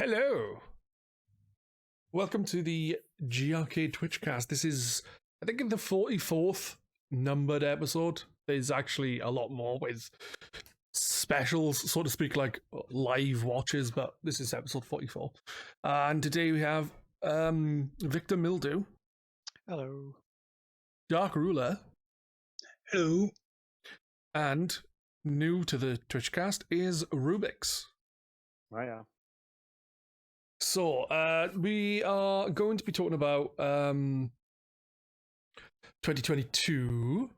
Hello. Welcome to the GRcade Twitchcast. This is, I think, the 44th numbered episode. There's actually a lot more with specials, so to speak, like live watches, but this is episode 44. And today we have Victor Mildew. Hello. Dark Rula. Hello. And new to the Twitchcast is Rubix. Oh, yeah. So, we are going to be talking about 2022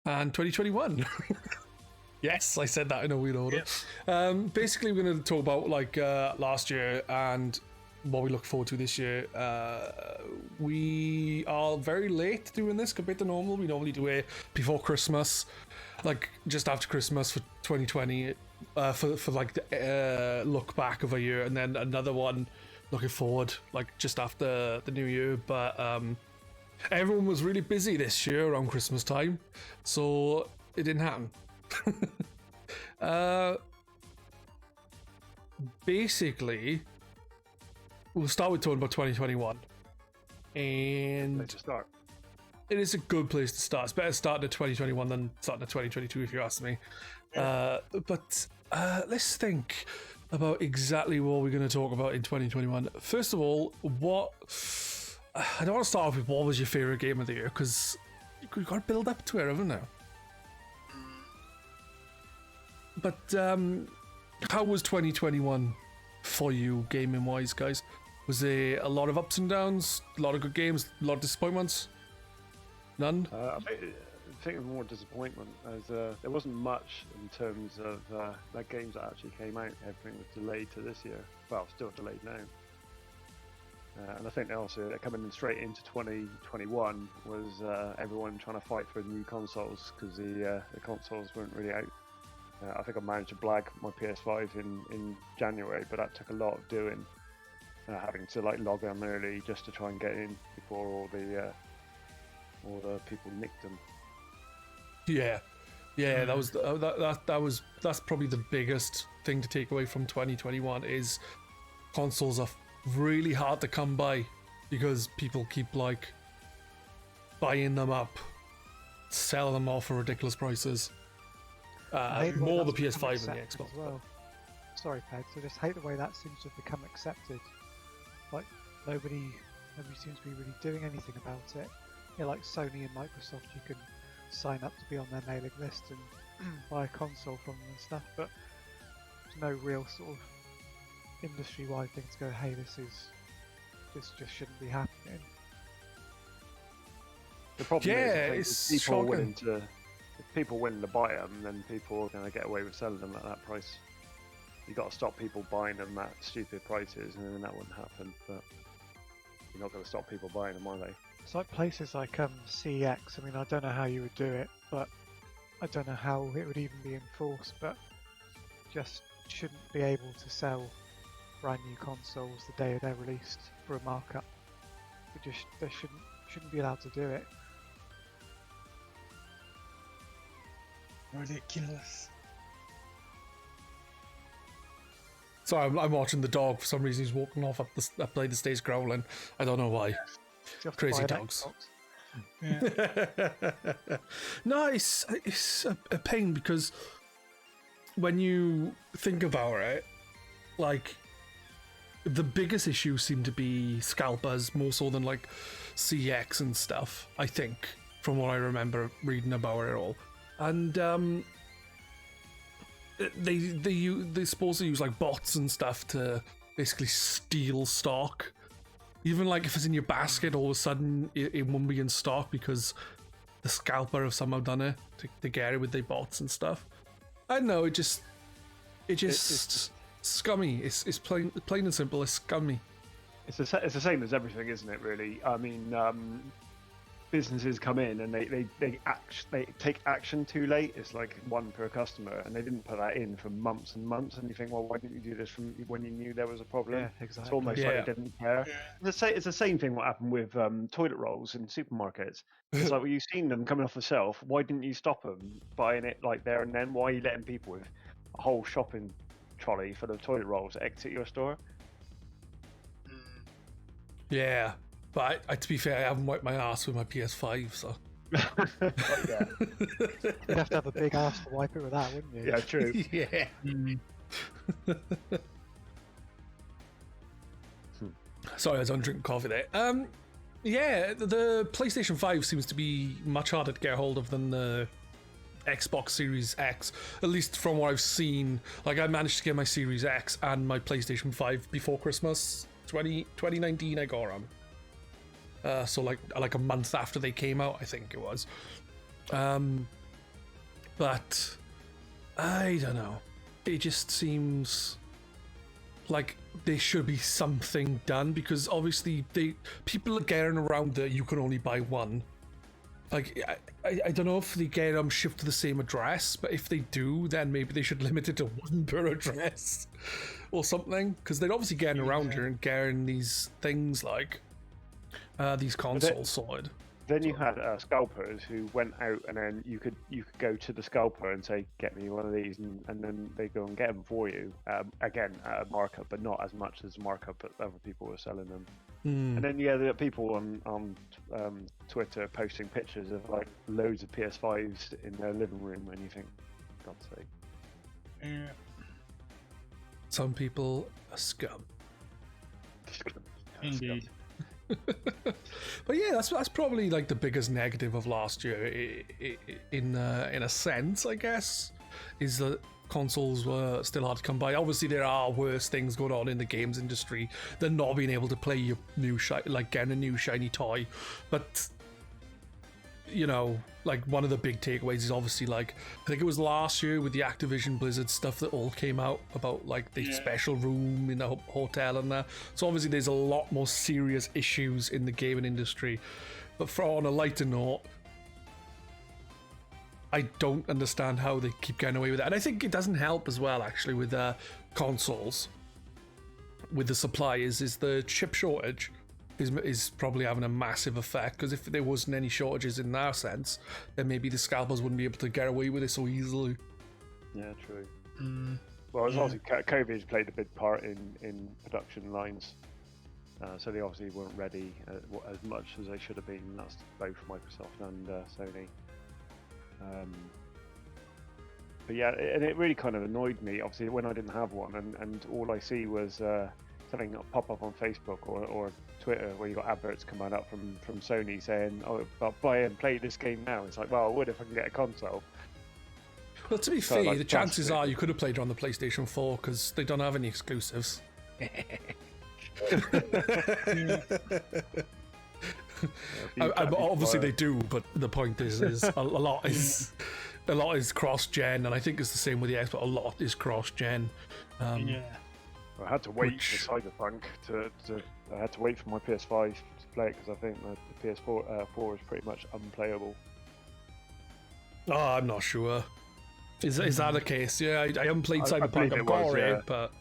and 2021. Yes, I said that in a weird order. Yeah. Basically, we're going to talk about like last year and what we look forward to this year. We are very late doing this compared to normal. We normally do it before Christmas, like just after Christmas for 2020. For like the look back of a year, and then another one looking forward, like just after the new year. But everyone was really busy this year around Christmas time, so it didn't happen. Basically, we'll start with talking about 2021, and Let's start. It is a good place to start. It's better starting at 2021 than starting at 2022, if you ask me. But let's think about exactly what we're going to talk about in 2021. First of all, I don't want to start off with what was your favorite game of the year, because you've got to build up to it, haven't you? But how was 2021 for you, gaming wise, guys? Was there a lot of ups and downs, a lot of good games, a lot of disappointments? None? I think of more disappointment, as there wasn't much in terms of the games that actually came out. Everything was delayed to this year. Well, still delayed now. And I think also coming in straight into 2021 was everyone trying to fight for new consoles, because the consoles weren't really out. I think I managed to blag my PS5 in January, but that took a lot of doing, having to like log on early just to try and get in before all the people nicked them. Yeah, that's probably the biggest thing to take away from 2021 is consoles are really hard to come by, because people keep like buying them up, selling them off for ridiculous prices. More the PS5 than the Xbox. As well. Sorry, Pedz. I just hate the way that seems to have become accepted. Like nobody seems to be really doing anything about it. Yeah, like Sony and Microsoft, you can sign up to be on their mailing list and buy a console from them and stuff, but there's no real sort of industry-wide thing to go, hey, this just shouldn't be happening. The problem is people willing to, if people willing to buy them, then people are going to get away with selling them at that price. You got to stop people buying them at stupid prices, and then that wouldn't happen. But you're not going to stop people buying them, are they? It's like places like CEX. I mean, I don't know how you would do it, but I don't know how it would even be enforced, but just shouldn't be able to sell brand new consoles the day they're released for a markup. They shouldn't be allowed to do it. Ridiculous. Sorry, I'm watching the dog. For some reason, he's walking off up the stairs growling. I don't know why. Crazy dogs. Yeah. No, it's a pain, because when you think about it, like the biggest issue seemed to be scalpers more so than like CX and stuff, I think, from what I remember reading about it all. And they supposed to use like bots and stuff to basically steal stock. Even like if it's in your basket, all of a sudden it won't be in stock because the scalper have somehow done it to get it with their bots and stuff. I don't know, it's scummy. It's plain and simple. It's scummy. It's the same as everything, isn't it? Really. I mean, businesses come in and they take action too late. It's like one per customer, and they didn't put that in for months and months. And you think, well, why didn't you do this from when you knew there was a problem? Yeah, exactly. It's almost like they didn't care. Yeah. It's the same thing what happened with toilet rolls in supermarkets. It's like, well, you've seen them coming off the shelf. Why didn't you stop them buying it like there and then? Why are you letting people with a whole shopping trolley full of toilet rolls exit your store. Yeah, but to be fair, I haven't wiped my ass with my PS5, so. But yeah, You'd have to have a big ass to wipe it with that, wouldn't you? yeah, true. Yeah. Sorry, I was on drinking coffee there. Yeah, the PlayStation 5 seems to be much harder to get a hold of than the Xbox Series X, at least from what I've seen. Like, I managed to get my Series X and my PlayStation 5 before Christmas 2019. I got them. So like a month after they came out, I think it was. But I don't know. It just seems like there should be something done, because obviously people are getting around that you can only buy one. Like, I don't know if they get them shipped to the same address, but if they do, then maybe they should limit it to one per address or something, because they're obviously getting around here and getting these things like these consoles sorted. Then you had scalpers who went out, and then you could go to the scalper and say, "Get me one of these," and then they go and get them for you. Again, at a markup, but not as much as the markup that other people were selling them. And then there are people on Twitter posting pictures of like loads of PS5s in their living room, and you think, God's sake. Yeah. Some people are scum. Indeed. But yeah, that's probably like the biggest negative of last year, in a sense, I guess, is that consoles were still hard to come by. Obviously, there are worse things going on in the games industry than not being able to play your new getting a new shiny toy. But you know, like, one of the big takeaways is obviously, like, I think it was last year with the Activision Blizzard stuff that all came out about like the special room in the hotel and that. So obviously there's a lot more serious issues in the gaming industry. But on a lighter note, I don't understand how they keep getting away with that. And I think it doesn't help as well, actually, with consoles, with the suppliers, is the chip shortage is probably having a massive effect, because if there wasn't any shortages in that sense, then maybe the scalpers wouldn't be able to get away with it so easily. Yeah, true. Well, it's obviously COVID played a big part in production lines, so they obviously weren't ready as much as they should have been. That's both Microsoft and Sony. But yeah, and it really kind of annoyed me, obviously, when I didn't have one, and all I see was something pop up on Facebook or Twitter where you got adverts coming up from Sony saying, "Oh, but buy and play this game now." It's like, well, I would if I can get a console. Well, to be fair, the chances are you could have played it on the PlayStation 4, because they don't have any exclusives. Obviously they do, but the point is a lot is cross-gen, and I think it's the same with the Xbox. A lot is cross-gen. I had to wait for Cyberpunk I had to wait for my PS5 to play it, because I think the PS4 is pretty much unplayable. Oh, I'm not sure. Is that the case? Yeah, I haven't played Cyberpunk. I've got it, but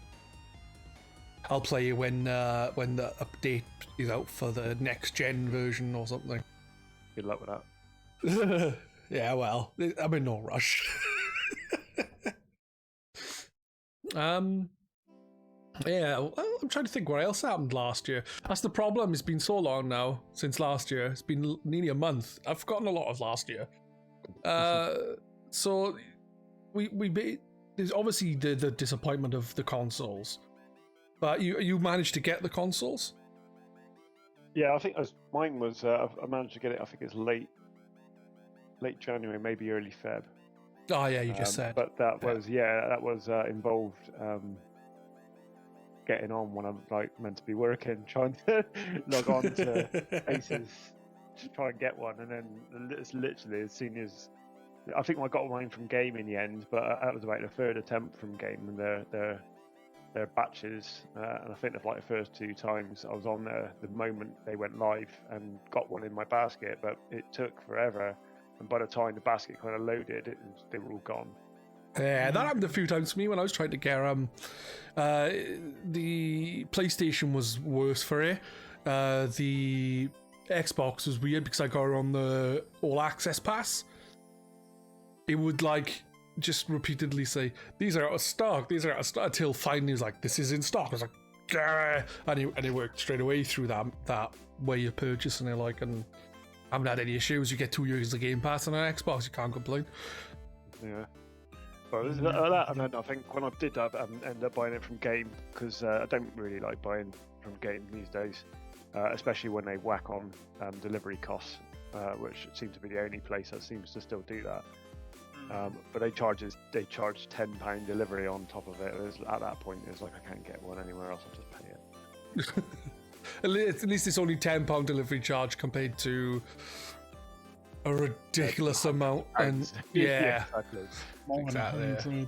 I'll play it when the update is out for the next gen version or something. Good luck with that. Yeah, well, I'm in no rush. Yeah, well, I'm trying to think what else happened last year. That's the problem. It's been so long now since last year. It's been nearly a month. I've forgotten a lot of last year. So there's obviously the disappointment of the consoles, but you managed to get the consoles. Yeah, I think mine was. I managed to get it. I think it's late January, maybe early Feb. Oh yeah, you just said. But that was involved getting on when I'm like meant to be working, trying to log on to Aces to try and get one, and then it's literally as soon as I think I got mine from Game in the end, but that was about the third attempt from Game, and their batches, and I think the first two times I was on there, the moment they went live, and got one in my basket, but it took forever, and by the time the basket kind of loaded, they were all gone. Yeah, that happened a few times to me when I was trying to get the PlayStation was worse for it. The Xbox was weird because I got it on the All Access Pass. It would just repeatedly say, these are out of stock, until finally he's like, this is in stock. I was like, "Grr," and it worked straight away through that way of purchasing it, like, and I haven't had any issues. You get 2 years of Game Pass on an Xbox, you can't complain. Yeah. But that, and then I think when I did that, I ended up buying it from Game, because I don't really like buying from Game these days, especially when they whack on delivery costs, which seems to be the only place that seems to still do that. But they charge £10 delivery on top of it. At that point, it's like I can't get one anywhere else. I'll just pay it. At least it's only £10 delivery charge compared to a ridiculous amount. And yeah, exactly. Exactly.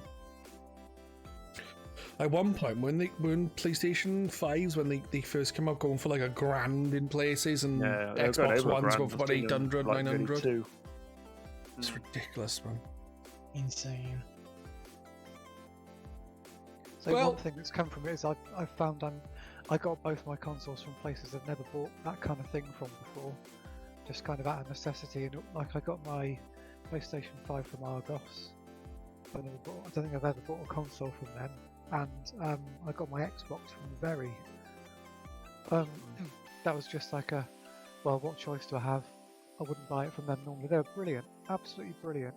At one point, when PlayStation 5s, when they first came out, going for like £1,000 in places, and Xbox Ones go for about 800, 900. It's ridiculous, man. Insane. So one thing that's come from it is I've found I got both my consoles from places I've never bought that kind of thing from before, just kind of out of necessity. And like I got my PlayStation 5 from Argos. I don't think I've ever bought a console from them, and I got my Xbox from Very. That was just like what choice do I have? I wouldn't buy it from them normally. They're brilliant, absolutely brilliant.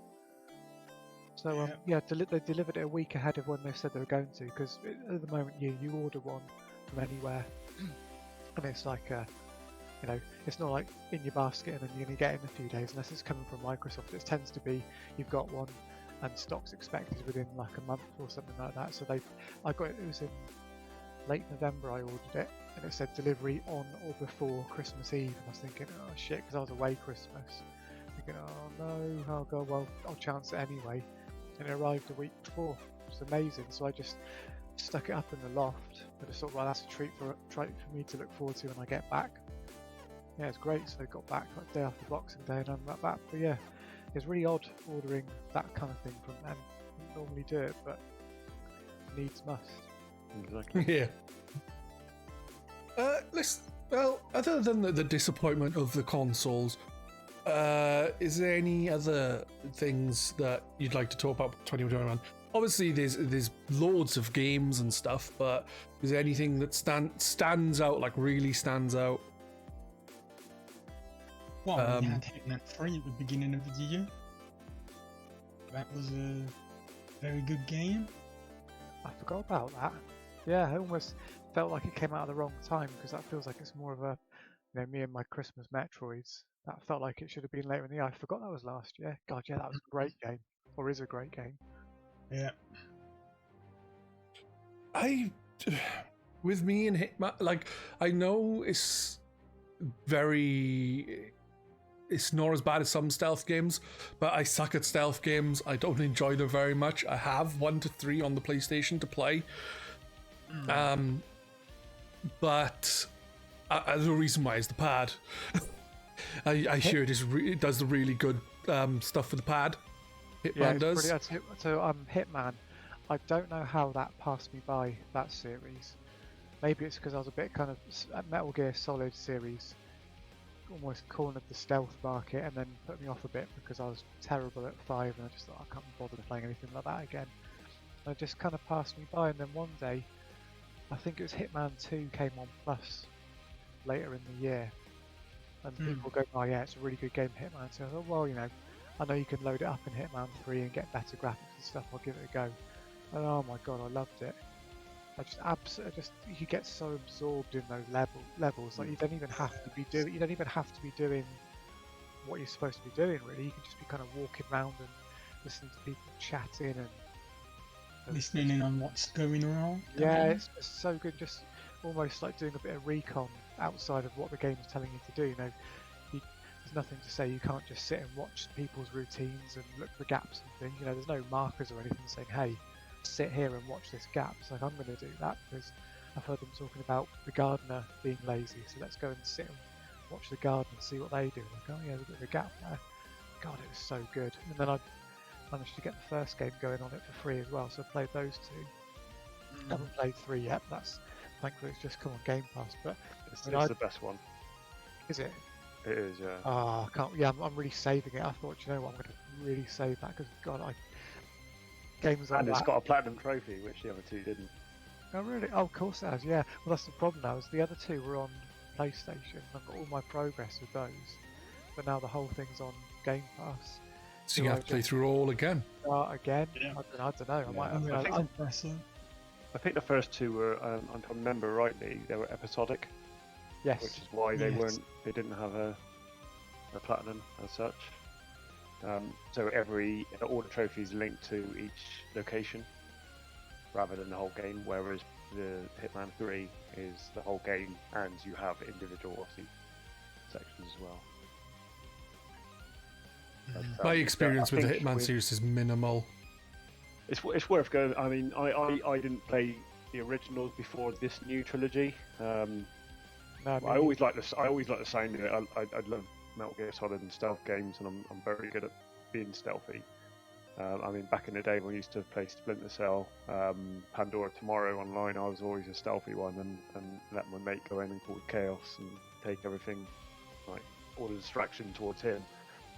So they delivered it a week ahead of when they said they were going to, because at the moment you order one from anywhere, and it's like it's not like in your basket and then you're going to get it in a few days unless it's coming from Microsoft. It tends to be you've got one and stock's expected within like a month or something like that. So I got it was in late November I ordered it, and it said delivery on or before Christmas Eve, and I was thinking, oh shit, because I was away Christmas, thinking, oh no, oh god, well I'll chance it anyway, and it arrived a week before. It was amazing. So I just stuck it up in the loft, but I thought, well, that's a treat for me to look forward to when I get back. Yeah, it's great. So I got back like day after Boxing Day, and I'm like that. But yeah, it's really odd ordering that kind of thing from them. I don't normally do it, but needs must. Exactly. Yeah. Other than the disappointment of the consoles, is there any other things that you'd like to talk about 2021? Obviously, there's loads of games and stuff, but is there anything that stands out, like really stands out? Well, we had Hitman 3 at the beginning of the year. That was a very good game. I forgot about that. Yeah, I almost felt like it came out at the wrong time, because that feels like it's more of a, me and my Christmas Metroids. That felt like it should have been later in the year. I forgot that was last year. God, yeah, that was a great game, or is a great game. Yeah. With me and Hitman, like, I know it's not as bad as some stealth games, but I suck at stealth games. I don't enjoy them very much. I have 1 to 3 on the PlayStation to play. But the reason why is the pad. I hear it does the really good stuff for the pad. Hitman does. So Hitman, I don't know how that passed me by, that series. Maybe it's because I was a bit kind of Metal Gear Solid series almost cornered the stealth market and then put me off a bit because I was terrible at 5, and I just thought I can't bother playing anything like that again. And it just kind of passed me by, and then one day, I think it was Hitman 2 came on Plus later in the year, and people go, oh yeah, it's a really good game, Hitman 2. I thought, well, I know you can load it up in Hitman 3 and get better graphics and stuff, I'll give it a go. And oh my god, I loved it. You get so absorbed in those levels. Like you don't even have to be doing what you're supposed to be doing. Really, you can just be kind of walking around and listening to people chatting and listening in on what's going on. Yeah, it's just so good. Just almost like doing a bit of recon outside of what the game's telling you to do. There's nothing to say. You can't just sit and watch people's routines and look for gaps and things. There's no markers or anything saying, hey, sit here and watch this gap. It's like, I'm going to do that because I've heard them talking about the gardener being lazy, so let's go and sit and watch the gardener and see what they do. Like, oh yeah, there's a bit of a gap there. God, it was so good. And then I managed to get the first game going on it for free as well, so I played those 2. Haven't played 3 yet, but that's thankfully it's just come on Game Pass. But it's the best one. Is it? It is, yeah. I can't. Yeah, I'm really saving it. I thought, I'm going to really save that because God, games like And it's that. got a platinum trophy, which the other two didn't. Oh really? Oh, of course it has. Yeah. Well, that's the problem now. Is the other two were on PlayStation. I've got all my progress with those, but now the whole thing's on Game Pass. So you have to play through all again. Start again? Yeah. I don't know. I might. I mean, I that's think- impressive. I think the first two were, if I remember rightly, they were episodic, Yes. which is why they Yes. didn't have a platinum as such. So all the trophies linked to each location, rather than the whole game. Whereas the Hitman 3 is the whole game, and you have individual obviously sections as well. But, My experience I with the think Hitman series is minimal. It's worth going. I mean, I didn't play the originals before this new trilogy. No, I always like the sound of it. I love Metal Gear Solid and stealth games, and I'm very good at being stealthy. I mean, back in the day when we used to play Splinter Cell, Pandora Tomorrow online, I was always a stealthy one, and let my mate go in and cause chaos and take everything, like all the distraction towards him.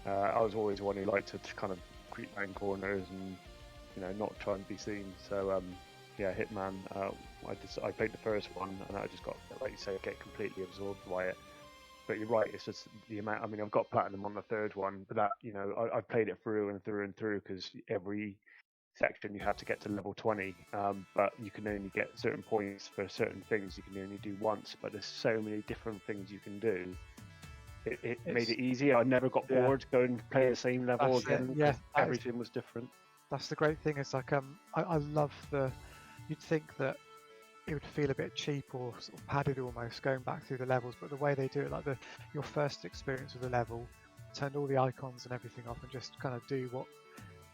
I was always one who liked to kind of creep around corners and not try and be seen. So yeah, Hitman. I played the first one, and I just got, like you say, get completely absorbed by it. But you're right, it's just the amount. I mean, I've got platinum on the third one, but that I've played it through and through and through because every section you have to get to level 20, but you can only get certain points for certain things. You can only do once, but there's so many different things you can do. It made it easy. I never got bored going and play the same level That's it, again. yeah, 'Cause that is- everything was different. That's the great thing. It's like I love the. You'd think that it would feel a bit cheap or sort of padded almost going back through the levels, but the way they do it, like your first experience with the level, turn all the icons and everything off and just kind of do what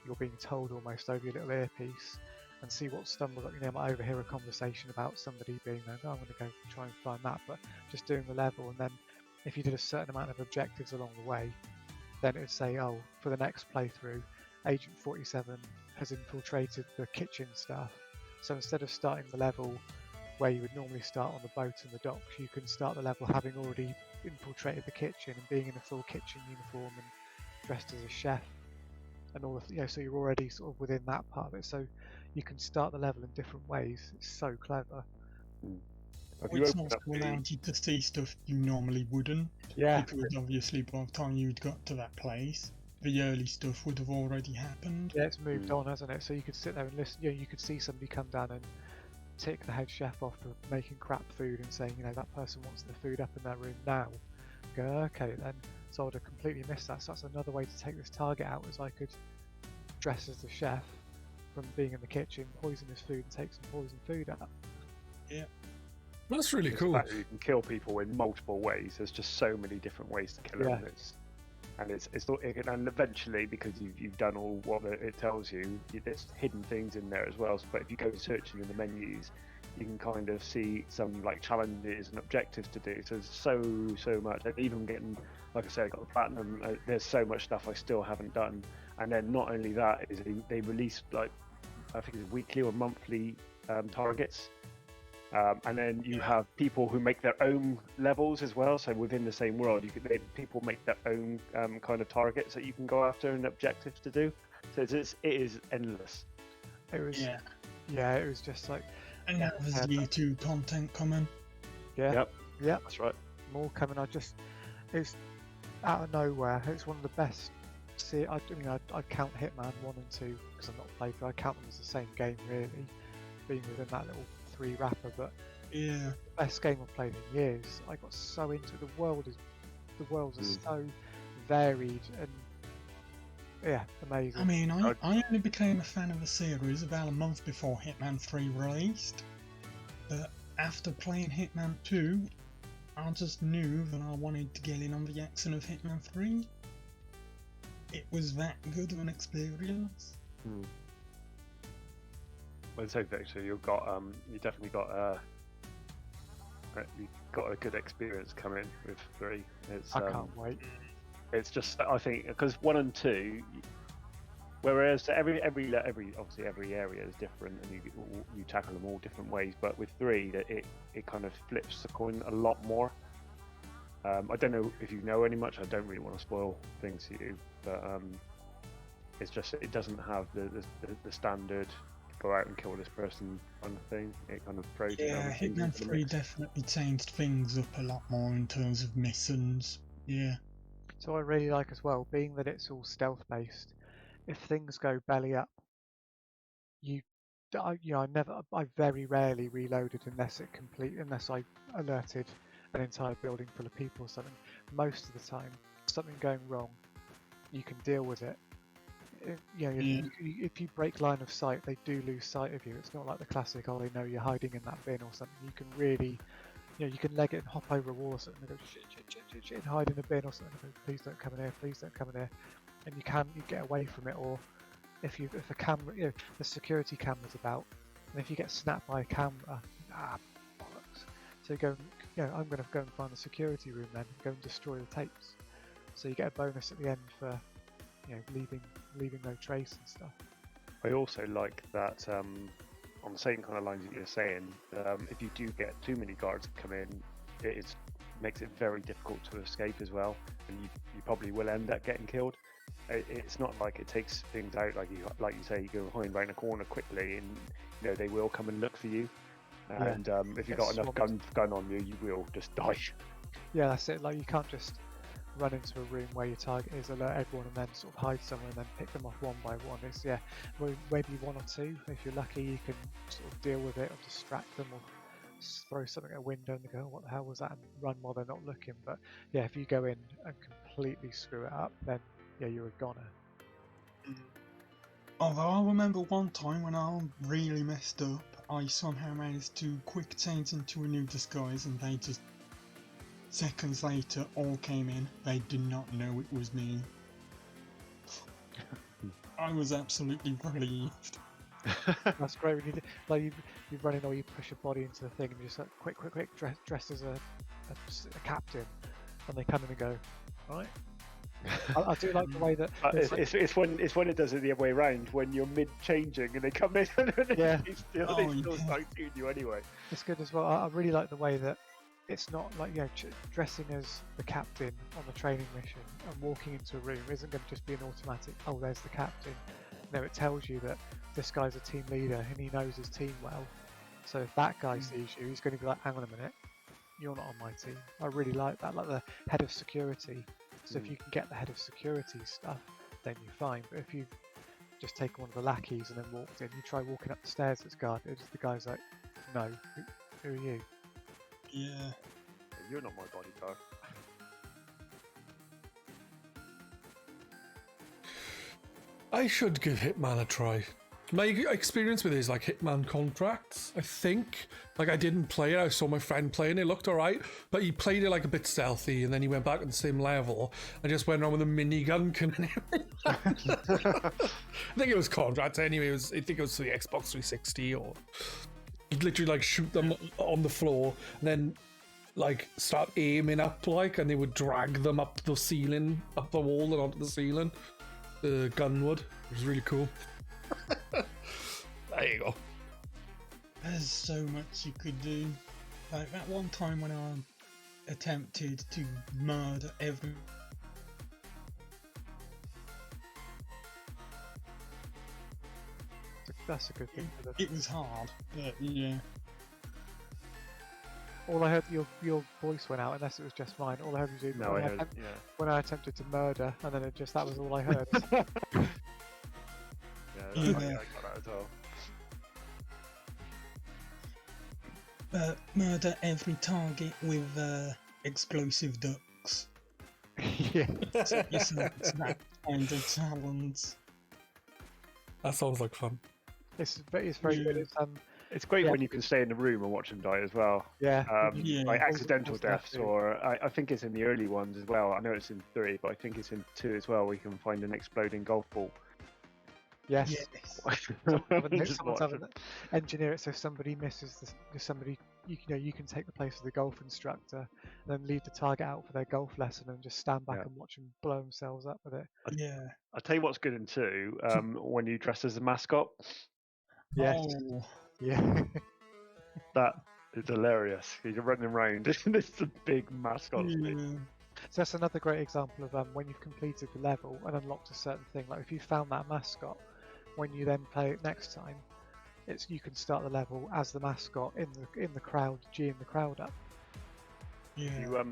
you're being told almost over your little earpiece and see what stumbles up. I might overhear a conversation about somebody being like, oh, I'm going to go try and find that, but just doing the level, and then if you did a certain amount of objectives along the way, then it would say, oh, for the next playthrough, Agent 47 has infiltrated the kitchen staff. So instead of starting the level where you would normally start on the boat and the docks, you can start the level having already infiltrated the kitchen and being in a full kitchen uniform and dressed as a chef and all the, so you're already sort of within that part of it. So you can start the level in different ways. It's so clever. Have you It's opened also up the- allowed you to see stuff you normally wouldn't. Yeah. Because obviously by the time you'd got to that place, the early stuff would have already happened. Yeah, it's moved on, hasn't it? So you could sit there and listen. You could see somebody come down and tick the head chef off for making crap food and saying, that person wants the food up in their room now. Go, okay then. So I would have completely missed that. So that's another way to take this target out, is I could dress as the chef from being in the kitchen, poison his food and take some poison food out. Yeah. That's really It's cool. the fact that you can kill people in multiple ways. There's just so many different ways to kill them. And eventually, because you've done all what it tells you, there's hidden things in there as well. But if you go searching in the menus, you can kind of see some like challenges and objectives to do. So there's so much. And even getting, like I said, I got the platinum. There's so much stuff I still haven't done. And then not only that, is they release like, I think it's weekly or monthly targets. And then you have people who make their own levels as well. So within the same world, people make their own kind of targets that you can go after and objectives to do. So it is endless. It was, Yeah. yeah, it was just like, And now there's year 2 content coming. yeah, That's right. more coming. It's out of nowhere. It's one of the best. I'd count Hitman 1 and 2 because I'm not played, but I count them as the same game really, being within that little 3 wrapper. But Yeah. the best game I've played in years. I got so into it. The worlds are so varied and yeah, amazing. I mean, I only became a fan of the series about a month before Hitman 3 released. But after playing Hitman 2, I just knew that I wanted to get in on the action of Hitman 3. It was that good of an experience. Well, so Victor, you definitely got a good experience coming with 3. I can't wait. It's just, I think, because 1 and 2, whereas every obviously every area is different and you tackle them all different ways, but with 3 it kind of flips the coin a lot more. I don't know if you know any much. I don't really want to spoil things to you, but It's just it doesn't have the standard go out and kill this person kind of thing. It kind of throws Yeah, Hitman 3 definitely changed things up a lot more in terms of missions. Yeah. So I really like as well, being that it's all stealth based. If things go belly up, I very rarely reloaded unless I alerted an entire building full of people or something. Most of the time, something going wrong, you can deal with it. If you break line of sight, they do lose sight of you. It's not like the classic, oh, they know you're hiding in that bin or something. You can really, you can leg it and hop over a wall or something and go shit, and hide in a bin or something. And go, please don't come in here, please don't come in here. And you get away from it. Or if a camera, the security camera's about, and if you get snapped by a camera, bollocks. So you go, I'm going to go and find the security room then, and go and destroy the tapes. So you get a bonus at the end for, leaving no trace and stuff. I also like that on the same kind of lines that you're saying. If you do get too many guards come in, makes it very difficult to escape as well, and you probably will end up getting killed. It's not like it takes things out like you say, you go behind around a corner quickly, and they will come and look for you. And if you've got enough gun on you, you will just die. Yeah, that's it. Like you can't just run into a room where your target is, alert everyone, and then sort of hide somewhere and then pick them off one by one. It's maybe one or two. If you're lucky, you can sort of deal with it or distract them or throw something at a window and they go, what the hell was that, and run while they're not looking. But yeah, if you go in and completely screw it up, then you're a goner. Although I remember one time when I really messed up, I somehow managed to quick change into a new disguise and they just seconds later all came in. They did not know it was me. I was absolutely relieved. That's great when you run in or you push your body into the thing and you just like quick dressed as a captain, and they come in and go, right. I do like the way that it's when it does it the other way around, when you're mid changing and they come in and they still start doing you anyway. It's good as well. I really like the way that it's not like dressing as the captain on the training mission and walking into a room isn't going to just be an automatic, oh, there's the captain. No, it tells you that this guy's a team leader and he knows his team well. So if that guy sees you, he's going to be like, hang on a minute, you're not on my team. I really like that, like the head of security. So if you can get the head of security stuff, then you're fine. But if you've just taken one of the lackeys and then walked in, you try walking up the stairs that's guarded, the guy's like, no, who are you? Yeah. You're not my bodyguard. I should give Hitman a try. My experience with it is like Hitman Contracts, I think. Like, I didn't play it, I saw my friend playing it, looked alright, but he played it like a bit stealthy, and then he went back to the same level and just went on with a minigun coming in. I think it was Contracts anyway, I think it was for the Xbox 360, or you'd literally like shoot them on the floor and then like start aiming up, like, and they would drag them up the ceiling, up the wall and onto the ceiling. The gun would. It was really cool. There you go. There's so much you could do. Like that one time when I attempted to murder every... That's a good thing. It was hard, but yeah. All I heard, your voice went out, unless it was just mine. All I heard was you. No, when I attempted to murder, and then that was all I heard. I got that as well. Murder every target with explosive ducks. Yeah. It's that kind of challenge. That sounds like fun. It's very good. It's great when you can stay in the room and watch them die as well. Yeah. Like accidental deaths, or I think it's in the early ones as well. I know it's in 3, but I think it's in 2 as well. We can find an exploding golf ball. Yes. Someone engineer it so somebody misses somebody. You can take the place of the golf instructor, and then leave the target out for their golf lesson, and just stand back and watch them blow themselves up with it. Yeah. I'll tell you what's good in 2. When you dress as a mascot. Yes. Oh. Yeah. That is hilarious. You're running around and it's a big mascot. Yeah. So that's another great example of when you've completed the level and unlocked a certain thing. Like if you found that mascot, when you then play it next time, you can start the level as the mascot in the crowd, G'ing the crowd up. Yeah.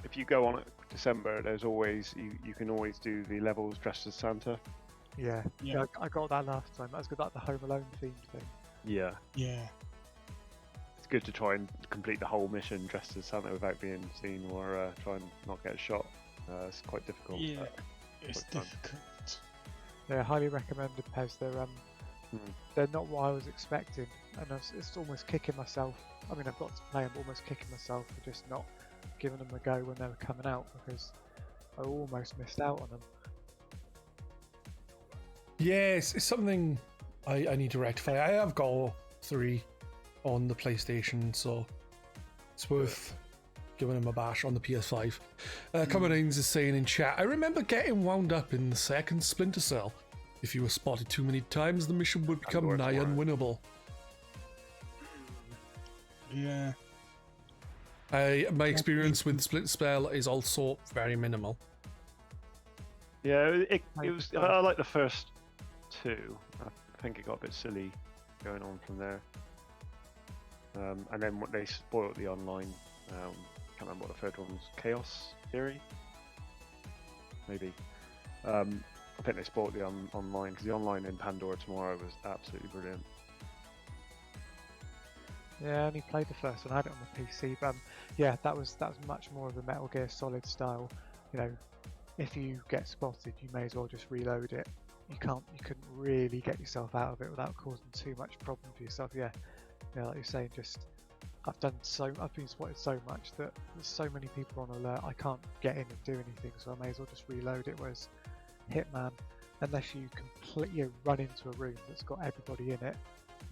If you go on December, there's always you can always do the levels dressed as Santa. Yeah. Yeah. I got that last time. That was good, like the Home Alone themed thing. Yeah. Yeah. It's good to try and complete the whole mission dressed as Santa without being seen or try and not get shot. It's quite difficult. Yeah. but It's quite fun. difficult. Yeah, highly recommended, Pez. They're not what I was expecting, and it's almost kicking myself. I mean, I've got to play them, but almost kicking myself for just not giving them a go when they were coming out, because I almost missed out on them. Yes, it's something I need to rectify. I have got 3 on the PlayStation, so it's worth giving him a bash on the PS5. Commonines is saying in chat, I remember getting wound up in the second Splinter Cell. If you were spotted too many times, the mission would become nigh unwinnable. Yeah. My experience with Splinter Cell is also very minimal. Yeah, it was. I like the first 2. I think it got a bit silly going on from there. And then they spoiled the online. Can't remember what the third one was. Chaos Theory, maybe. I think they spoiled the online, because the online in Pandora Tomorrow was absolutely brilliant. Yeah, I only played the first one. I had it on the PC, but yeah, that was much more of a Metal Gear Solid style. You know, if you get spotted, you may as well just reload it. You couldn't really get yourself out of it without causing too much problem for yourself. Yeah, like you're saying, I've been spotted so much that there's so many people on alert. I can't get in and do anything, so I may as well just reload it. Whereas Hitman, unless you completely run into a room that's got everybody in it,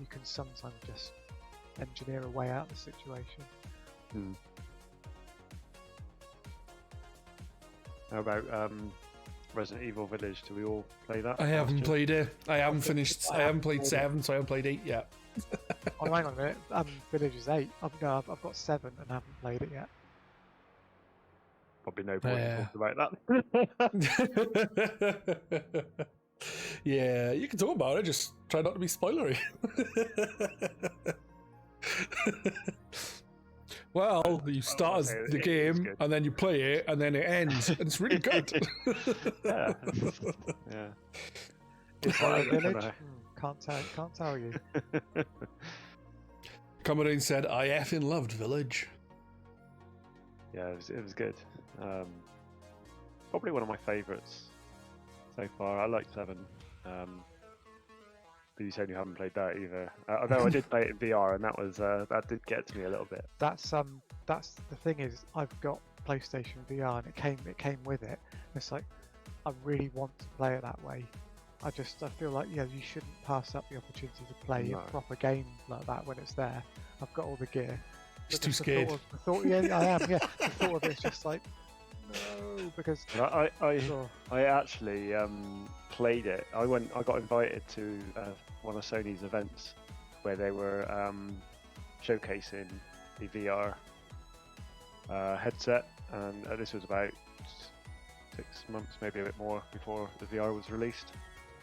you can sometimes just engineer a way out of the situation. How about Resident Evil Village? Do we all play that? I haven't played it. I haven't finished. I haven't played 7, so I haven't played 8 yet. Oh, hang on a minute. Village is 8. I've got 7 and haven't played it yet. Probably no point in talking about that. Yeah, you can talk about it. Just try not to be spoilery. Well, you start as the game, and then you play it, and then it ends, and it's really good. Yeah. Village? Can't tell you. Commodine said, I effing loved Village. Yeah, it was good. Probably one of my favourites so far. I like 7. But you said you haven't played that either. Although I did play it in VR, and that did get to me a little bit. That's the thing is, I've got PlayStation VR, and it came with it. It's like, I really want to play it that way. I feel like, you shouldn't pass up the opportunity to play a proper game like that when it's there. I've got all the gear. He's too scared. Yeah, I am. Yeah, the thought of it's just like, no, because I actually played it. I got invited to one of Sony's events where they were showcasing the VR headset, and this was about 6 months, maybe a bit more, before the VR was released.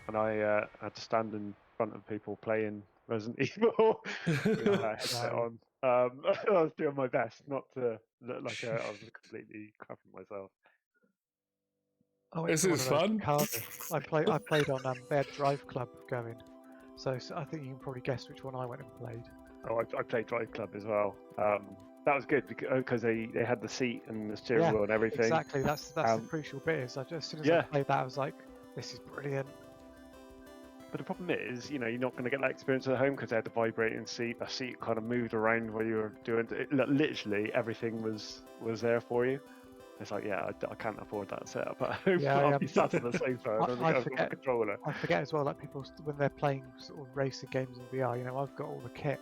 And I had to stand in front of people playing Resident Evil with that headset on. I was doing my best not to look like I was completely crapping myself. This is fun. I played on they had Drive Club going, so I think you can probably guess which one I went and played. Oh, I played Drive Club as well. That was good because they had the seat and the steering wheel and everything. Exactly, that's the crucial bit. Is as soon as I played that, I was like, this is brilliant. But the problem is, you're not going to get that experience at home because they had the vibrating seat. A seat kind of moved around while you were doing it. Literally everything was there for you. It's like, I can't afford that setup at home. I'll be sat on the sofa and I've got a controller. I forget as well, like people when they're playing sort of racing games in VR. I've got all the kit,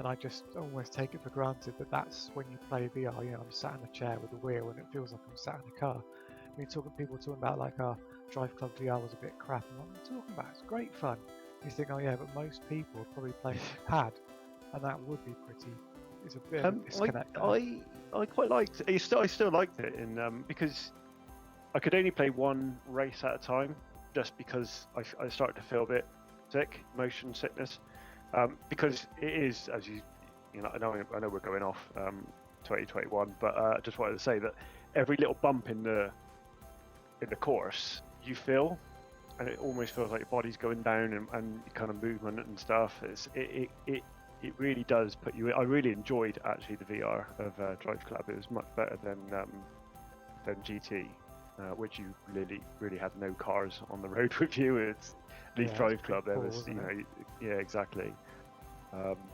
and I just almost take it for granted that that's when you play VR. I'm sat in a chair with a wheel, and it feels like I'm sat in a car. People talking about like Drive Club VR was a bit crap. And what are you talking about? It's great fun. You think, but most people are probably playing with a pad, and that would be pretty a bit of a disconnect. I quite liked. I still liked it because I could only play one race at a time, just because I started to feel a bit sick, motion sickness, because it is, as you know, I know we're going off 2021, but I just wanted to say that every little bump in the course you feel, and it almost feels like your body's going down and kind of movement and stuff. It really does put you in. I really enjoyed actually the VR of Drive Club. It was much better than GT, which you really had no cars on the road with you. It's Drive Club. There was, yeah, exactly.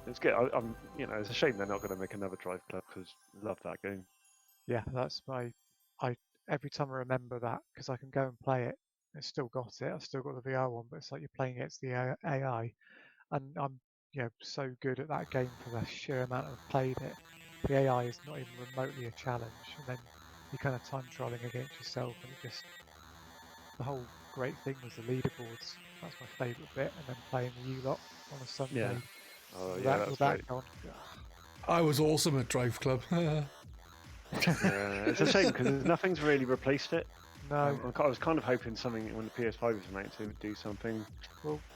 It's good. It's a shame they're not going to make another Drive Club because I love that game. Yeah, that's every time I remember that, because I can go and play it. I've still got it. I've still got the VR one, but it's like you're playing against the AI, and I'm so good at that game for the sheer amount I've played it. The AI is not even remotely a challenge, and then you're kind of time trialing against yourself, and the whole great thing was the leaderboards. That's my favourite bit, and then playing with you lot on a Sunday. Yeah. Oh yeah, that's great. I was awesome at Drive Club. Yeah, it's a shame because nothing's really replaced it. No. I was kind of hoping something when the PS5 was announced it would do something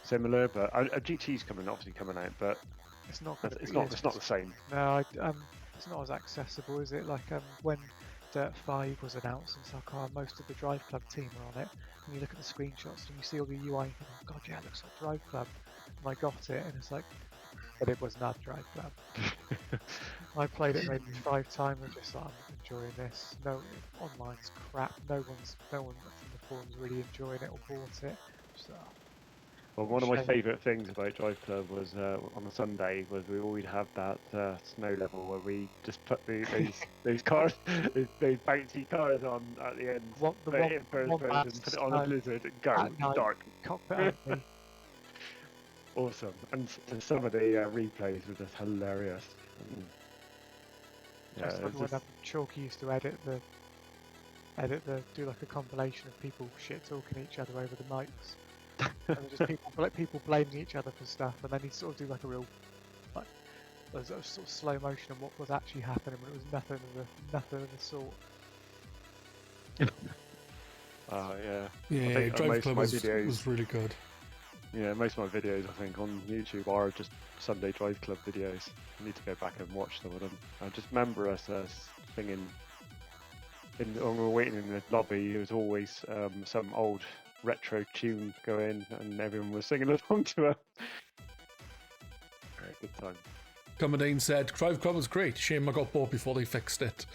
similar, but a GT's obviously coming out, but it's not the same. No, it's not as accessible, is it? Like when Dirt 5 was announced, and it's like, most of the Drive Club team are on it, and you look at the screenshots and you see all the UI and you think, oh god, yeah, it looks like Drive Club, and I got it, and it's like, but it was not Drive Club. I played it maybe 5 times and just thought, I'm enjoying this. No, online's crap. No one from the forums really enjoying it or bought it. So, well, one of my favourite things about Drive Club was on a Sunday was we always have that snow level where we just put those cars, those bouncy cars on at the end, put it on a blizzard and go dark. Cockpit only. Awesome, and some of the replays were just hilarious. Yeah, when Chalky used to do like a compilation of people shit talking each other over the mics, and just people blaming each other for stuff, and then he'd sort of do like a real sort of slow motion on what was actually happening, but it was nothing of the sort. Yeah, Drive Club was really good. Yeah, most of my videos I think on YouTube are just Sunday Drive Club videos. I need to go back and watch some of them. I just remember us singing when we were waiting in the lobby. There was always some old retro tune going, and everyone was singing along to it. Very good time. Commodane said, Drive Club was great. Shame I got bought before they fixed it.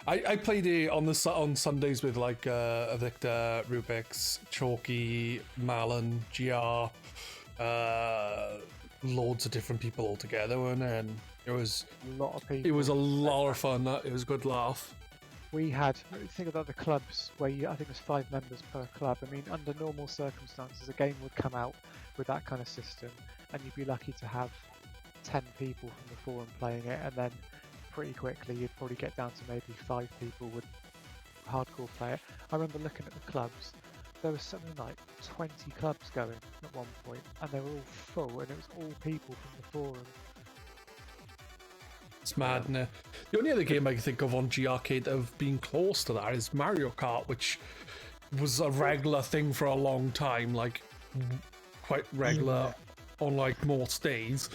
I played it on Sundays with like Victor, Rubix, Chalky, Malin, GR, loads of different people all together, and it was a lot of people. It was a lot of fun. It was a good laugh. We had, think about the clubs where I think there's 5 members per club. I mean, under normal circumstances, a game would come out with that kind of system, and you'd be lucky to have 10 people from the forum playing it, and then pretty quickly you'd probably get down to maybe 5 people would hardcore play it. I remember looking at the clubs, there was something like 20 clubs going at one point, and they were all full, and it was all people from the forum. It's mad, isn't it? The only other game I can think of on GRcade that have been close to that is Mario Kart, which was a regular thing for a long time, like quite regular on like most days.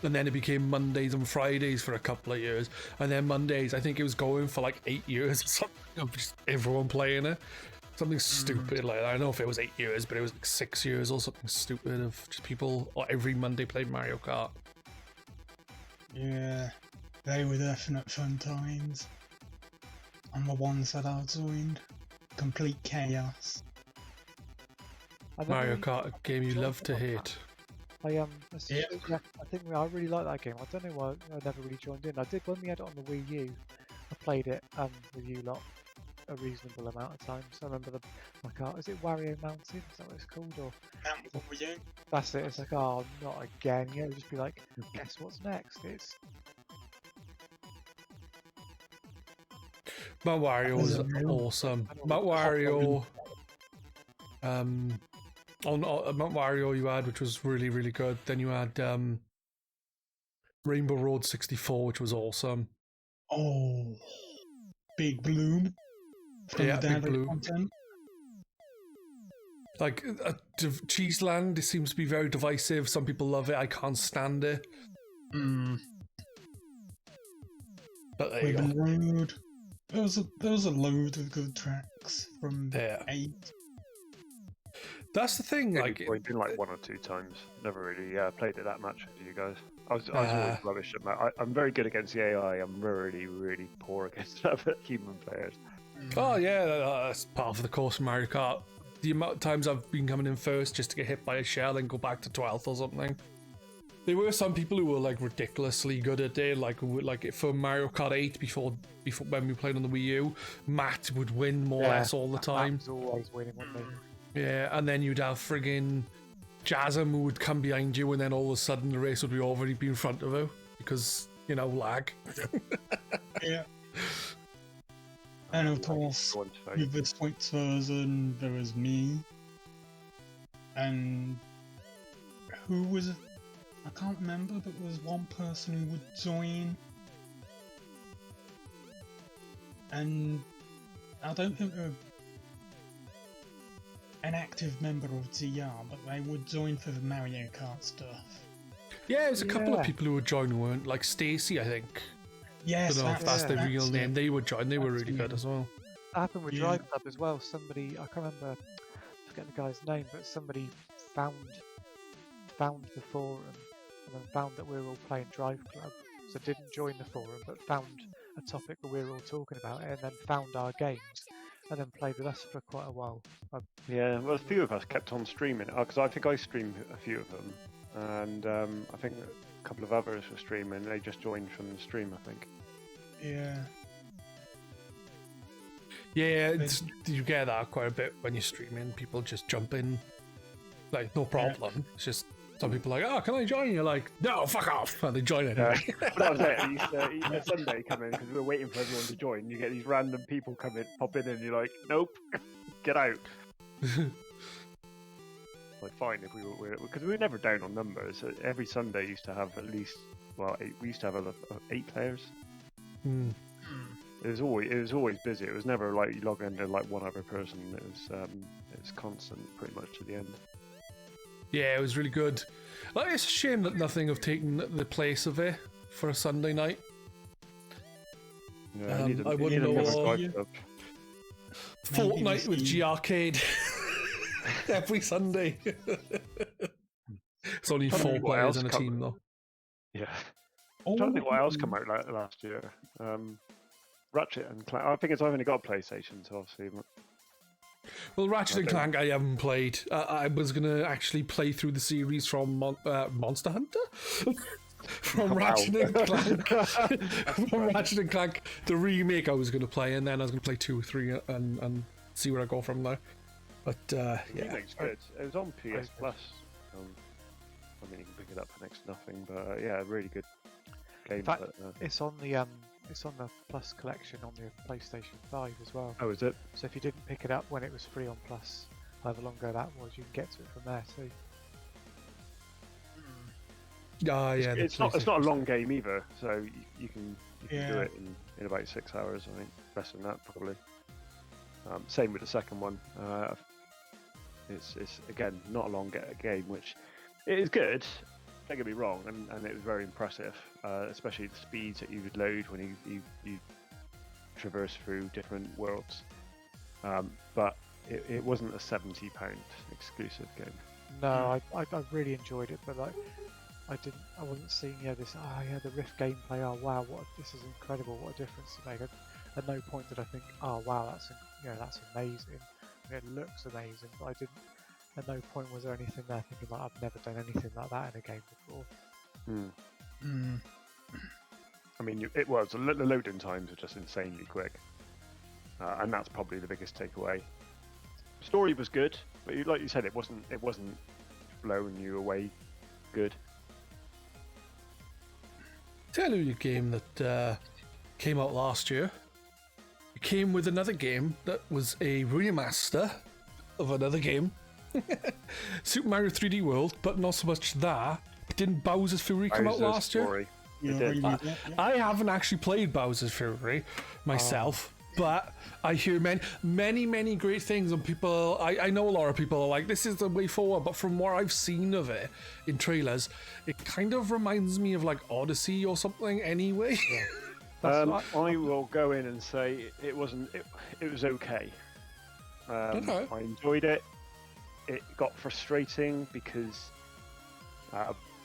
And then it became Mondays and Fridays for a couple of years. And then Mondays, I think it was going for like 8 years or something, of just everyone playing it. Something stupid like that. I don't know if it was 8 years, but it was like 6 years or something stupid of just people every Monday playing Mario Kart. Yeah, they were definite fun times. And the ones that I joined, complete chaos. Mario Kart, a game you love to hate. I think I really like that game. I don't know why I never really joined in. I did when we had it on the Wii U. I played it with you lot a reasonable amount of times. I remember is it Wario Mountain? Is that what it's called? Or Mountain Wario? That's it. It's like, oh, not again. Yeah, it'd just be like, guess what's next? It's Mount Wario was awesome. Mount Wario. On Mount Wario you had, which was really, really good. Then you had Rainbow Road 64, which was awesome. Oh, Big Bloom. From Yeah, the Big download Bloom. content. Like, Cheeseland, it seems to be very divisive. Some people love it. I can't stand it. But there you go. Wigan Road. There was a load of good tracks from Yeah. 8. That's the thing. Like, I've been like 1 or 2 times. Never really played it that much with you guys. I was always rubbish at that. I'm very good against the AI. I'm really, really poor against other human players. oh yeah, that's part of the course of Mario Kart. The amount of times I've been coming in first just to get hit by a shell and go back to 12th or something. There were some people who were like ridiculously good at it, like for Mario Kart 8 before when we played on the Wii U, Matt would win more or less all the time. Matt was always winning, wasn't he? Yeah, and then you'd have friggin' Jasm who would come behind you, and then all of a sudden the race would be already be in front of you because, you know, lag. Yeah. And of course, with the Switch version, there was me. And who was it? I can't remember, but there was one person who would join. And I don't think they were an active member of GR, but they would join for the Mario Kart stuff. Yeah, there's a couple of people who would join who weren't, like Stacy, I think. Yes, I don't know if that's their real name. it. They would join. They were That's really good it. as well. That happened with Yeah. Drive Club as well. Somebody, I can't remember, I forget the guy's name, but somebody found the forum and then found that we were all playing Drive Club. So didn't join the forum, but found a topic that we were all talking about it, and then found our games, and then played with us for quite a while. Yeah, well, a few of us kept on streaming because I think I streamed a few of them, and I think a couple of others were streaming. They just joined from the stream, I think. Yeah. Yeah, you get that quite a bit when you're streaming. People just jump in, like, no problem. It's just some people are like, oh, can I join? You're like, no, fuck off. And they join anyway. But that was it. Each Sunday come in because we were waiting for everyone to join. You get these random people pop in, and you're like, nope, get out. Like, fine if we were, because we were never down on numbers. Every Sunday used to have at least, we used to have 8 players. Hmm. It was always busy. It was never like you log into like one other person. It was constant pretty much to the end. Yeah, it was really good. Like, it's a shame that nothing have taken the place of it for a Sunday night. Yeah, I wouldn't know. Drive Club. Fortnite with GRcade every Sunday. It's only 4 players in a team though. Yeah. I'm trying to think what else came out last year. Ratchet and Clank. I think I've only got a PlayStation, so obviously. Well, Ratchet and Clank I haven't played. I was going to actually play through the series from Monster Hunter? From Ratchet and Clank. From Ratchet and Clank, the remake I was going to play, and then I was going to play 2 or 3 and see where I go from there. But, yeah. Remake's good. It was on PS Plus. I mean, you can pick it up for next to nothing, but yeah, really good game. In fact, but, it's on the Plus collection on the PlayStation 5 as well. oh, is it? So if you didn't pick it up when it was free on Plus, however long ago that was, you can get to it from there too. Yeah, It's not a long game either, so you can do Yeah. it in about 6 hours. I think less than that probably. Same with the second one. It's again not a long game, which it is good. Don't get me wrong, and it was very impressive, especially the speeds that you would load when you traverse through different worlds. But it wasn't a £70 exclusive game. No, I really enjoyed it, but like I wasn't seeing the Rift gameplay. Oh wow, this is incredible! What a difference it made. At no point did I think, oh wow, that's amazing. It looks amazing, but I didn't. At no point was there anything there thinking like I've never done anything like that in a game before. I mean, it was the loading times are just insanely quick, and that's probably the biggest takeaway. Story was good, but like you said, it wasn't blowing you away good. Tell you a game that came out last year. It came with another game that was a remaster of another game. Super Mario 3D World, but not so much that. Didn't Bowser's Fury come out last year? You It agree did. with that? Yeah. I haven't actually played Bowser's Fury myself, but I hear many great things, and people. I know a lot of people are like, this is the way forward. But from what I've seen of it in trailers, it kind of reminds me of like Odyssey or something. Anyway, I will go in and say it wasn't. It was okay. Okay. I enjoyed it. It got frustrating because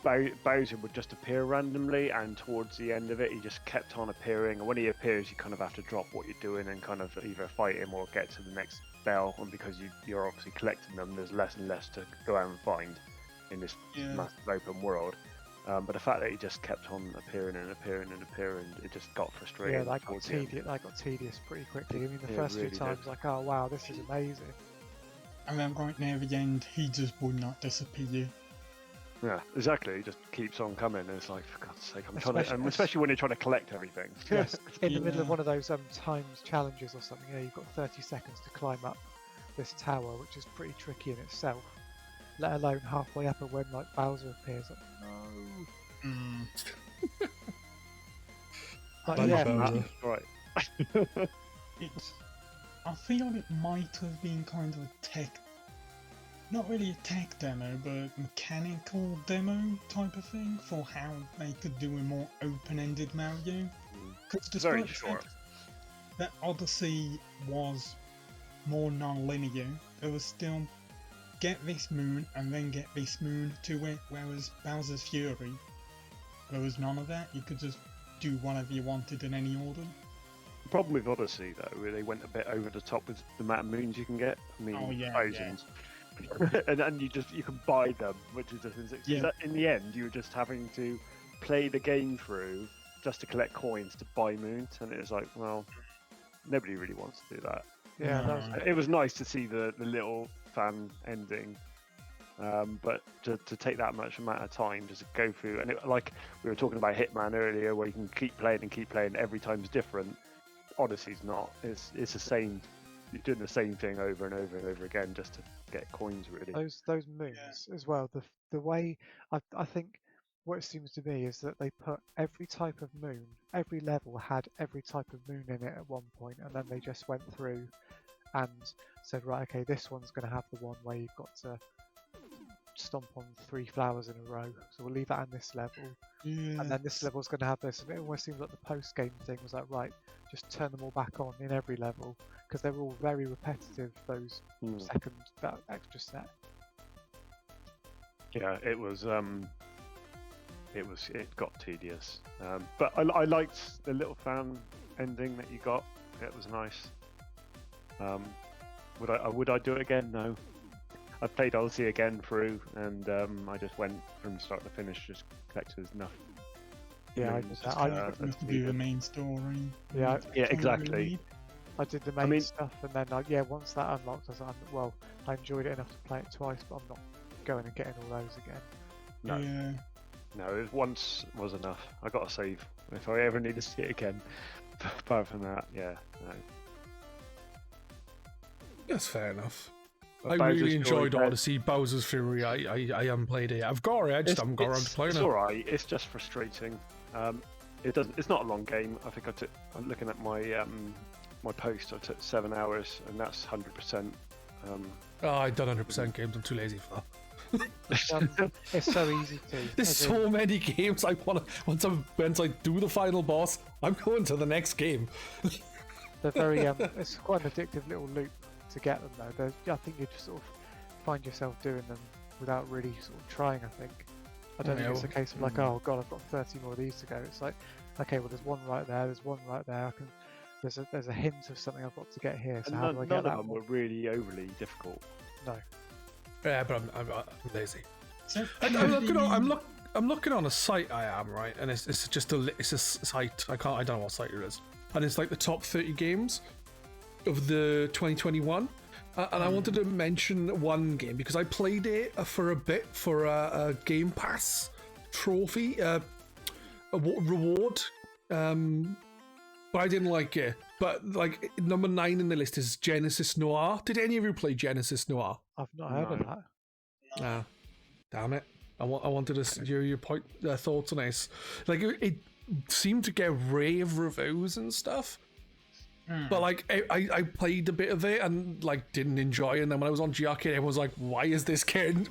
Bowser would just appear randomly, and towards the end of it, he just kept on appearing. And when he appears, you kind of have to drop what you're doing and kind of either fight him or get to the next bell. And because you're obviously collecting them, there's less and less to go out and find in this massive open world. But the fact that he just kept on appearing, it just got frustrating. Yeah, that got tedious pretty quickly. I mean, the first really few times, like, oh wow, this is amazing. And then right near the end, he just would not disappear. Yeah, exactly. He just keeps on coming, and it's like, for God's sake, I'm trying to, and especially when you're trying to collect everything. Yes, in the middle of one of those times challenges or something, you've got 30 seconds to climb up this tower, which is pretty tricky in itself. Let alone halfway up, and when like Bowser appears, like, no. Like, yeah, Right. I feel it might have been kind of a tech, not really a tech demo, but mechanical demo type of thing for how they could do a more open-ended Mario. Because Very despite the short. fact that Odyssey was more non-linear, there was still get this moon and then get this moon to it, whereas Bowser's Fury, there was none of that. You could just do whatever you wanted in any order. The problem with Odyssey, though, where they went a bit over the top with the amount of moons you can get. I mean, thousands. and you can buy them, which is just insane. Yeah. In the end, you were just having to play the game through just to collect coins to buy moons, and it was like, well, nobody really wants to do that. yeah, No. It was nice to see the little fan ending, but to take that much amount of time just to go through, and like we were talking about Hitman earlier, where you can keep playing, every time's different. Odyssey's not. It's the same. You're doing the same thing over and over again just to get coins, really. those moons as well. The way I think what it seems to be is that they put every type of moon, every level had every type of moon in it at one point, and then they just went through and said, right, okay, this one's going to have the one where you've got to stomp on 3 flowers in a row, so we'll leave that in this level. Yeah. And then this level's going to have this, and it almost seems like the post-game thing was like, right, just turn them all back on in every level, because they're all very repetitive, those that extra set. Yeah, it got tedious. But I liked the little fan ending that you got. It was nice. Would I do it again? No. I played Odyssey again through, and I just went from start to finish, just collected enough. Yeah, I did that. I to do the main story. Yeah, exactly. I did the main stuff, and then once that unlocked, I was like, well, I enjoyed it enough to play it twice, but I'm not going and getting all those again. No. Yeah. No, once was enough. I got to save if I ever need to see it again. Apart from that, yeah, no. that's fair enough. But I Bowser's really enjoyed Fury, Odyssey. Bowser's Fury, I haven't played it yet. I've got it, I just haven't got around to playing it's it. alright, it's just frustrating. It's not a long game. I think I'm looking at my my post, I took 7 hours, and that's 100%. I've done 100% games, I'm too lazy for that. It's so easy to. There's so many games I want to. Once I do the final boss, I'm going to the next game. They're very. It's quite an addictive little loop to get them though. I think you just sort of find yourself doing them without really sort of trying. I think. I don't think it's a case of like, oh god, I've got 30 more of these to go. It's like, okay, well, there's one right there. There's one right there. I can. There's a hint of something I've got to get here. So And how do I none get of that them one? were really overly difficult. No. Yeah, but I'm lazy. So, I'm looking on a site. I am right, and it's just it's a site. I don't know what site it is, and it's like the top 30 games of the 2021. And I wanted to mention one game because I played it for a bit for a Game Pass trophy reward, but I didn't like it. But like number 9 in the list is Genesis Noir. Did any of you play Genesis Noir? I've not heard of that. Damn it. I wanted to hear your thoughts on this. Like, it seemed to get rave reviews and stuff. But like I played a bit of it and like didn't enjoy it, and then when I was on GRcade, everyone was like, "Why is this game?"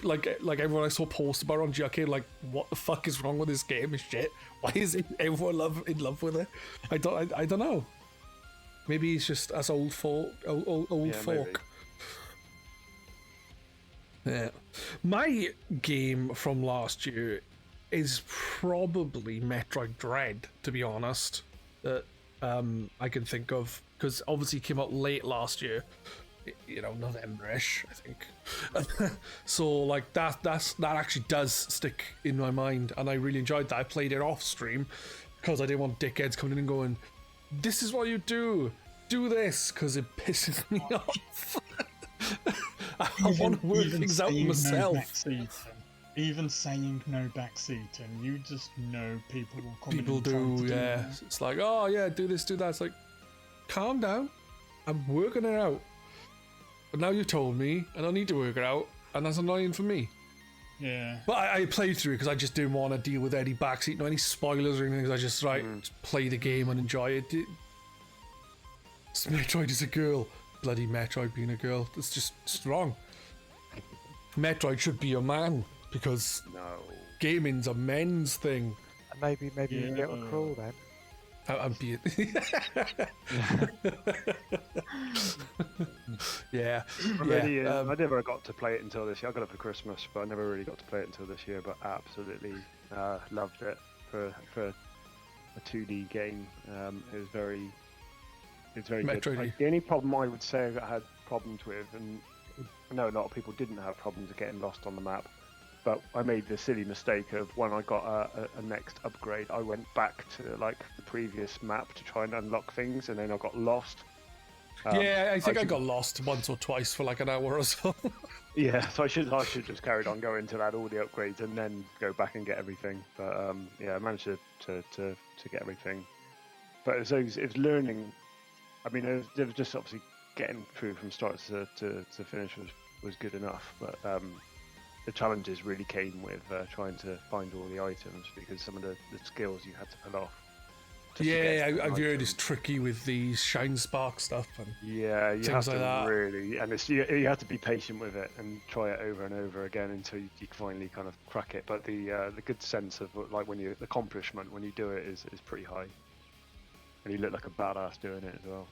Like everyone I saw post about it on GRcade, like, "What the fuck is wrong with this game? It's shit. Why is everyone in love with it?" I don't know. Maybe it's just us old folk. Yeah, my game from last year is probably Metroid Dread, to be honest. I can think of, because obviously it came out late last year, November-ish, I think. So like that actually does stick in my mind, and I really enjoyed that. I played it off stream because I didn't want dickheads coming in and going, "This is what you do this," because it pisses me off. I want to work things out myself. Even saying no backseating, you just know people will come People do, yeah. It's like, "Oh yeah, do this, do that." It's like, calm down. I'm working it out. But now you told me, I don't need to work it out, and that's annoying for me. Yeah. But I played through it because I just didn't want to deal with any backseat, no any spoilers or anything. I just play the game and enjoy it. Metroid is a girl. Bloody Metroid being a girl. It's wrong. Metroid should be a man. Because gaming's a men's thing. And maybe you can get on Crawl then. I'm being... yeah. I never got to play it until this year. I got it for Christmas, but I never really got to play it until this year. But absolutely loved it for a 2D game. It was very good. Like, the only problem I would say I had problems with, and I know a lot of people didn't have problems with getting lost on the map, but I made the silly mistake of when I got a next upgrade, I went back to like the previous map to try and unlock things, and then I got lost. I think I got lost once or twice for like an hour or so. Yeah, so I should just carried on going till I had all the upgrades and then go back and get everything. But I managed to get everything. But it was learning. I mean, it was just obviously getting through from start to finish was good enough, but the challenges really came with trying to find all the items, because some of the skills you had to pull off. I've heard it's tricky with the shine spark stuff. And you have to really, and you have to be patient with it and try it over and over again until you finally kind of crack it. But the good sense of like when the accomplishment when you do it is pretty high, and you look like a badass doing it as well.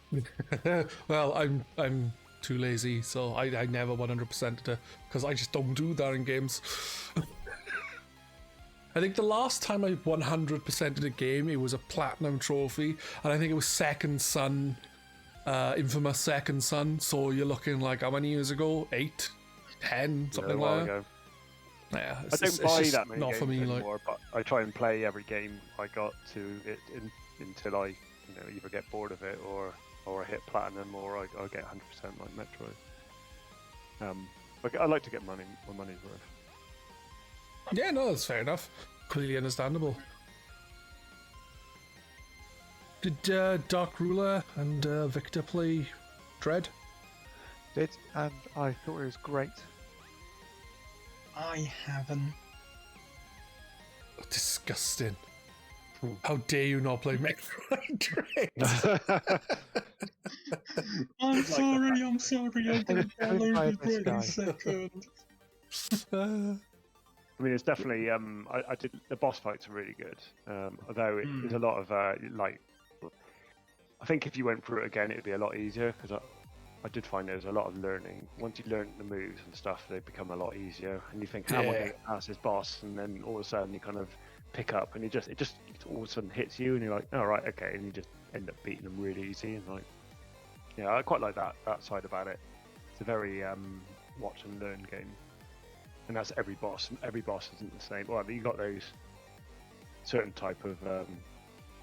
Well, I'm too lazy, so I never 100%ed it, because I just don't do that in games. I think the last time I 100%ed a game, it was a platinum trophy, and I think it was Second Son, infamous Second Son. So you're looking like, how many years ago? 8, 10, something like that. Yeah, I don't buy that many not games for me anymore, but I try and play every game I got to it until I either get bored of it or I hit platinum, or I get 100% like Metroid. I like to get my money's worth. Yeah, no, that's fair enough. Completely understandable. Did Dark Rula and Victor play Dread? Did, and I thought it was great. I haven't. Oh, disgusting. How dare you not play Metroid Dread? I'm sorry, I'm going to fall over Dread in a second. I mean, it's definitely. I did. The boss fights are really good. Although there's a lot of like. I think if you went through it again, it'd be a lot easier, because I did find there's a lot of learning. Once you learn the moves and stuff, they become a lot easier. And you think, how am I going to get past this boss? And then all of a sudden, you kind of pick up, and it just all of a sudden hits you, and you're like, oh right, okay, and you just end up beating them really easy. And like, I quite like that side about it. It's a very watch and learn game. And that's every boss. Every boss isn't the same. Well, you got those certain type of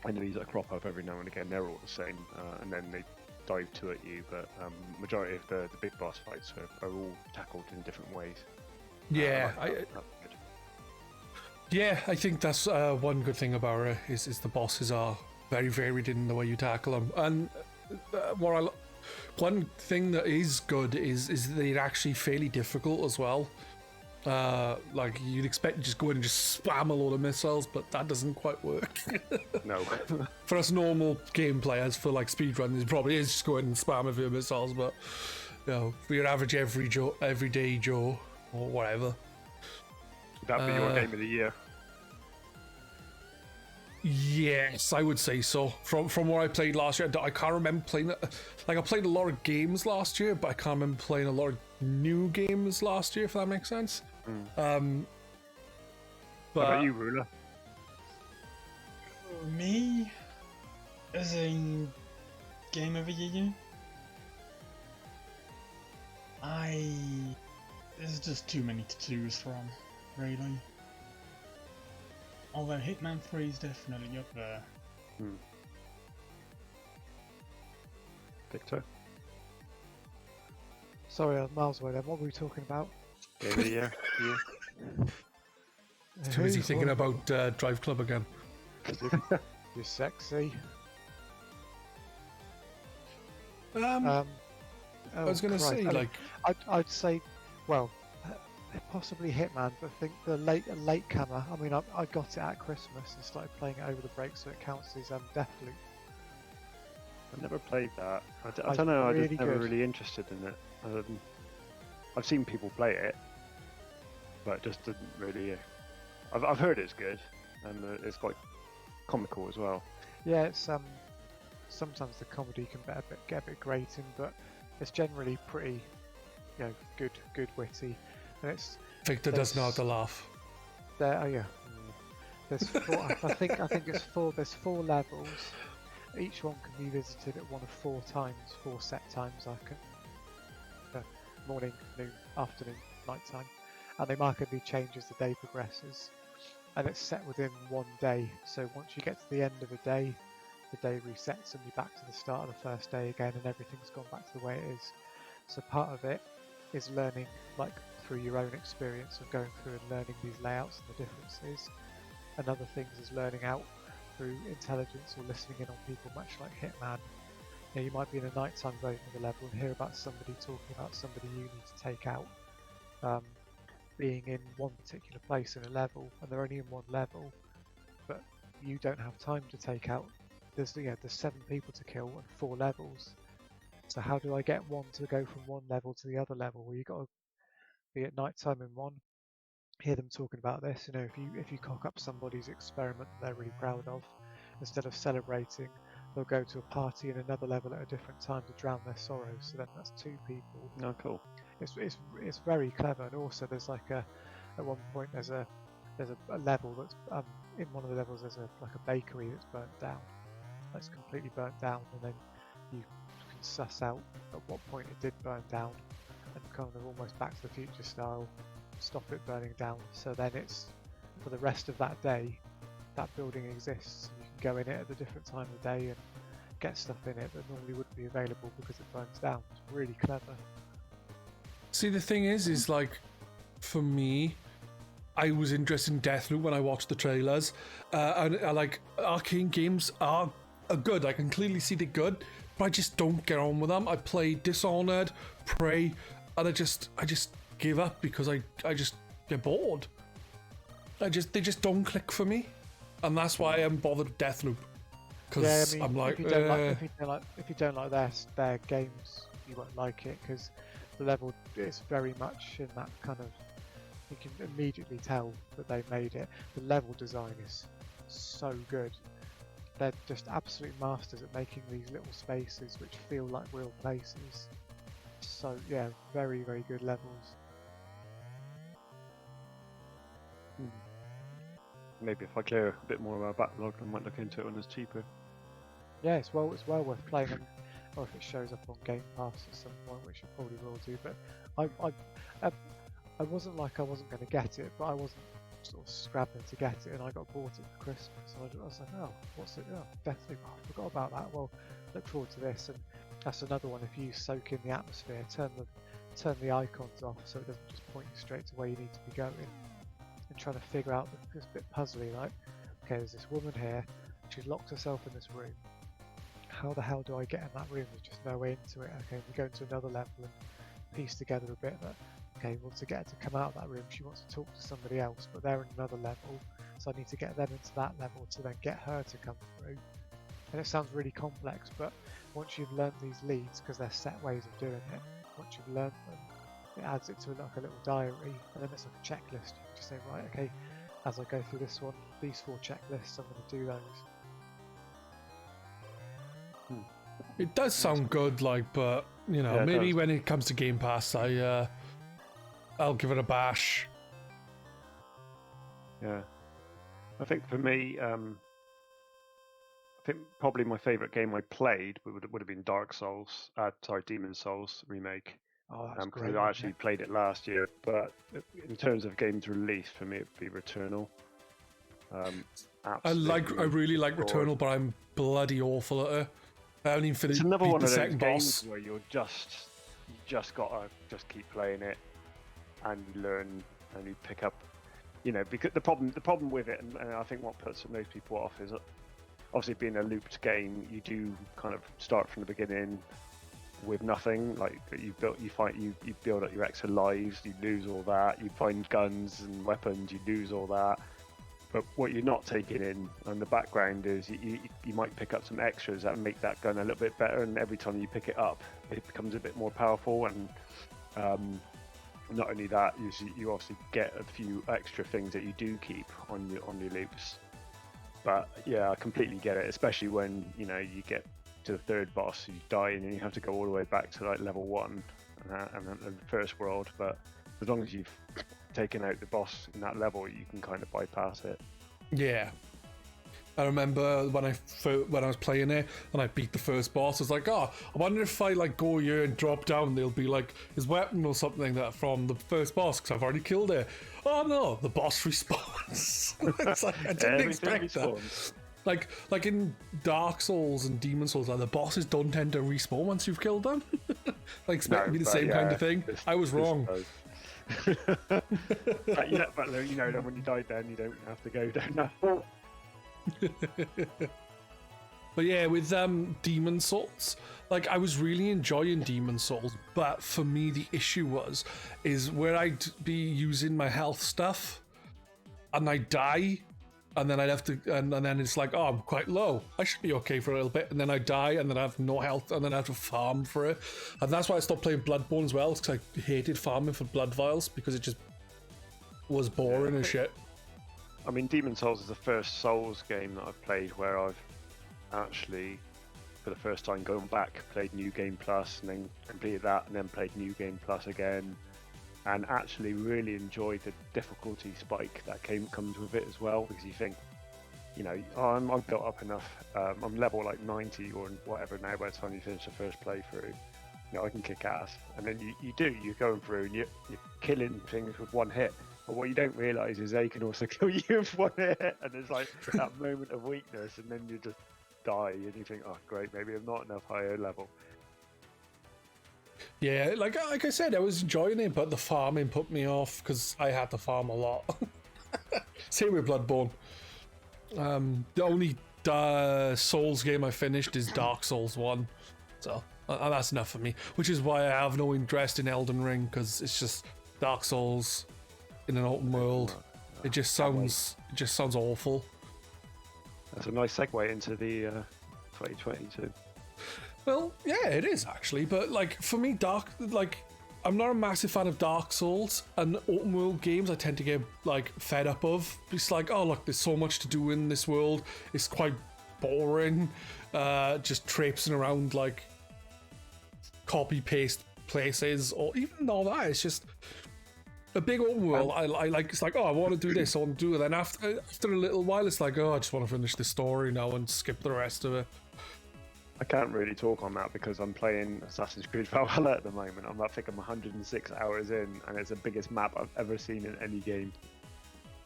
enemies that crop up every now and again. They're all the same, and then they dive to at you. But majority of the big boss fights are all tackled in different ways. Yeah, I think that's one good thing about it is the bosses are very varied in the way you tackle them. And one thing that is good is they're actually fairly difficult as well. Like you'd expect to just go in and just spam a load of missiles, but that doesn't quite work. No. For us normal game players, for like speedrunners, it probably is just go in and spam a few missiles, but you know, for your average everyday Joe or whatever. Would that be your game of the year? Yes, I would say so. From what I played last year, I can't remember playing it. Like I played a lot of games last year, but I can't remember playing a lot of new games last year. If that makes sense. What about you, Rula? Me, as in game of the year, there's just too many to choose from, really. Although Hitman 3 is definitely up there. Victor? Sorry, I was miles away then. What were we talking about? Game of the year? Too busy thinking about Drive Club again. You're sexy. I was going to say, like, I'd say, well, possibly Hitman, but I think the latecomer. I mean, I got it at Christmas and started playing it over the break, so it counts as Deathloop. I've never played that. I don't know. Really I just never good. really interested in it. I've seen people play it, but it just didn't really. I've heard it's good, and it's quite comical as well. Yeah, it's sometimes the comedy can get a bit grating, but it's generally pretty, good witty, and it's. Victor does know how to laugh. Yeah. There's four. I think it's four. There's 4 levels. Each one can be visited at one of 4 times, 4 set times. Morning, noon, afternoon, night time, and they markedly change as the day progresses. And it's set within one day. So once you get to the end of a day, the day resets and you're back to the start of the first day again, and everything's gone back to the way it is. So part of it is learning, like through your own experience of going through and learning these layouts and the differences. And other things is learning out through intelligence or listening in on people, much like Hitman. You might be in a nighttime version of the level and hear about somebody talking about somebody you need to take out, being in one particular place in a level, and they're only in one level, but you don't have time to take out. There's 7 people to kill and 4 levels. So how do I get one to go from one level to the other level? Well, you got to be at nighttime in one, hear them talking about this. If you cock up somebody's experiment that they're really proud of, instead of celebrating, they'll go to a party in another level at a different time to drown their sorrows. So then that's 2 people. Oh, cool. It's very clever, and also there's at one point there's a level that's in one of the levels there's a bakery that's burnt down. That's completely burnt down, and then you can suss out at what point it did burn down, and kind of almost Back to the Future style, stop it burning down. So then it's for the rest of that day, that building exists. You can go in it at a different time of the day and get stuff in it that normally wouldn't be available because it burns down. It's really clever. See, the thing is like, for me, I was interested in Deathloop when I watched the trailers, and like arcade games are good. I can clearly see they're good, but I just don't get on with them. I play Dishonored, Prey, and I just give up because I just get bored. They just don't click for me, and that's why I am bothered with Deathloop. Because I'm like, if you don't like their games, you won't like it, because the level is very much in that kind of. You can immediately tell that they made it. The level design is so good. They're just absolute masters at making these little spaces which feel like real places. So yeah, very, very good levels. Maybe if I clear a bit more of our backlog, I might look into it when it's cheaper. Yeah, it's well worth playing, or if it shows up on Game Pass at some point, which it probably will do. But I wasn't like I wasn't going to get it, but I wasn't sort of scrabbling to get it, and I got bought it for Christmas. And I was like, oh, what's it? Oh, Deathloop. Oh, I forgot about that. Well, look forward to this. And that's another one. If you soak in the atmosphere, turn the icons off so it doesn't just point you straight to where you need to be going, and trying to figure out it's a bit puzzly. Like, okay, there's this woman here. She's locked herself in this room. How the hell do I get in that room? There's just no way into it. Okay, we go into another level and piece together a bit that okay, well, to get her to come out of that room, she wants to talk to somebody else, but they're in another level, so I need to get them into that level to then get her to come through. And it sounds really complex, but once you've learnt these leads, because they're set ways of doing it, once you've learnt them, it adds it to like a little diary, and then it's like a checklist. You can just say, right, okay, as I go through this one, these 4 checklists, I'm going to do those. It does sound good, like, but you know, Yeah, maybe when it comes to Game Pass, I'll give it a bash. Yeah, I think for me, I think probably my favourite game I played would have been Dark Souls. Sorry, Demon Souls remake. Oh, that's Because great. I actually played it last year, but in terms of games released, for me it'd be Returnal. I really like Returnal, but I'm bloody awful at it. I haven't even finished. It's another one the of those second games boss. where you just gotta keep playing it, and you learn and you pick up. You know, because the problem with it, and I think what puts most people off is obviously being a looped game. You do kind of start from the beginning with nothing. Like you build up your extra lives, you lose all that. You find guns and weapons, you lose all that. But what you're not taking in the background is you might pick up some extras that make that gun a little bit better, and every time you pick it up, it becomes a bit more powerful. And not only that, you obviously get a few extra things that you do keep on your loops. But yeah, I completely get it, especially when you get to the third boss, you die, and then you have to go all the way back to like level 1 and the first world. But as long as you've taken out the boss in that level, you can kind of bypass it. Yeah, I remember when I was playing it and I beat the first boss. I was like, oh, I wonder if I like go here and drop down, there'll be like his weapon or something that from the first boss because I've already killed it. Oh no, the boss respawns. It's like I didn't expect that. Like in Dark Souls and Demon Souls, like the bosses don't tend to respawn once you've killed them. Like expect to be the same kind of thing. I was wrong. but you know that when you die down, you don't have to go down that far. But yeah, with Demon Souls, like I was really enjoying Demon Souls, but for me the issue is where I'd be using my health stuff and I die, and then I'd have to, and then it's like, oh, I'm quite low, I should be okay for a little bit, and then I die, and then I have no health, and then I have to farm for it, and that's why I stopped playing Bloodborne as well, because I hated farming for blood vials because it just was boring as shit. I mean, Demon Souls is the first Souls game that I've played where I've actually, for the first time, going back, played New Game Plus, and then completed that, and then played New Game Plus again, and actually really enjoyed the difficulty spike that comes with it as well, because you think, you know, oh, I'm built up enough, I'm level like 90 or whatever now by the time you finish the first playthrough, you know, I can kick ass, and then you're going through and you're killing things with one hit. But what you don't realise is they can also kill you with one hit, and there's like that moment of weakness, and then you just die, and you think, oh great, maybe I'm not enough higher level. Yeah, like I said, I was enjoying it, but the farming put me off because I had to farm a lot. Same with Bloodborne. The only Souls game I finished is Dark Souls 1, so that's enough for me. Which is why I have no interest in Elden Ring, because it's just Dark Souls in an open world. It just sounds awful. That's a nice segue into the 2022. Well, yeah, it is actually, but like for me, I'm not a massive fan of Dark Souls, and open world games I tend to get like fed up of. It's like, oh look, there's so much to do in this world. It's quite boring, just traipsing around like copy paste places, or even all that. It's just a big open world. I like. It's like, oh, I want to do this, I want to do it. Then after a little while, it's like, oh, I just want to finish the story now and skip the rest of it. I can't really talk on that because I'm playing Assassin's Creed Valhalla at the moment. I think I'm 106 hours in, and it's the biggest map I've ever seen in any game.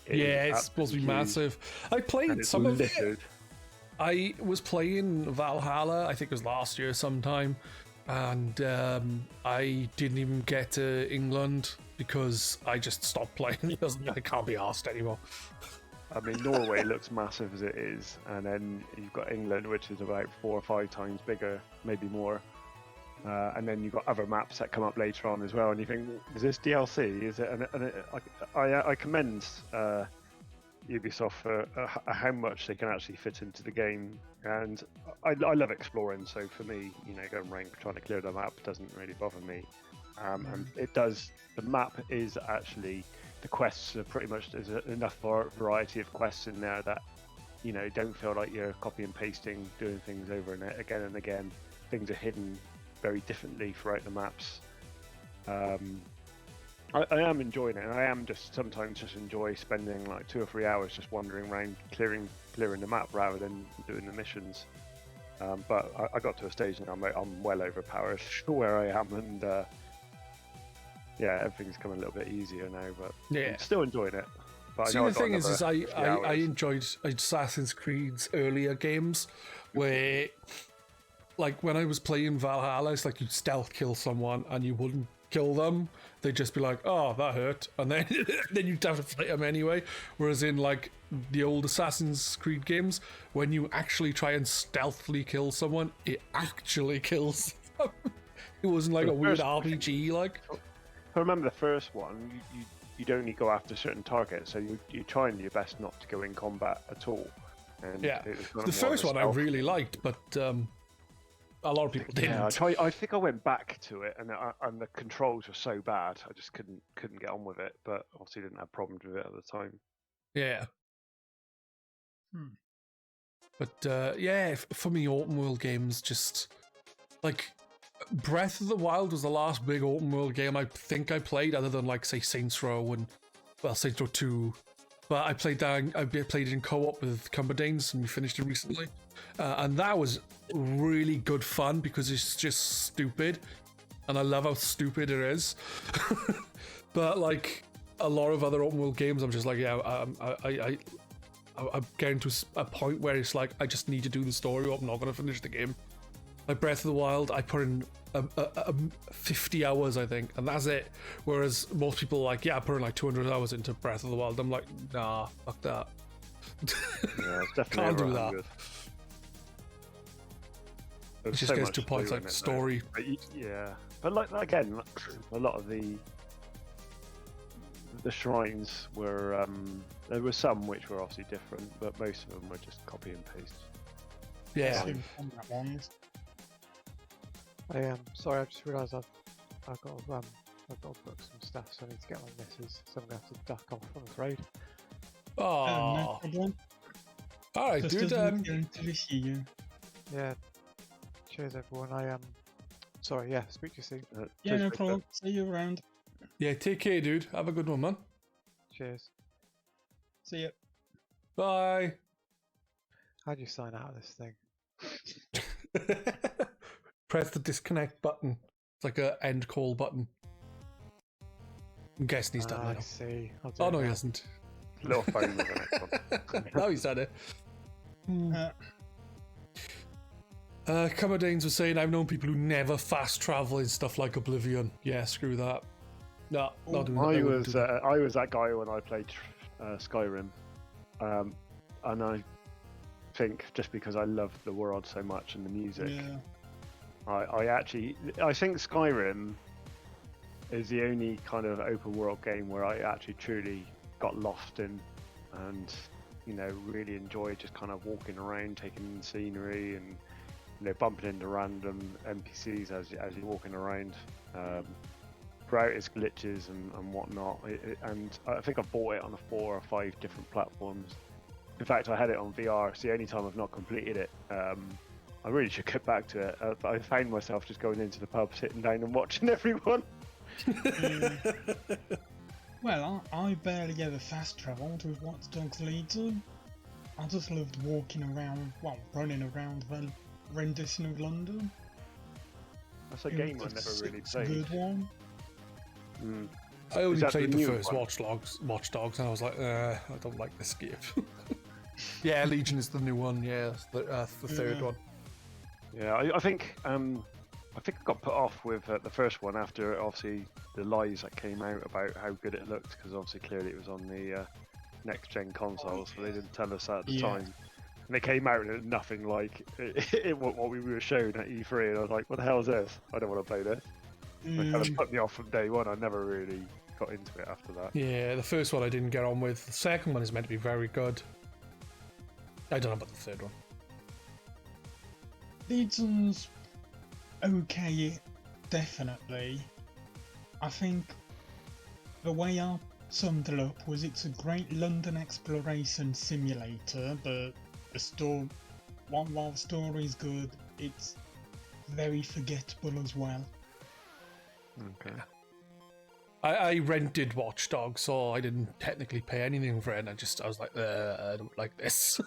It's supposed to be massive. I played some of it. I was playing Valhalla, I think it was last year sometime, and I didn't even get to England because I just stopped playing. I can't be asked anymore. I mean, Norway looks massive as it is, and then you've got England, which is about 4 or 5 times bigger, maybe more. And then you've got other maps that come up later on as well, and you think, is this DLC? Is it? I commend Ubisoft for how much they can actually fit into the game, and I love exploring. So for me, going around trying to clear the map doesn't really bother me. And it does. The map is actually, the quests are pretty much, there's enough variety of quests in there that don't feel like you're copy and pasting, doing things over and again and again. Things are hidden very differently throughout the maps. I am enjoying it, and I am sometimes just enjoy spending like 2 or 3 hours just wandering around clearing the map rather than doing the missions. But I got to a stage now I'm well overpowered for where I am, and everything's coming a little bit easier now, but I'm still enjoying it. But See, the thing is I enjoyed Assassin's Creed's earlier games where, like, when I was playing Valhalla, it's like you'd stealth kill someone and you wouldn't kill them. They'd just be like, oh, that hurt. And then you'd have to fight them anyway. Whereas in, like, the old Assassin's Creed games, when you actually try and stealthily kill someone, it actually kills them. It wasn't like a weird RPG, like. I remember the first one, you'd only go after certain targets, so you trying your best not to go in combat at all. And the first one I really liked, but a lot of people didn't. Yeah, I think I went back to it, and the controls were so bad, I just couldn't get on with it. But obviously, didn't have problems with it at the time. Yeah. But for me, open world games just like Breath of the Wild was the last big open world game I think I played, other than like say Saints Row and Saints Row 2. But I played it in co-op with Cumberdanes, and we finished it recently. And that was really good fun because it's just stupid, and I love how stupid it is. But like a lot of other open world games, I'm just like, I'm getting to a point where it's like I just need to do the story, or I'm not going to finish the game. Like Breath of the Wild, I put in 50 hours, I think, and that's it. Whereas most people are like, I put in like 200 hours into Breath of the Wild. I'm like, nah, fuck that. Yeah, it's definitely can't do that. It just gets to points like story. But like again, a lot of the shrines were there were some which were obviously different, but most of them were just copy and paste. Yeah. I am sorry. I just realised I've got to book some stuff, so I need to get my missus. So I'm gonna have to duck off, I'm afraid. Oh. No problem. All right, Just dude. Yeah. Cheers, everyone. I am sorry. Yeah. Speak to you soon. Yeah, no problem. See you around. Yeah, take care, dude. Have a good one, man. Cheers. See ya. Bye. How do you sign out of this thing? Press the disconnect button. It's like a end call button. I'm guessing he's done that. I see. Oh no, he hasn't. Little phone with the next one. No, he's done it. Cumberdanes was saying, I've known people who never fast travel in stuff like Oblivion. Yeah, screw that. No, not doing that. I was that guy when I played Skyrim, and I think just because I love the world so much and the music, I think Skyrim is the only kind of open world game where I actually truly got lost in, and really enjoyed just kind of walking around, taking in scenery, and bumping into random NPCs as you're walking around. Throughout its glitches and whatnot, and I think I bought it on 4 or 5 different platforms. In fact, I had it on VR. It's the only time I've not completed it. I really should get back to it. I found myself just going into the pub, sitting down and watching everyone. Well, I barely ever fast travelled with Watch Dogs Legion. I just loved walking around, running around the rendition of London. That's a game I never really played. A good one. I only played the first Watch Dogs, and I was like, I don't like this game. Yeah, Legion is the new one. Yeah, the third one. Yeah, I think I got put off with the first one after obviously the lies that came out about how good it looked, because obviously clearly it was on the next gen console, so they didn't tell us that at the time. And And they came out and it was nothing like what we were shown at E3, and I was like, what the hell is this? I don't want to play this. It kind of put me off from day one. I never really got into it after that. Yeah, the first one I didn't get on with. The second one is meant to be very good. I don't know about the third one. Leedson's okay, definitely. I think the way I summed it up was it's a great London exploration simulator, but while the story's good, it's very forgettable as well. Okay. I rented Watch Dogs, so I didn't technically pay anything for it, and I was like, I don't like this.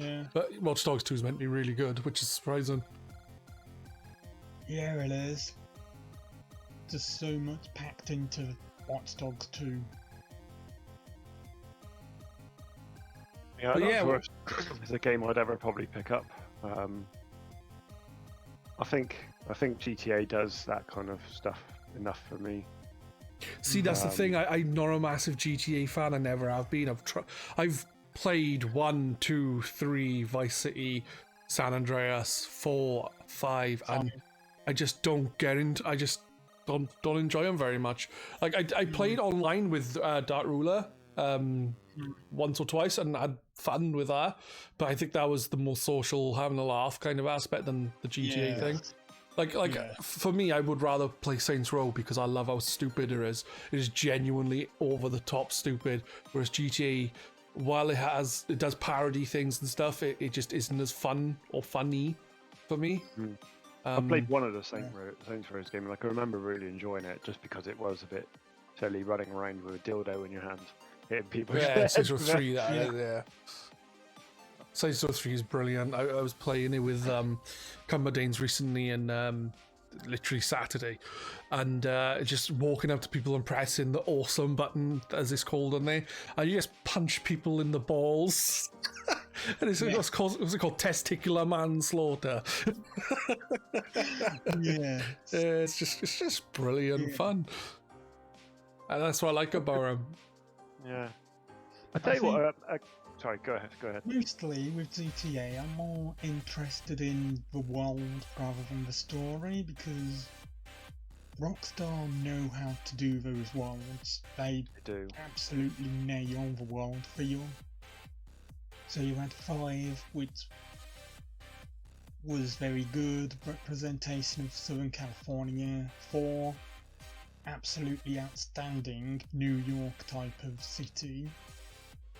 Yeah. But Watch Dogs 2 is meant to be really good, which is surprising. Yeah, it is. Just so much packed into Watch Dogs 2. Yeah, But yeah, it's a game I'd ever probably pick up. I think GTA does that kind of stuff enough for me. See, that's the thing. I'm not a massive GTA fan. I never have been. I've played 1, 2, 3, Vice City, San Andreas, 4, 5, and I just don't get into. I just don't enjoy them very much. Like I played online with Dark Rula once or twice and had fun with that, but I think that was the more social, having a laugh kind of aspect than the GTA thing. For me, I would rather play Saints Row because I love how stupid it is. It is genuinely over the top stupid. Whereas GTA, while it does parody things and stuff, it just isn't as fun or funny for me. I played one of the Saints Row games. Like I remember really enjoying it just because it was a bit silly, running around with a dildo in your hand, hitting people. Yeah, Saints Row 3. Yeah. Saints Row 3 is brilliant. I was playing it with Cumberdanes recently, and literally Saturday, and just walking up to people and pressing the awesome button, as it's called on there, and you just punch people in the balls. And what's it called testicular manslaughter. Yeah. It's just brilliant fun, and that's what I like about him. Yeah. I tell you what. Sorry, go ahead. Mostly with GTA, I'm more interested in the world rather than the story, because Rockstar know how to do those worlds. They do absolutely nail the world feel. So you had 5, which was very good representation of Southern California. 4, absolutely outstanding New York type of city.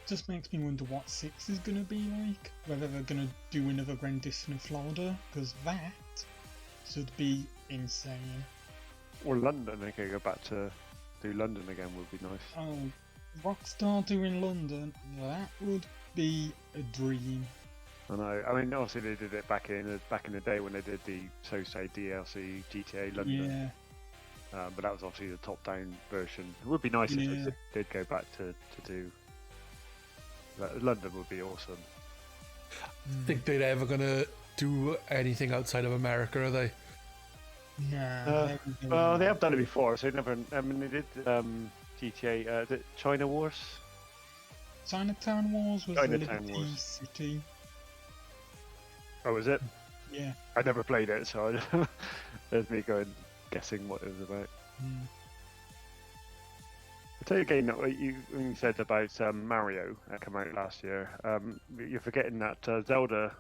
Just makes me wonder what 6 is going to be like, whether they're going to do another rendition of Florida, because that should be insane. Or London, they could go back to do London again would be nice. Oh, Rockstar doing London, that would be a dream. I know. I mean, obviously they did it back in the day when they did the So-Say DLC GTA London. Yeah. But that was obviously the top-down version. It would be nice if they did go back to do. London would be awesome. Think they're ever gonna do anything outside of America, are they? Nah. Well, they have done it before, so they never. I mean, they did GTA. Is it China Wars? Chinatown Wars was Chinatown Liberty Wars. City. Oh, was it? Yeah. I never played it, so there's me guessing what it was about. I'll tell you again, what you said about Mario that came out last year. You're forgetting that Zelda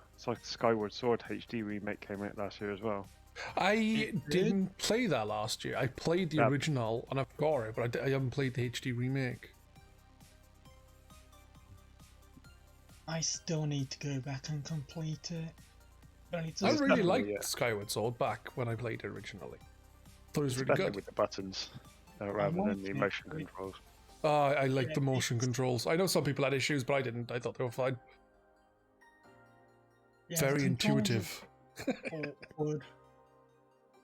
Skyward Sword HD remake came out last year as well. I didn't play that last year. I played the original and I've got it, but I haven't played the HD remake. I still need to go back and complete it. But it's I really liked yeah. Skyward Sword back when I played it originally. Thought it was really Especially good. with the buttons rather than the motion controls. I like the motion controls. I know some people had issues, but I didn't. I thought they were fine. Yeah, Very the controls intuitive. are awkward.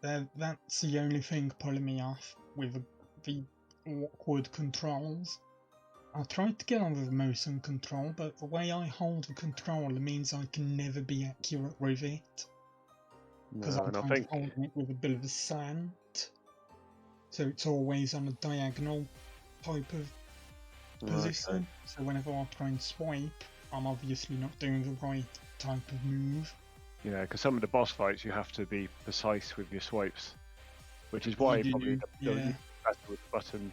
That's the only thing pulling me off with the awkward controls. I tried to get on with the motion control, but the way I hold the controller means I can never be accurate with it. Because I'm kind of holding it with a bit of a slant. So it's always on a diagonal type of position. So whenever I try and swipe, I'm obviously not doing the right type of move. Yeah, because some of the boss fights you have to be precise with your swipes, which is why You probably do, the yeah. better with the button.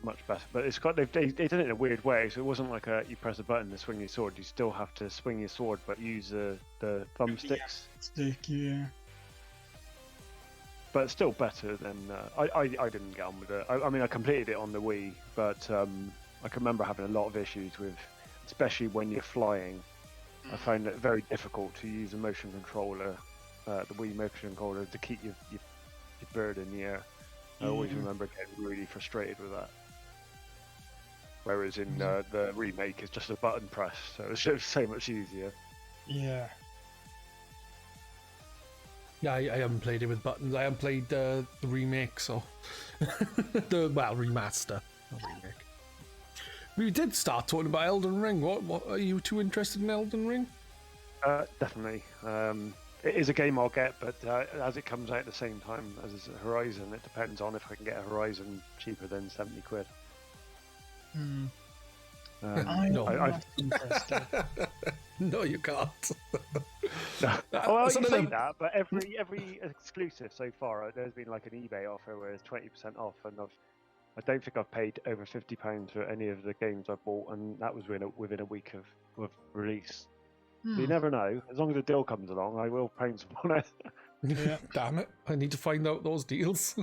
Much better, but it's got they did it in a weird way. So it wasn't like you press a button to swing your sword. You still have to swing your sword, but use the thumbsticks. Stick, yeah. But it's still better than I didn't get on with it. I mean, I completed it on the Wii, but I can remember having a lot of issues with, especially when you're flying. I found it very difficult to use a motion controller, the Wii motion controller, to keep your bird in the air. I always remember getting really frustrated with that. Whereas in the remake, it's just a button press, so it's just so much easier. Yeah. Yeah, I haven't played it with buttons. I haven't played the remake, so the remaster, not remake. We did start talking about Elden Ring. What are you too interested in Elden Ring? Definitely. It is a game I'll get, but as it comes out at the same time as Horizon, it depends on if I can get a Horizon cheaper than 70 quid. I'm not interested. No, you can't. Well, you say that, but every exclusive so far, there's been like an eBay offer where it's 20% off, and I don't think I've paid over £50 for any of the games I bought, and that was within a week of release. You never know. As long as a deal comes along, I will pounce on it. Yeah. Damn it! I need to find out those deals.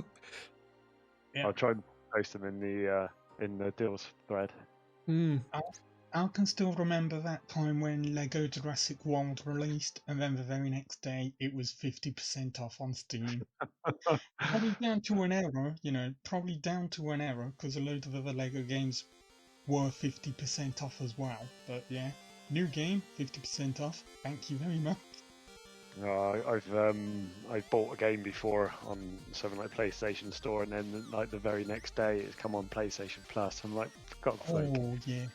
Yeah. I'll try and post them in the deals thread. I can still remember that time when Lego Jurassic World released, and then the very next day it was 50% off on Steam. Probably down to an error, because a load of other Lego games were 50% off as well. But yeah, new game, 50% off. Thank you very much. I've bought a game before on something like PlayStation Store, and then like the very next day it's come on PlayStation Plus. I'm like, for God's sake. Oh yeah.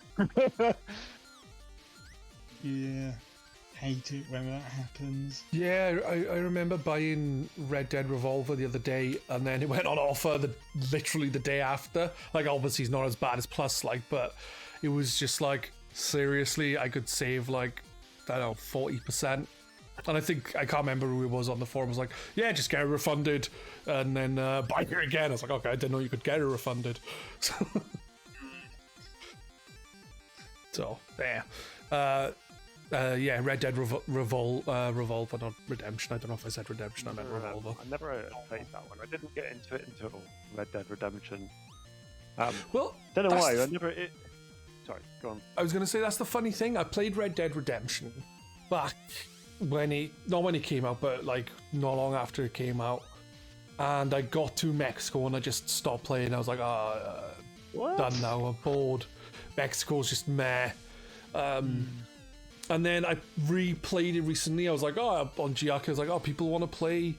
Yeah. Hate it when that happens. Yeah, I remember buying Red Dead Revolver the other day, and then it went on offer literally the day after. Like, obviously it's not as bad as Plus, but it was just like, seriously, I could save like, I don't know, 40%. And I can't remember who it was on the forum, was like, yeah, just get it refunded, and then buy it again. I was like, okay, I didn't know you could get it refunded. So yeah. Red Dead Revolver, not Redemption. I don't know if I said Redemption. I meant Revolver. I never played that one. I didn't get into it until Red Dead Redemption. Well, don't know why. Sorry, go on. I was going to say, that's the funny thing. I played Red Dead Redemption back not when it came out, but like not long after it came out. And I got to Mexico and I just stopped playing. I was like, done now. I'm bored. Mexico's just meh. And then I replayed it recently. I was like, on GRcade, I was like, people want to play.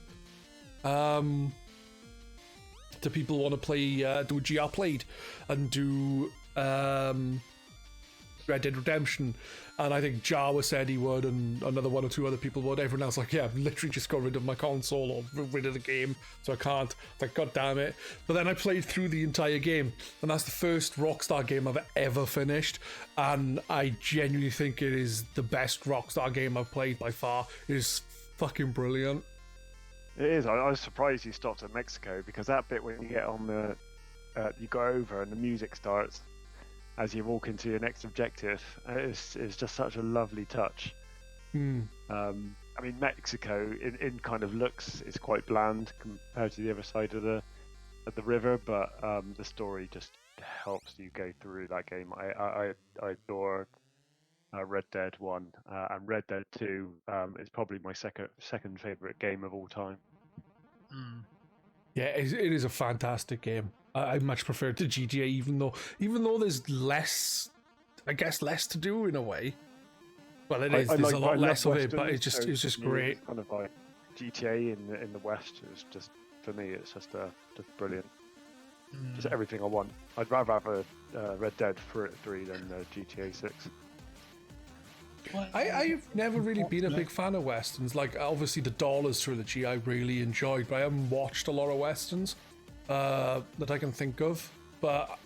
Do people want to play? Do GR played and do Red Dead Redemption? And I think Jawa said he would, and another one or two other people would. Everyone else like, yeah, I've literally just got rid of my console or rid of the game, so I can't. Like, God damn it. But then I played through the entire game, and that's the first Rockstar game I've ever finished, and I genuinely think it is the best Rockstar game I've played by far. It is fucking brilliant. It is. I was surprised you stopped at Mexico, because that bit when you get on you go over and the music starts as you walk into your next objective, it's just such a lovely touch. I mean, Mexico in kind of looks is quite bland compared to the other side of the river, but the story just helps you go through that game. I adore Red Dead 1 and Red Dead 2 is probably my second favorite game of all time. Yeah, it is a fantastic game. I much prefer it to GTA, even though there's less, I guess, less to do in a way. Well, it is. There's a lot less of it, but it's just great. It's kind of like GTA in the West is just, for me, it's just brilliant. Just everything I want. I'd rather have a Red Dead 3 than GTA 6. I've never really been a big fan of Westerns. Like, obviously the Dollars trilogy I really enjoyed, but I haven't watched a lot of Westerns that I can think of. But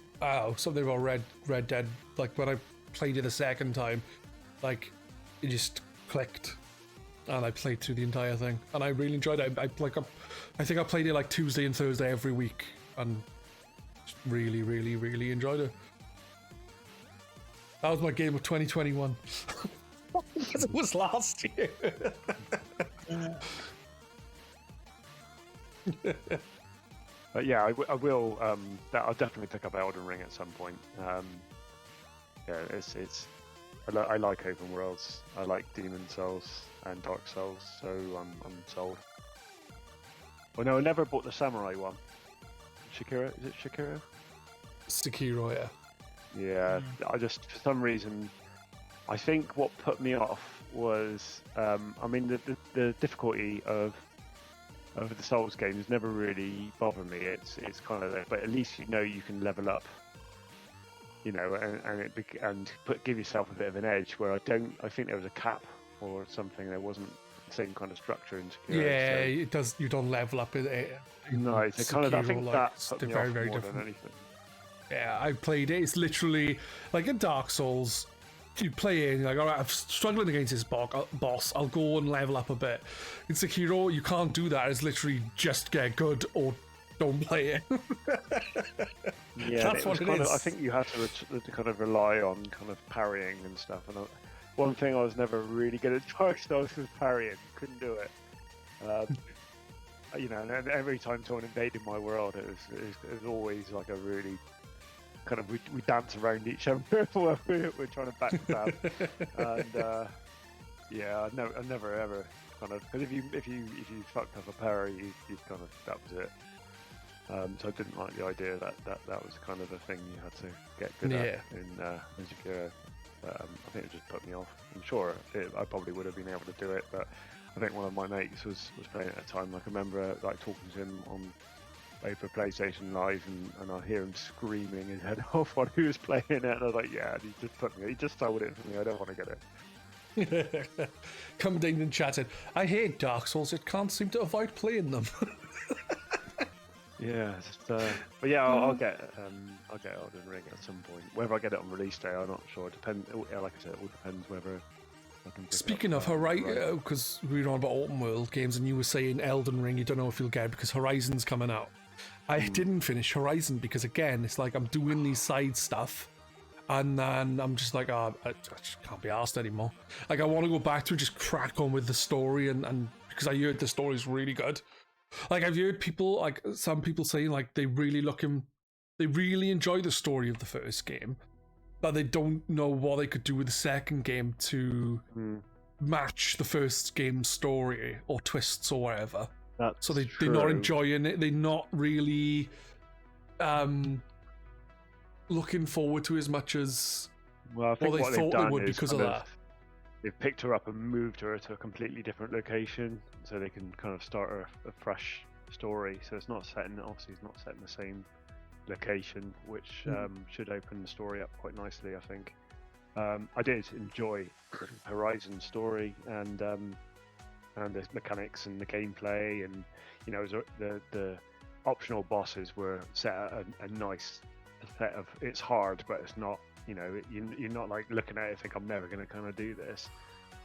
something about Red Dead. Like when I played it the second time, like it just clicked, and I played through the entire thing, and I really enjoyed it. I think I played it like Tuesday and Thursday every week, and just really, really, really enjoyed it. That was my game of 2021. Because it was last year. But yeah, I will. I'll definitely pick up Elden Ring at some point. Yeah, it's. I like open worlds. I like Demon Souls and Dark Souls, so I'm sold. Well, no, I never bought the Samurai one. Shakira, is it Shakira? Sekiro, yeah. Yeah, I just, for some reason, I think what put me off was, I mean, the difficulty of the Souls games never really bothered me. It's kind of there, but at least you know you can level up, you know, and give yourself a bit of an edge. Where I think there was a cap or something. There wasn't the same kind of structure in Sekiro. Yeah, so. it does. You don't level up in it. No, it's kind of. I think like, that put me very, off very more different. than anything. Yeah, I played it. It's literally like in Dark Souls. You play it and you're like, all right, I'm struggling against this boss. I'll go and level up a bit. In Sekiro, you can't do that. It's literally just get good or don't play it. Yeah, that's what it is. I think you have to kind of rely on kind of parrying and stuff. And one thing I was never really good at Dark Souls was parrying. Couldn't do it. You know, and every time someone invaded my world, it was always like a really kind of we dance around each other while we're trying to backstab. And yeah, I never ever kind of, because if you fucked up a parry, you kind of, that was it. So I didn't like the idea that was kind of the thing you had to get good at in Sekiro. I think it just put me off. I'm sure I probably would have been able to do it, but I think one of my mates was playing it at the time. Like I remember like talking to him over PlayStation Live, and I hear him screaming his head off while he was playing it, and I was like, yeah, he just sold it for me. I don't want to get it. Come down and chatted. I hate Dark Souls. It can't seem to avoid playing them. Yeah, but yeah, I'll get Elden Ring at some point. Whether I get it on release day, I'm not sure. It depends. Like I said, it all depends whether I can. Speaking of Horizon, because we were on about open world games, and you were saying Elden Ring, you don't know if you'll get it because Horizon's coming out. I didn't finish Horizon because again, it's like I'm doing these side stuff, and then I'm just like, I just can't be asked anymore. Like I want to go back to just crack on with the story, and because I heard the story's really good. Like I've heard people, like some people saying, like they really enjoy the story of the first game, but they don't know what they could do with the second game to match the first game's story or twists or whatever. So they're not enjoying it. They're not really looking forward to as much as I think they what thought they would is because of that. They've picked her up and moved her to a completely different location, so they can kind of start a fresh story. So it's not set in the same location, which should open the story up quite nicely, I think. I did enjoy Horizon's story and the mechanics and the gameplay, and you know, the optional bosses were set at a nice set of. It's hard, but it's not. You know, you're not like looking at it and think I'm never going to kind of do this.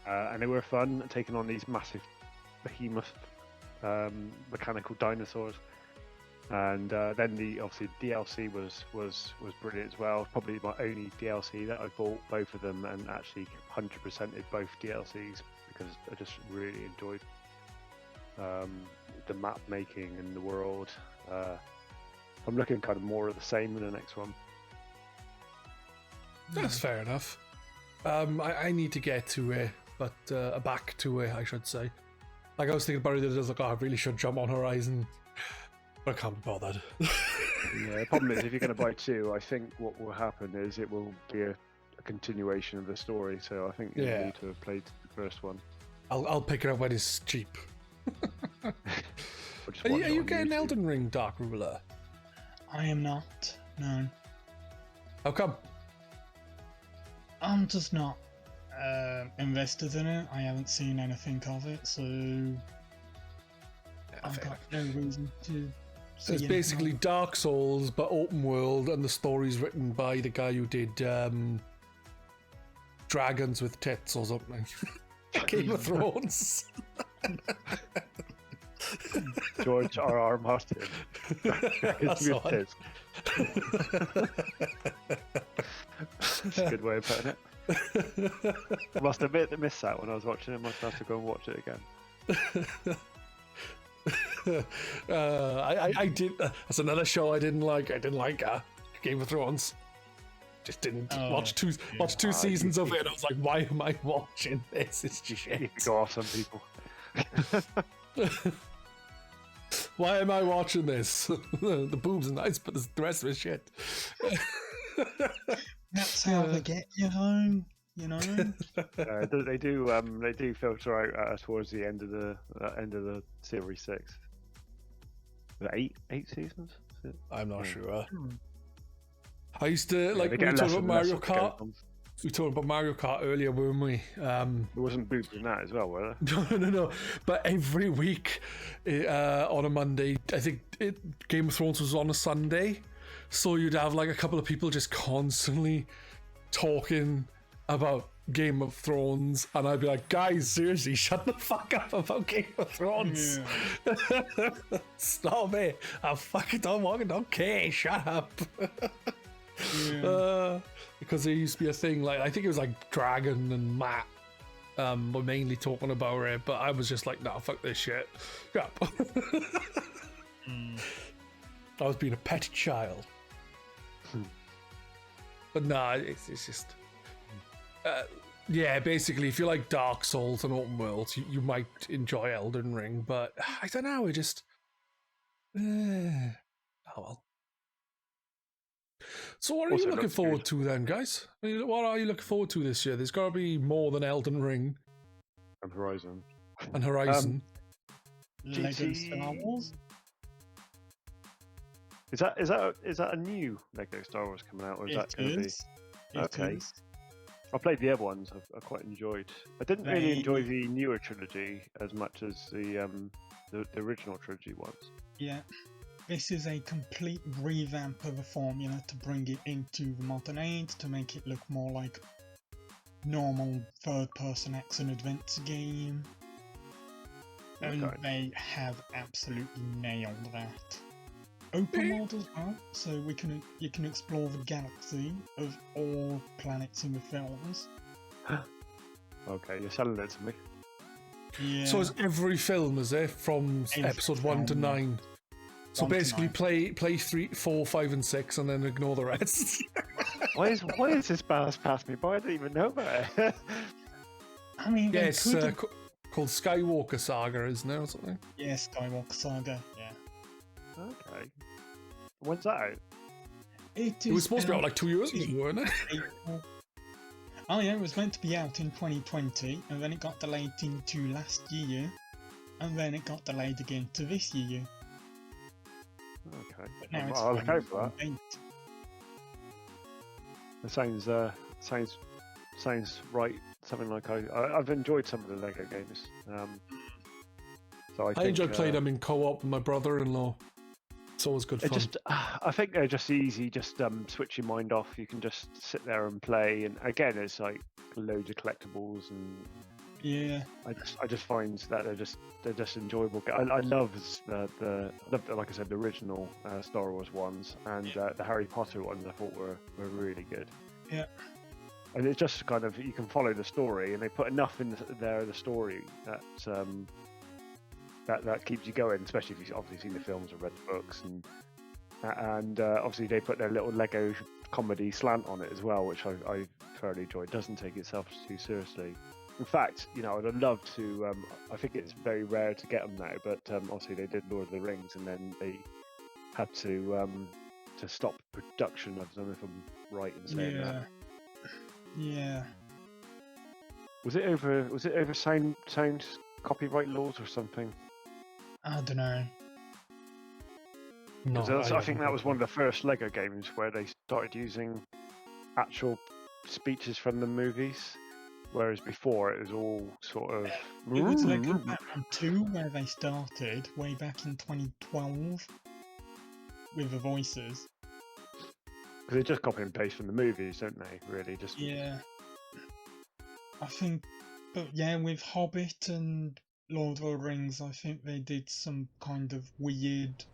And they were fun, taking on these massive behemoth mechanical dinosaurs. And then the DLC was brilliant as well. Probably my only DLC that I bought both of them and actually 100%ed both DLCs because I just really enjoyed the map making and the world. I'm looking kind of more of the same in the next one. That's fair enough. I need to get to it, but back to it, I should say. Like I was thinking about it, I was like, I really should jump on Horizon, but I can't be bothered. Yeah, the problem is if you're going to buy two, I think what will happen is it will be a continuation of the story. So I think you need to have played the first one. I'll pick it up when it's cheap. Are you getting Elden Ring, Dark Rula? I am not. No. How come? I'm just not invested in it. I haven't seen anything of it, so I've got no reason to So it's basically Dark Souls, but open world, and the story's written by the guy who did Dragons with Tits or something. Game of Thrones. George R.R. Martin. That's It's on. That's a good way of putting it. I must admit that I missed that when I was watching it. I must have to go and watch it again. I did. That's another show I didn't like. I didn't like Game of Thrones. Just didn't watch two seasons of it. I was like, why am I watching this? It's shit. You can go off some people. Why am I watching this? The boobs are nice, but the rest of it's shit. That's how they get you home, you know. They do filter out towards the end of the series 6. Eight seasons? I'm not sure. I used to they we get talked less about and Mario less Kart. We talked about Mario Kart earlier, weren't we? There wasn't boobs in that as well, were there? No. But every week on a Monday, I think Game of Thrones was on a Sunday, so you'd have like a couple of people just constantly talking about Game of Thrones, and I'd be like, guys, seriously, shut the fuck up about Game of Thrones. Yeah. Stop it. I fucking don't care. Shut up. Yeah. Because there used to be a thing, like, I think it was like Dragon and Matt were mainly talking about it, but I was just like, nah, fuck this shit. Shut up. I was being a petty child. But nah, it's just... yeah, basically, if you like Dark Souls and open worlds, you might enjoy Elden Ring, but I don't know, it just... oh well. So what are you looking forward to then, guys? What are you looking forward to this year? There's got to be more than Elden Ring. And Horizon. And Horizon. Lego Star Wars? Is that a new Lego Star Wars coming out, or is that going to be... Okay. I played the other ones. I quite enjoyed. I didn't really enjoy the newer trilogy as much as the original trilogy ones. Yeah. This is a complete revamp of the formula to bring it into the modern age, to make it look more like normal third-person action-adventure game. And they have absolutely nailed that. Open world as well, so you can explore the galaxy of all planets in the films. Okay, you're selling it to me. Yeah. So is every film, is it, from episode 1 to 9? So basically play 3, 4, 5 and 6 and then ignore the rest. Why is this past me by? I didn't even know about it. I mean, yeah, it's called Skywalker Saga, isn't it, or something? Yeah, Skywalker Saga, yeah. Okay. When's that out? It was supposed to be out like 2 years ago, wasn't it? April. Oh yeah, it was meant to be out in 2020, and then it got delayed into last year, and then it got delayed again to this year. Okay. But now it's I'll look out for that. date. It sounds right. Something like I've enjoyed some of the Lego games. So I enjoyed playing them in co-op with my brother-in-law. It's always good fun. I think they're just easy. Just switch your mind off. You can just sit there and play. And again, it's like loads of collectibles and. Yeah. I just find that they're just enjoyable. I love the like I said, the original Star Wars ones, and the Harry Potter ones. I thought were really good. Yeah. And it's just kind of, you can follow the story, and they put enough in the story that that keeps you going, especially if you've obviously seen the films or read the books, and obviously they put their little Lego comedy slant on it as well, which I thoroughly enjoy. It doesn't take itself too seriously. In fact, I'd have loved to. I think it's very rare to get them now, but obviously they did Lord of the Rings, and then they had to stop production. I don't know if I'm right in saying that. Yeah. Was it over sound copyright laws or something? I don't know. No, I think that was one of the first Lego games where they started using actual speeches from the movies, whereas before it was all sort of. It was Lego Batman 2 where they started way back in 2012. with the voices. Because they just copy and paste from the movies, don't they? Really, just Yeah. I think, but yeah, with Hobbit and Lord of the Rings, I think they did some kind of weird,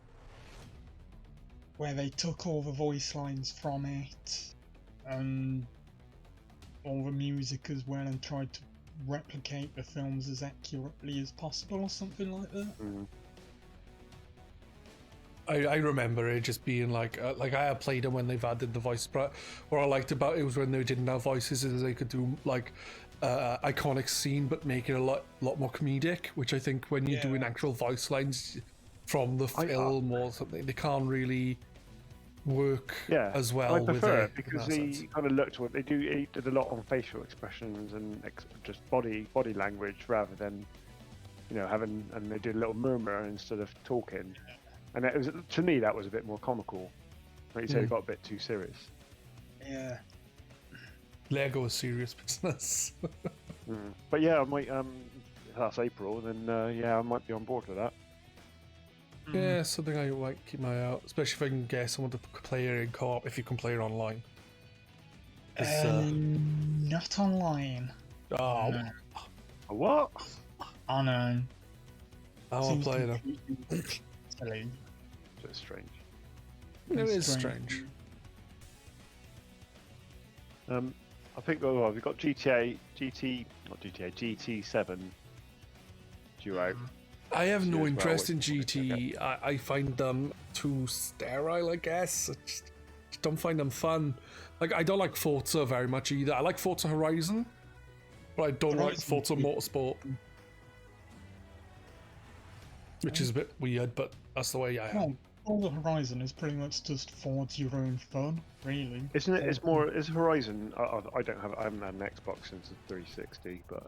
where they took all the voice lines from it and all the music as well and tried to replicate the films as accurately as possible or something like that. Mm. I remember it just being like I had played them when they've added the voice, but what I liked about it was when they didn't have voices is they could do like iconic scene but make it a lot more comedic, which I think when you're doing actual voice lines from the film or something, they can't really work as well. I prefer with it because they kind of looked what they do. It did a lot on facial expressions and just body language rather than having, and they did a little murmur instead of talking. And it was, to me, that was a bit more comical. Like you say, it got a bit too serious. Yeah. Lego is serious business. But yeah, I might. That's April, then I might be on board with that. Yeah, something I might keep my eye out, especially if I can get someone to play it in co-op. If you can play it online. Not online. Oh, No. What? I know. I want to play it. Silly. It's strange. It is strange. I think we've got GT7 due out. I have no as interest well, in GT. I find them too sterile, I guess. I just don't find them fun. Like, I don't like Forza very much either. I like Forza Horizon, but I don't like Forza Motorsport. Which is a bit weird, but that's the way I am. Well, Forza Horizon is pretty much just Forza your own fun, really. Isn't it? It's more. Is Horizon? I haven't had an Xbox since the 360, but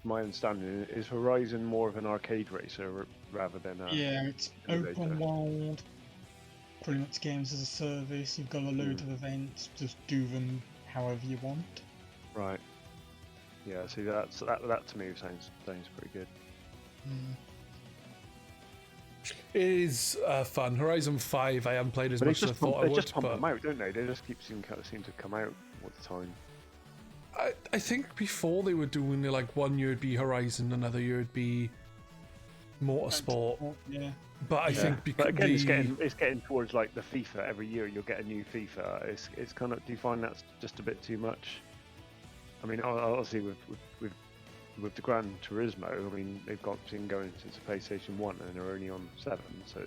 my understanding is Horizon more of an arcade racer rather than a. Yeah, it's open world. Pretty much games as a service. You've got a load of events. Just do them however you want. Right. Yeah. See, that to me sounds pretty good. It is fun. Horizon 5, I haven't played as much as I thought I would. They just pump them out, don't they? They just seem to come out all the time. I think before they were doing it, like 1 year it'd be Horizon, another year it'd be Motorsport. Yeah. But I think because but again, it's getting towards like the FIFA. Every year you'll get a new FIFA. It's kind of. Do you find that's just a bit too much? I mean, obviously with the Gran Turismo, I mean, they've been going since the PlayStation 1 and they're only on 7, so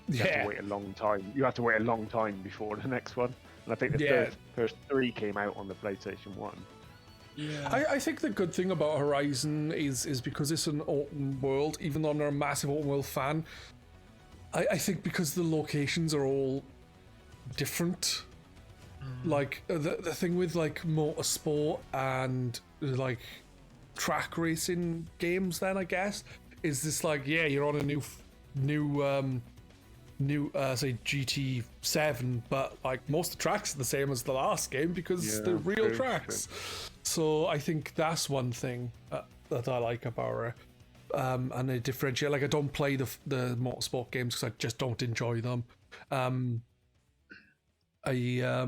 you have to wait a long time. You have to wait a long time before the next one. And I think the first 3 came out on the PlayStation 1. Yeah. I think the good thing about Horizon is because it's an open world, even though I'm not a massive open world fan, I think because the locations are all different. Like, the thing with, like, motorsport and, like, track racing games then, I guess, is this, like, you're on a new say GT7, but like most of the tracks are the same as the last game because they're real tracks. So I think that's one thing that I like about it, and they differentiate. Like, I don't play the motorsport games because I just don't enjoy them. I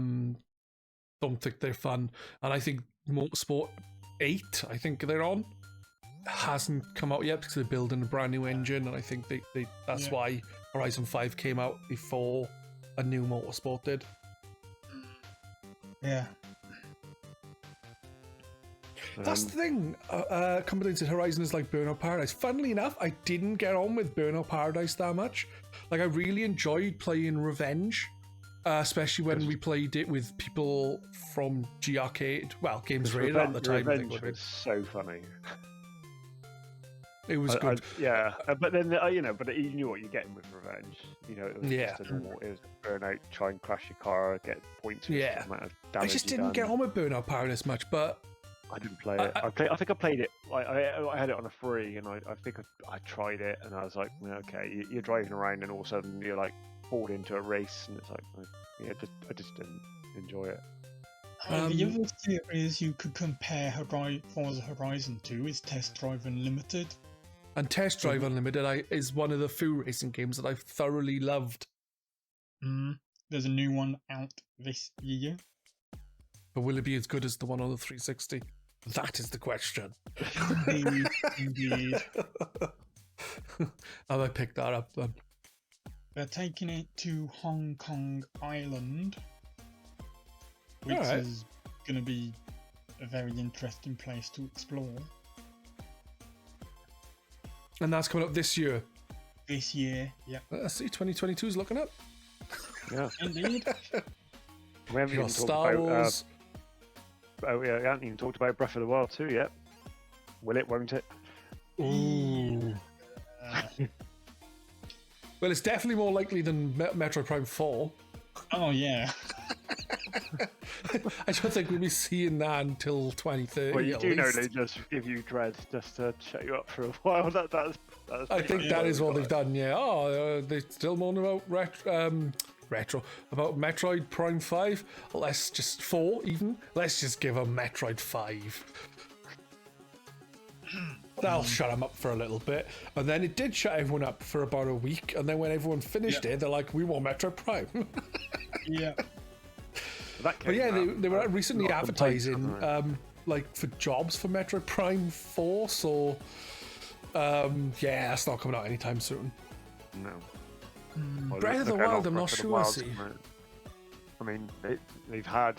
don't think they're fun, and I think Motorsport 8, I think they're on, hasn't come out yet because they're building a brand new engine, and I think that's why Horizon 5 came out before a new Motorsport did. Yeah. That's the thing. Coming into Horizon is like Burnout Paradise. Funnily enough, I didn't get on with Burnout Paradise that much. Like, I really enjoyed playing Revenge, especially when we played it with people from GRcade. Well, Games Radar at the time. Revenge was so funny. It was good. But then but you knew what you're getting with Revenge. It was just a normal. It was Burnout, try and crash your car, get points. Yeah. I just didn't get on with Burnout Paradise much, but I didn't play it. I think I played it. I had it on a free, and I think I tried it, and I was like, okay, you're driving around, and all of a sudden you're like pulled into a race, and it's like, I just didn't enjoy it. The other series you could compare Forza Horizon to is Test Drive Unlimited. And Test Drive Unlimited is one of the few racing games that I've thoroughly loved. There's a new one out this year. But will it be as good as the one on the 360? That is the question. Indeed. I might pick that up then. They're taking it to Hong Kong Island, which Alright. is going to be a very interesting place to explore. And that's coming up this year. This year, yeah. Let's see, 2022 is looking up. Yeah. Indeed. We haven't You even got talked Star about. Wars. We haven't even talked about Breath of the Wild 2 yet. Will it? Won't it? Ooh. Well, it's definitely more likely than Metroid Prime 4. Oh, yeah. I don't think we'll be seeing that until 2030. Well, you at do know least. they just give you dread just to shut you up for a while. That's I think pretty that much is what it. they've done, yeah. Oh, they still moan about retro, about Metroid Prime 5. Let's just 4 even. Let's just give them Metroid 5. That'll shut them up for a little bit. And then it did shut everyone up for about a week. And then when everyone finished it, they're like, we want Metroid Prime. Yeah. That But yeah, came they were out, recently not complaints, advertising wasn't it? like for jobs for Metroid Prime 4. So yeah, that's not coming out anytime soon. No. Well, Breath of the look how Wild, long I'm not Breath of the sure. Wild's See. come out. I mean, they've had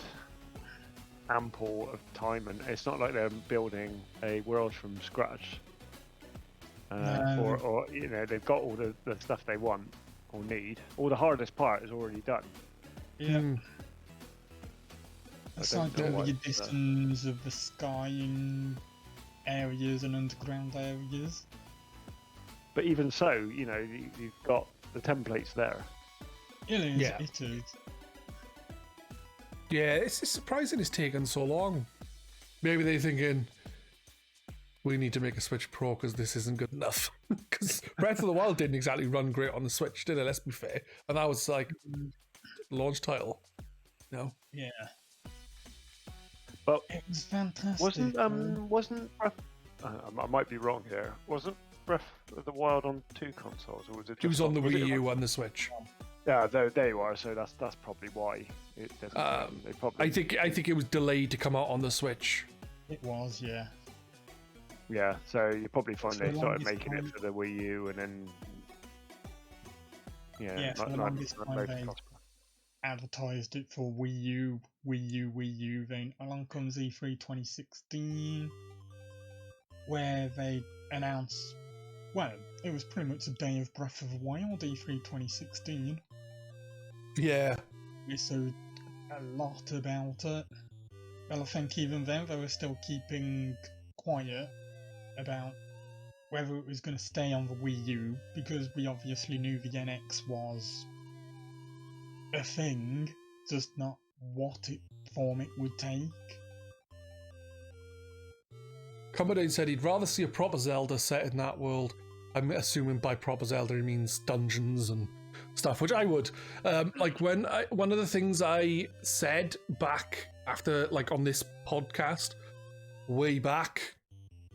ample of time, and it's not like they're building a world from scratch. No. Or you know, they've got all the stuff they want or need. All the hardest part is already done. Yeah. Hmm. Aside know from what, the additions of the sky and areas and underground areas. But even so, you know, you've got the templates there. It is, Yeah. it is. Yeah, it's surprising it's taken so long. Maybe they're thinking, we need to make a Switch Pro because this isn't good enough. Because Breath of the Wild didn't exactly run great on the Switch, did it? Let's be fair. And that was like launch title. No. Yeah. But It was fantastic. wasn't though. wasn't Breath? I might be wrong here. Wasn't Breath of the Wild on 2 consoles, or was it? Just It was on the was it Wii U and the Switch. Yeah, there you are. So that's probably why it doesn't. They probably. I think it was delayed to come out on the Switch. It was, yeah. Yeah, so you probably find For they the started longest making it time- for the Wii U, and then Yeah, for the longest time loads of they- cost. Advertised it for Wii U, then along comes E3 2016, where they announced, well, it was pretty much a day of Breath of the Wild, E3 2016. Yeah. We saw a lot about it. Well, I think even then they were still keeping quiet about whether it was going to stay on the Wii U, because we obviously knew the NX was a thing, just not what form it would take. Commodore said he'd rather see a proper Zelda set in that world. I'm assuming by proper Zelda he means dungeons and stuff, which I would. Like one of the things I said back after, like on this podcast, way back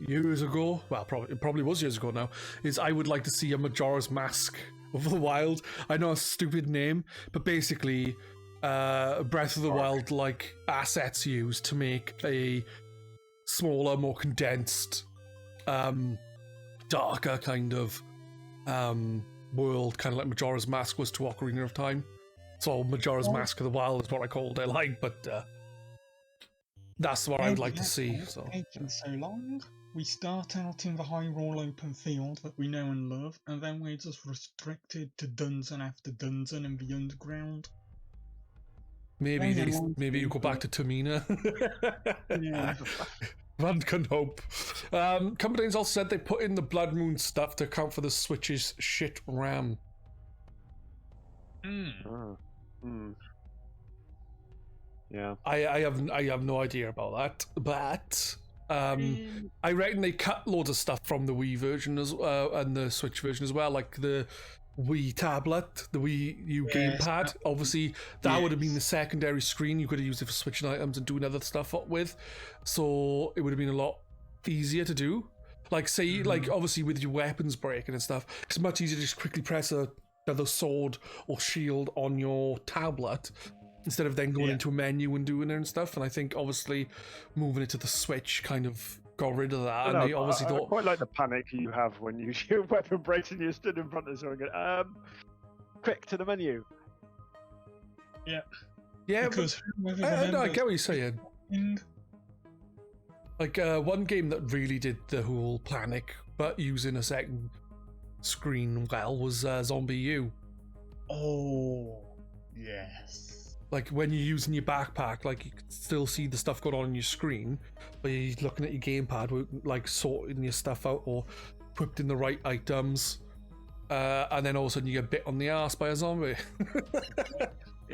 years ago, well, it probably was years ago now, is I would like to see a Majora's Mask of the Wild. I know a stupid name, but basically Breath of the Wild like assets used to make a smaller, more condensed, darker kind of world, kind of like Majora's Mask was to Ocarina of Time. So Majora's Mask of the Wild is what I called it, like, but that's what I would like to see. So Taking so long. We start out in the Hyrule open field that we know and love, and then we're just restricted to dungeon after dungeon in the underground. maybe Yeah, maybe you go back to Tamina. Yeah. One can hope. Companies also said they put in the Blood Moon stuff to account for the Switch's shit RAM. Oh. Hmm. Yeah. I have no idea about that, but I reckon they cut loads of stuff from the Wii version and the Switch version as well, like the Wii tablet, the Wii U gamepad. Obviously, that would have been the secondary screen. You could have used it for switching items and doing other stuff with, so it would have been a lot easier to do. Like say, like obviously with your weapons breaking and stuff, it's much easier to just quickly press a the sword or shield on your tablet instead of then going into a menu and doing it and stuff. And I think obviously moving it to the Switch kind of got rid of that. And they obviously I quite like the panic you have when you use your weapon breaks and you're stood in front of someone going, quick to the menu. Yeah. Yeah, because I get what you're saying. Like one game that really did the whole panic, but using a second screen well, was Zombie U. Oh, yes. Like when you're using your backpack, like you can still see the stuff going on your screen, but you're looking at your gamepad, like sorting your stuff out or equipping the right items, and then all of a sudden you get bit on the ass by a zombie.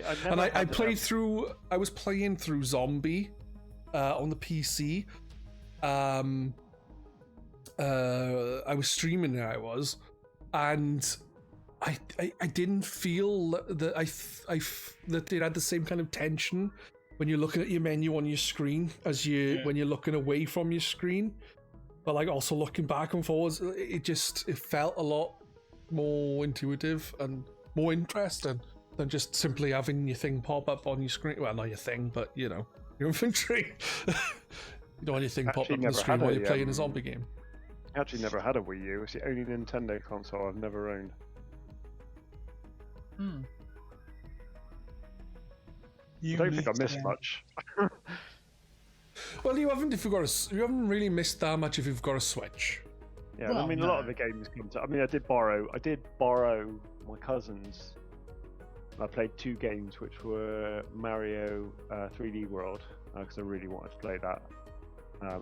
I played through. I was playing through Zombie on the PC. I was streaming there. I was, and I didn't feel that that it had the same kind of tension when you're looking at your menu on your screen as when you're looking away from your screen, but like also looking back and forwards. It felt a lot more intuitive and more interesting than just simply having your thing pop up on your screen. Well, not your thing, but you know, your inventory. You don't want your thing pop up on the screen while you're playing a zombie game. I actually never had a Wii U. It's the only Nintendo console I've never owned. I don't think I missed much. Well, you haven't really missed that much if you've got a Switch. Yeah, well, I mean, a lot of the games come to. I mean, I did borrow my cousin's. I played 2 games, which were Mario 3D World, because I really wanted to play that,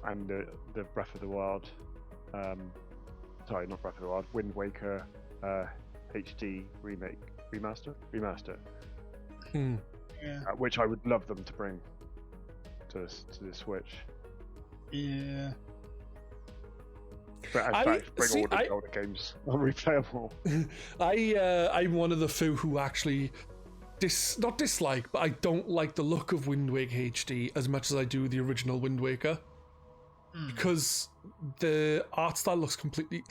and the Breath of the Wild. Sorry, not Breath of the Wild. Wind Waker HD remaster. Yeah. Which I would love them to bring to the Switch. Yeah. But in fact, bring all the older games on replayable. I'm one of the few who actually not dislike, but I don't like the look of Wind Waker HD as much as I do the original Wind Waker, because the art style looks completely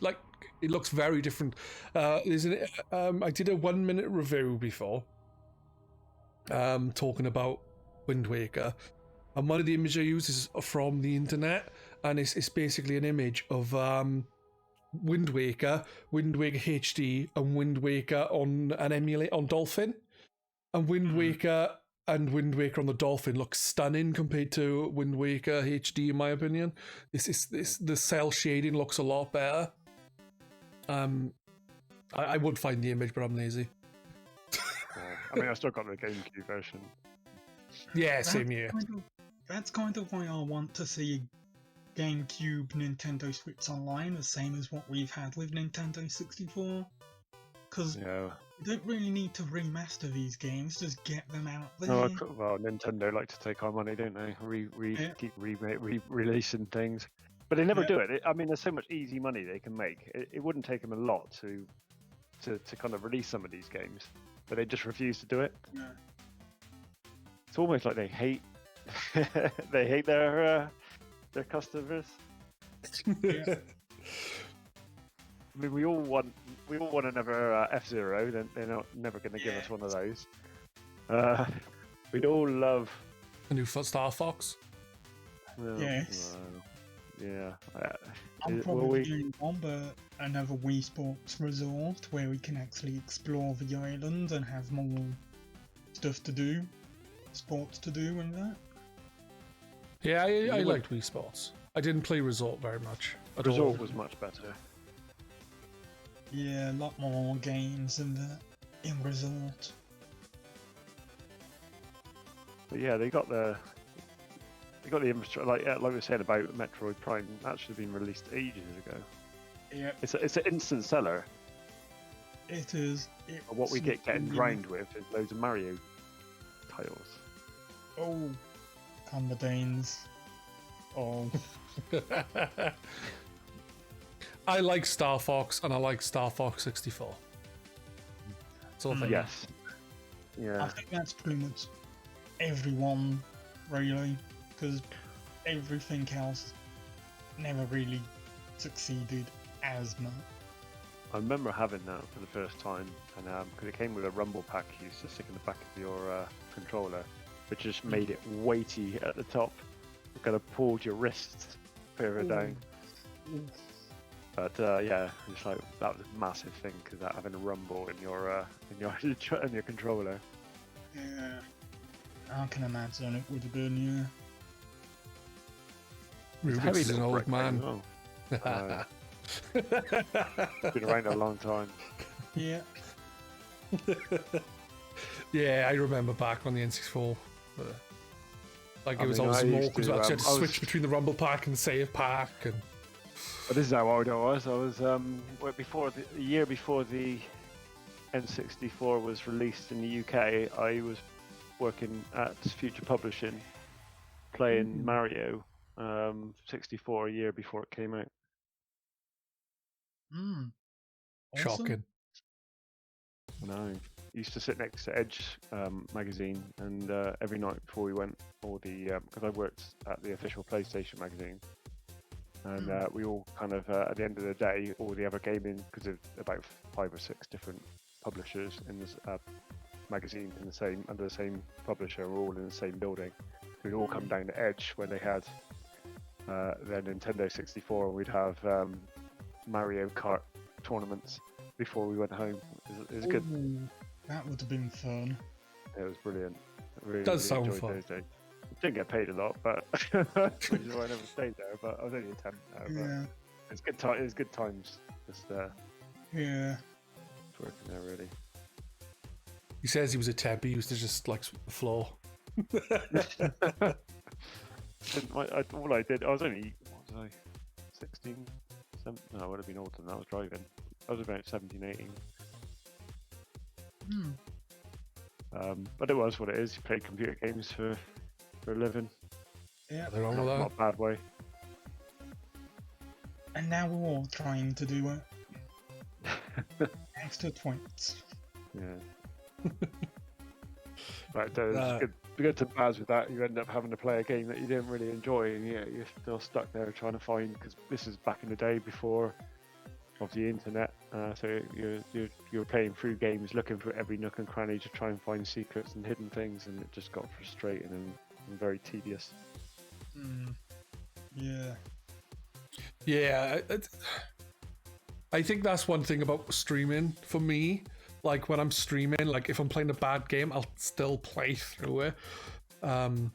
it looks very different. Isn't it? I did a 1-minute review before, talking about Wind Waker, and one of the images I use is from the internet, and it's basically an image of Wind Waker HD, and Wind Waker on an emulate on Dolphin, and Wind Waker and Wind Waker on the Dolphin looks stunning compared to Wind Waker HD, in my opinion. The cell shading looks a lot better. I would find the image, but I'm lazy. I mean, I still got the GameCube version. Yeah, same here. That's kind of why I want to see GameCube Nintendo Switch Online, the same as what we've had with Nintendo 64. Because you don't really need to remaster these games, just get them out there. No, well, Nintendo like to take our money, don't they? Keep releasing things. But they never do it. I mean, there's so much easy money they can make. It wouldn't take them a lot to kind of release some of these games, but they just refuse to do it. Yeah. It's almost like they hate they hate their customers. Yeah. I mean, we all want another F-Zero. They're never going to give us one of those. We'd all love a new Star Fox. Well, yes. Yeah. I'm probably doing one, but another Wii Sports Resort where we can actually explore the island and have more stuff to do, sports to do, and that. Yeah, I liked Wii Sports. I didn't play Resort very much. Resort was much better. Yeah, a lot more games in Resort. But yeah, they got the infrastructure, like we were saying about Metroid Prime. That should have been released ages ago. Yeah, it's an instant seller. It is. What we get getting grind with is loads of Mario titles. Oh, Commodines. Oh. I like Star Fox, and I like Star Fox 64. So yes. Yeah. I think that's pretty much everyone, really, because everything else never really succeeded as much. I remember having that for the first time, and because it came with a rumble pack you used to stick in the back of your controller, which just made it weighty at the top. It kind of pulled your wrists further down. But yeah, it's like that was a massive thing because having a rumble in your in your controller. Yeah, I can imagine it would have been. Yeah. Rubix is an little old brick man. as well. Been around a long time. Yeah. Yeah, I remember back on the N64. Like it was mean, always I more used because to, you had to I was- switch between the rumble pack and the save pack, and But this is how old I was. I was before the year before the N64 was released in the UK. I was working at Future Publishing, playing Mario 64 a year before it came out. Awesome. shocking. No, used to sit next to Edge magazine, and every night before we went, all the because I worked at the official PlayStation magazine, and we all kind of at the end of the day, all the other gaming, because there's about 5 or 6 different publishers in this magazine in the same under the same publisher, we're all in the same building. We'd all come down to Edge when they had their Nintendo 64, and we'd have Mario Kart tournaments before we went home. It was good. Ooh, that would have been fun. It was brilliant. I really, Does really sound enjoyed fun. those days. Didn't get paid a lot, but which is why I never stayed there. But I was only a temp there. But Yeah. it's good time. It was good times. Just Yeah. working there really. He says he was a temp. He used to just like sweep the floor. All I did, I was only, what was I, 16? 17? No, I would have been older than that. I was driving. I was about 17, 18. But it was what it is. You play computer games for a living. Yeah. Nothing wrong with Not that. a bad way. And now we're all trying to do it. Extra points. Yeah. Right, it's good to Baz with that. You end up having to play a game that you didn't really enjoy, and yeah, you're still stuck there trying to find, because this is back in the day before of the internet. So you're playing through games, looking for every nook and cranny to try and find secrets and hidden things, and it just got frustrating and very tedious. Yeah. Yeah, I think that's one thing about streaming for me. Like when I'm streaming, like if I'm playing a bad game, I'll still play through it. And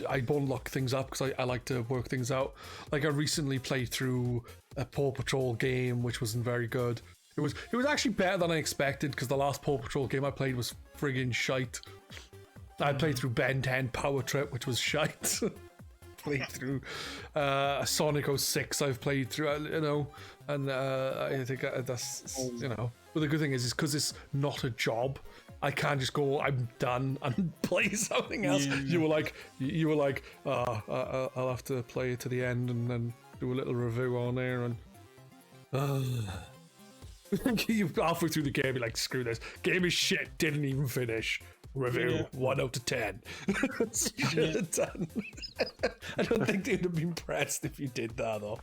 I won't lock things up because I like to work things out. Like I recently played through a Paw Patrol game, which wasn't very good. It was actually better than I expected because the last Paw Patrol game I played was friggin' shite. I played through Ben 10 Power Trip, which was shite. Played through Sonic 06 I've played through, you know, and I think that's, you know, but the good thing is because it's not a job, I can't just go, I'm done, and play something else. Yeah. You were like, I'll have to play it to the end and then do a little review on there, and you halfway through the game, you're like, screw this, game is shit, didn't even finish. Review 1 out of 10. That's what you should have done. I don't think they'd have been impressed if you did that, though.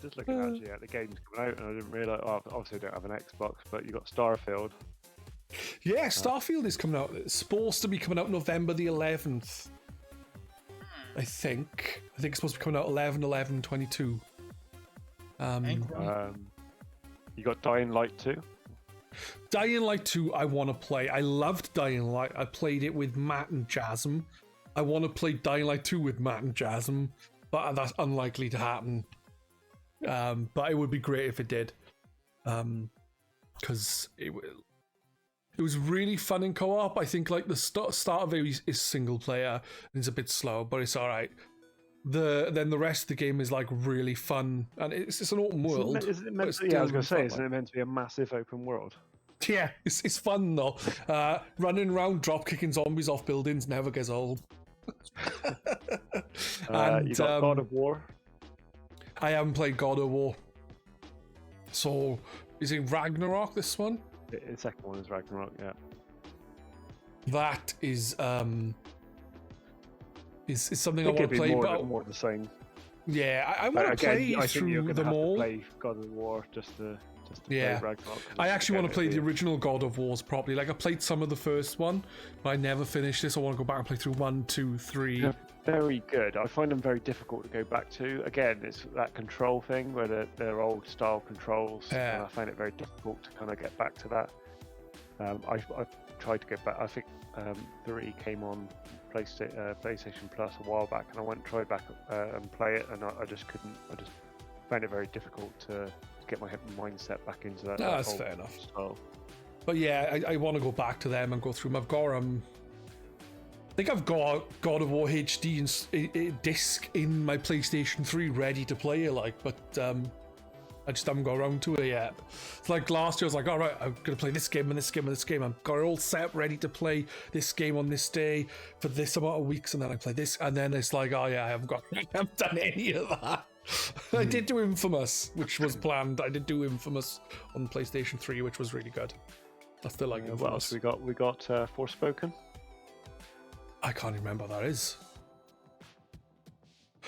Just looking actually at the games coming out, and I didn't realise. Oh, obviously, I don't have an Xbox, but you got Starfield. Yeah, Starfield is coming out. It's supposed to be coming out November the 11th. I think it's supposed to be coming out 11/11/22. You got Dying Light 2. Dying Light 2, I want to play. I loved Dying Light. I played it with Matt and Jasm. I want to play Dying Light 2 with Matt and Jasm, but that's unlikely to happen. But it would be great if it did, because it was really fun in co-op. I think like the start of it is single player and it's a bit slow, but it's all right. Then the rest of the game is like really fun, and it's an open world. Is it but meant it's to, yeah, I was still going to say, fun, isn't it meant to be a massive open world? Yeah, it's fun though. Running around, drop kicking zombies off buildings never gets old. And You got God of War. I haven't played God of War. So is it Ragnarok? This one? The second one is Ragnarok. Yeah. That is something I I think want it'd to be play. But more of the same. Yeah, I want to play I think you're through going them to have all. to play God of War just to Yeah. play Ragnarok. I actually want to play the original God of Wars properly. Like, I played some of the first one, but I never finished this. I want to go back and play through 1, 2, 3. They're very good. I find them very difficult to go back to. Again, it's that control thing where they're old style controls, and I find it very difficult to kind of get back to that. I tried to get back. I think 3 came on PlayStation Plus a while back, and I went and tried back and play it, and I just couldn't. I just found it very difficult to get my mindset back into that. That's fair enough. Style. But yeah, I want to go back to them and go through them. I've got I think I've got God of War HD disc in my PlayStation 3 ready to play it, like, but I just haven't got around to it yet. It's like last year I was like, all right, I'm gonna play this game and this game and this game. I've got it all set ready to play this game on this day for this amount of weeks, and then I play this, and then it's like, oh yeah, I haven't done any of that. I did do Infamous, which was planned. I did do Infamous on PlayStation 3, which was really good. I still like Infamous. What else we got? We got Forspoken. I can't even remember what that is.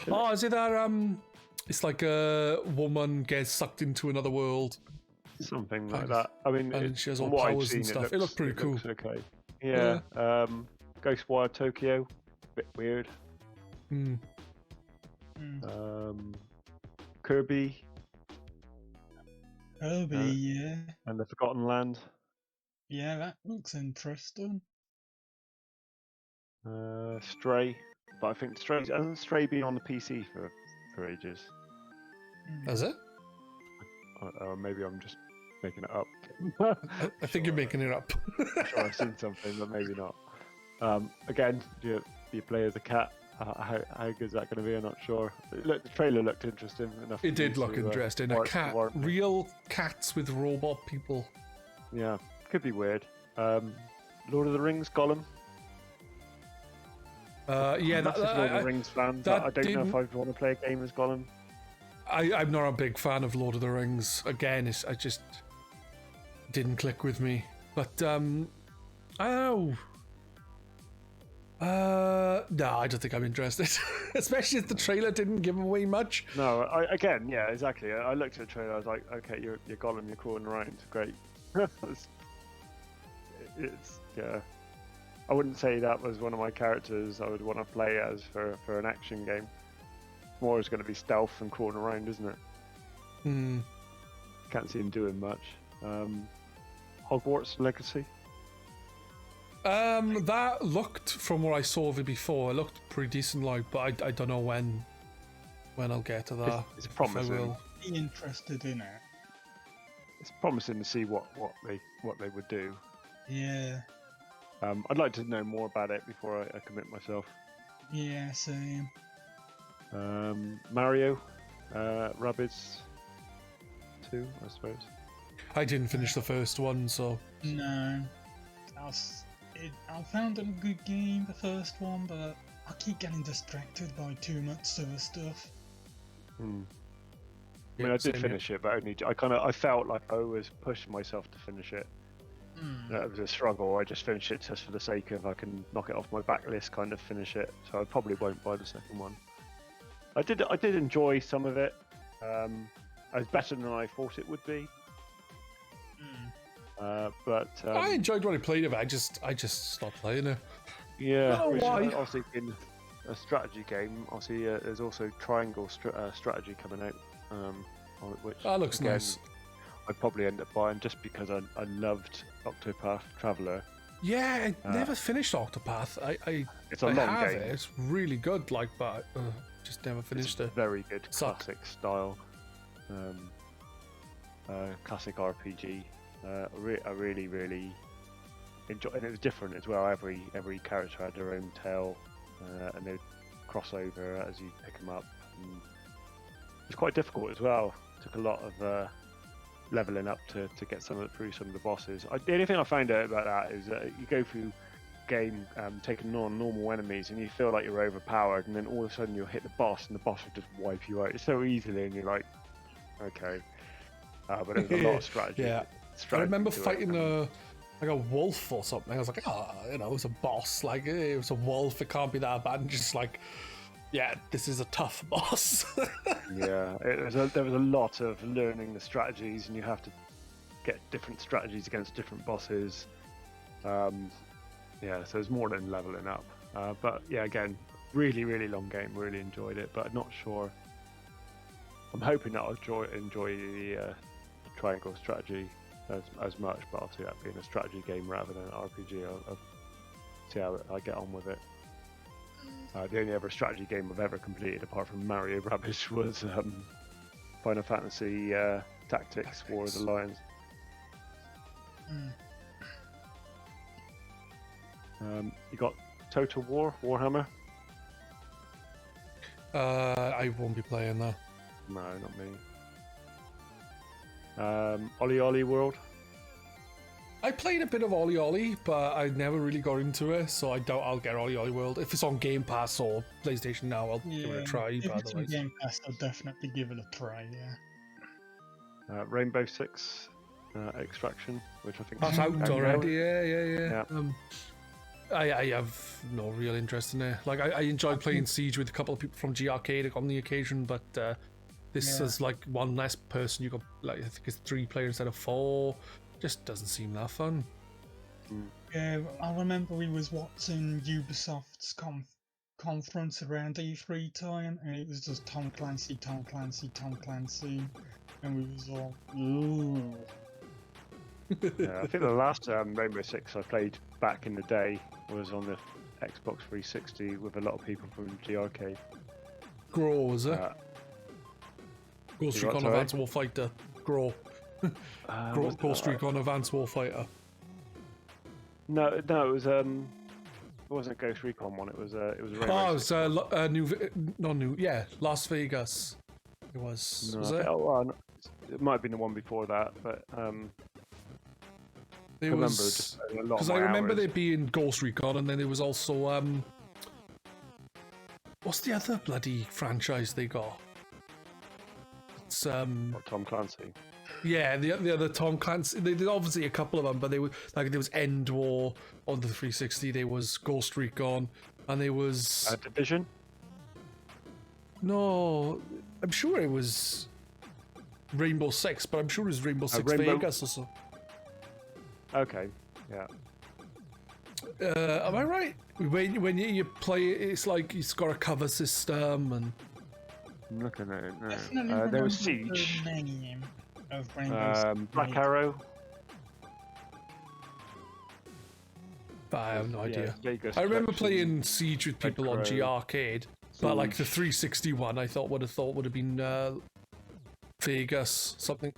Oh, is it that it's like a woman gets sucked into another world, something like that. I mean, and she has all powers and stuff. It looks pretty cool. Okay. Yeah. Ghostwire Tokyo, bit weird. Kirby. Yeah. And the Forgotten Land. Yeah, that looks interesting. Stray, but I think hasn't Stray been on the PC for ages? Has it? Maybe I'm just making it up. I think you're making it up. I'm sure I've seen something, but maybe not. Again, do you play as a cat? How good is that going to be? I'm not sure. Look, the trailer looked interesting enough. It did look interesting. A cat, real cats with robot people. Yeah, could be weird. Lord of the Rings, Gollum. Yeah, I'm not a Lord of the Rings fan, but I don't know if I want to play a game as Gollum. I'm not a big fan of Lord of the Rings. Again, I just didn't click with me. But I don't know. No, I don't think I'm interested. Especially if the trailer didn't give away much. No, yeah, exactly. I looked at the trailer. I was like, okay, you're Gollum. You're crawling around. Great. it's yeah. I wouldn't say that was one of my characters I would want to play as for an action game. More is going to be stealth and crawling around, isn't it? Can't see him doing much. Hogwarts Legacy. That looked, from what I saw of it before, it looked pretty decent, like, but I don't know when I'll get to that. It's promising. I will. Be interested in it. It's promising to see what they would do. Yeah. I'd like to know more about it before I commit myself. Yeah, same. Mario, Rabbids 2, I suppose. I didn't finish the first one, so no. I found it a good game, the first one, but I keep getting distracted by too much other stuff. I mean, I did finish it, but only I felt like I was pushing myself to finish it. It was a struggle. I just finished it just for the sake of I can knock it off my backlist, kind of finish it. So I probably won't buy the second one. I did enjoy some of it. It was better than I thought it would be. But I enjoyed when I played it. But I just stopped playing it. Yeah, why? obviously in a strategy game. Obviously, there's also Triangle strategy coming out. Which that looks again, nice. I'd probably end up buying just because I loved Octopath Traveler. Yeah, I never finished Octopath. It's a long game. It's really good, like, but just never finished it. Very good classic style, classic RPG. I really enjoyed, and it was different as well. Every character had their own tale, and they'd cross over as you pick them up. And it was quite difficult as well. Took a lot of leveling up to get through some of the bosses. The only thing I found out about that is that you go through game taking on normal enemies and you feel like you're overpowered, and then all of a sudden you'll hit the boss and the boss will just wipe you out so easily, and you're like, okay. But there's a lot of strategy. Yeah. I remember fighting a wolf or something. I was like, it was a boss. Like, it was a wolf. It can't be that bad. And just like, yeah, this is a tough boss. Yeah, there was a lot of learning the strategies, and you have to get different strategies against different bosses. Yeah, so there's more than leveling up. But yeah, again, really, really long game. Really enjoyed it, but not sure. I'm hoping that I'll enjoy the triangle strategy as much, but obviously that being a strategy game rather than an RPG, I'll see how I get on with it. The only other strategy game I've ever completed, apart from Mario Rabbids, was Final Fantasy Tactics: War of the Lions. You got Total War, Warhammer? I won't be playing that. No, not me. Ollie Ollie World? I played a bit of Ollie Ollie, but I never really got into it, so I doubt I'll get Ollie Ollie World. If it's on Game Pass or PlayStation Now, I'll give it a try. If But it's on otherwise, Game Pass, I'll definitely give it a try, yeah. Rainbow Six Extraction, which I think that's is out already. Yeah. Yeah. I have no real interest in it. Like I enjoyed playing Siege with a couple of people from GRcade on the occasion, but this is like one less person. You got like I think it's 3 players instead of 4. Just doesn't seem that fun. Yeah, I remember we was watching Ubisoft's conference around E3 time, and it was just Tom Clancy, and we was all, ooh. Yeah, I think the last Rainbow Six I played back in the day was on the Xbox 360 with a lot of people from GRcade. Grow, is it? Ghost You got Recon Advanced Warfighter. Grow. Ghost Recon Advanced Warfighter. No, it was it wasn't a Ghost Recon one. It was a Rainbow Six. Las Vegas. It was. No, Was it? It might have been the one before that, but It remember was just a lot because of I my remember hours. there being Ghost Recon, and then there was also what's the other bloody franchise they got? It's Tom Clancy. yeah, the other Tom Clancy. They did obviously a couple of them, but they were like there was End War on the 360. There was Ghost Recon, and there was Division. no. I'm sure it was Rainbow Six, but I'm sure it was Rainbow Six Vegas or so. Okay, yeah. Am I right? When you play it, it's like it's got a cover system and. I'm looking at it now. Definitely There was remember Siege. the name of Rainbow Six Black Siege. Arrow. I have no idea. Vegas I remember Collection. playing Siege with people on Crow. GRcade, but like the 360 one, I would have been Vegas, something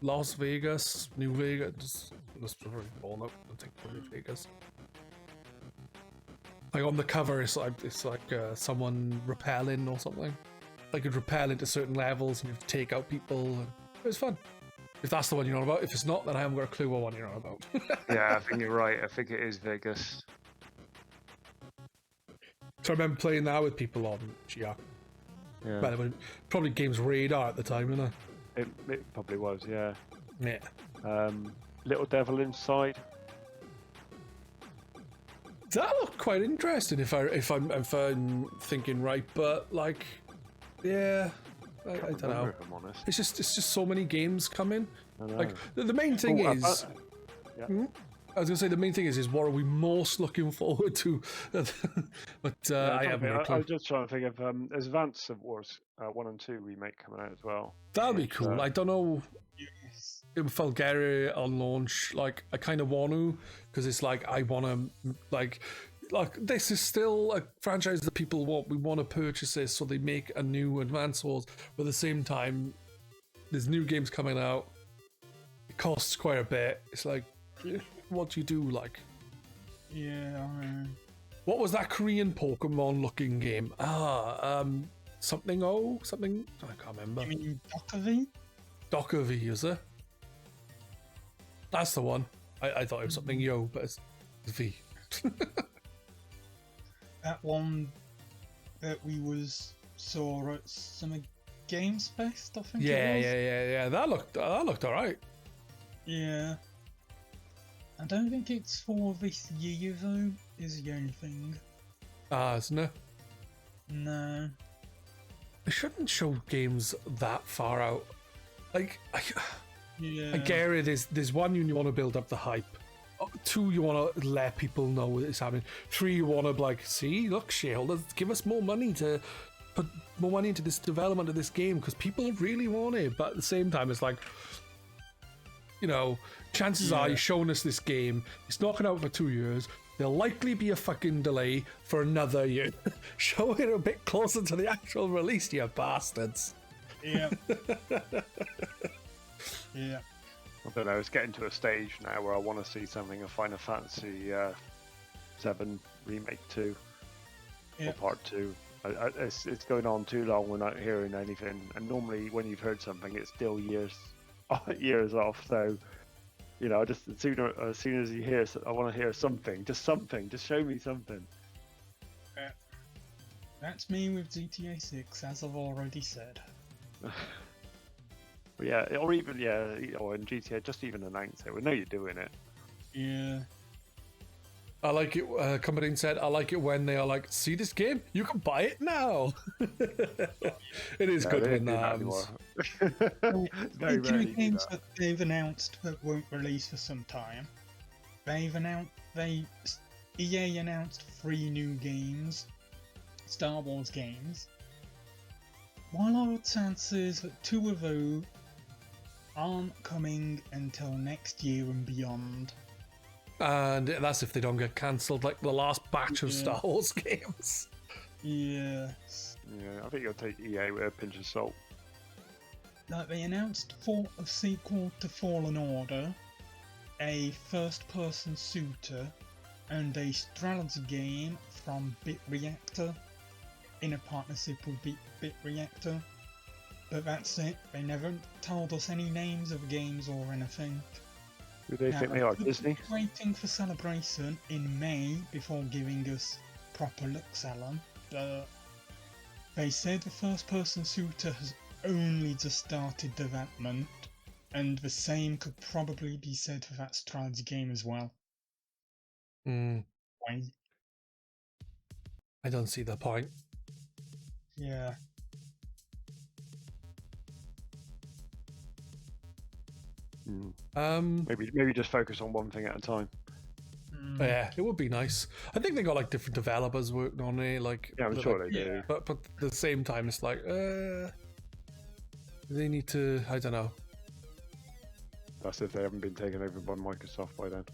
Las Vegas, New Vegas. That's probably born up. I think probably Vegas. Like on the cover, it's like someone rappelling or something. Like you'd rappel into certain levels and you have to take out people. And it was fun. If that's the one you're on about. If it's not, then I haven't got a clue what one you're on about. Yeah, I think you're right. I think it is Vegas. So I remember playing that with people on GR. Yeah. Well, it was probably Games Radar at the time, wasn't It probably was, yeah. it? Yeah. Little Devil Inside. That looked quite interesting if I'm thinking right, but like, yeah, I don't know. If I'm honest. It's just so many games coming. I know. Like the main thing Oh, is, yeah. I was gonna say the main thing is what are we most looking forward to? But I haven't. got a I clue. was just trying to think of there's Advance of Wars 1 and 2 remake coming out as well. That'd be cool. I don't know. Yes. It felt Gary on launch. Like I kind of want to, because it's like I want to like this is still a franchise that people want. We want to purchase this, so they make a new Advance Wars. But at the same time, there's new games coming out. It costs quite a bit. It's like, what do you do? Like, Yeah. what was that Korean Pokemon looking game? Something I can't remember. You mean Dr. V? Docker V, is it? That's the one. I thought it was something Yo, but it's V. That one that we saw at Summer Games Fest, I think it was. Yeah. That looked alright. Yeah. I don't think it's for this year though, is the only thing. Isn't it? No. They shouldn't show games that far out. Like, Yeah. I get it. There's one, you want to build up the hype. 2, you want to let people know it's happening. 3, you want to like, see, look, shareholders, give us more money to put more money into this development of this game because people really want it. But at the same time, it's like, you know, chances are you're showing us this game. It's not going out for 2 years. There'll likely be a fucking delay for another year. Show it a bit closer to the actual release, you bastards. Yeah. Yeah. I don't know, it's getting to a stage now where I want to see something of Final Fantasy 7 Remake 2 or Part 2. It's going on too long, we're not hearing anything. And normally when you've heard something, it's still years off. So, you know, just as soon as you hear, I want to hear something, just show me something. That's me with GTA 6, as I've already said. Yeah, or even or in GTA, just even announce it. We know you're doing it. Yeah. I like it. Company said, I like it when they are like, see this game? You can buy it now. It is good when that happens. Speaking of games that they've announced that won't release for some time, EA announced 3 new games, Star Wars games. While our chances that 2 of those aren't coming until next year and beyond. And that's if they don't get cancelled like the last batch of Star Wars games. Yes. Yeah, I think you'll take EA with a pinch of salt. Like, they announced a sequel to Fallen Order, a first-person shooter, and a strategy game from Bit Reactor in a partnership with Bit Reactor. But that's it. They never told us any names of games or anything. Who do they think they are? Disney? Waiting for Celebration in May before giving us proper looks at them. They said the first-person shooter has only just started development, and the same could probably be said for that strategy game as well. Why? I don't see the point. Yeah. Maybe just focus on one thing at a time. Yeah, it would be nice. I think they got like different developers working on it. Like, yeah, I'm sure they do. But at the same time, it's like, they need to. I don't know. That's if they haven't been taken over by Microsoft by then.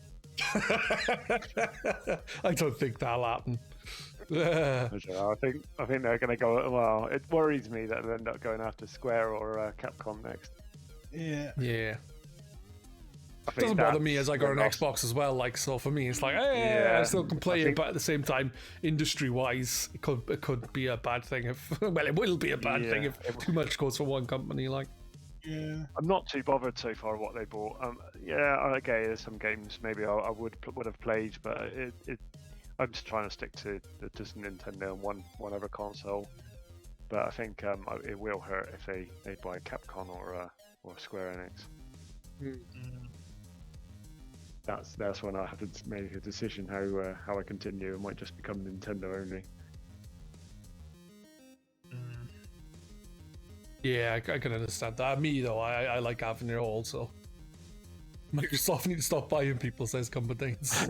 I don't think that'll happen. I think they're going to go. Well, it worries me that they'll end up going after Square or Capcom next. Yeah. Yeah. It doesn't bother me as I got an Xbox as well. Like, so for me, it's like, I still can play it, but at the same time, industry-wise, it could be a bad thing if. Well, it will be a bad thing if too much goes for one company. Like. Yeah. I'm not too bothered so far what they bought. Okay, there's some games maybe I would have played, but I'm just trying to stick to just Nintendo and one other console. But I think it will hurt if they buy Capcom or Square Enix. That's when I have to make a decision how I continue. It might just become Nintendo only. Yeah, I can understand that. Me though, I like having it all. So Microsoft need to stop buying people, says companies.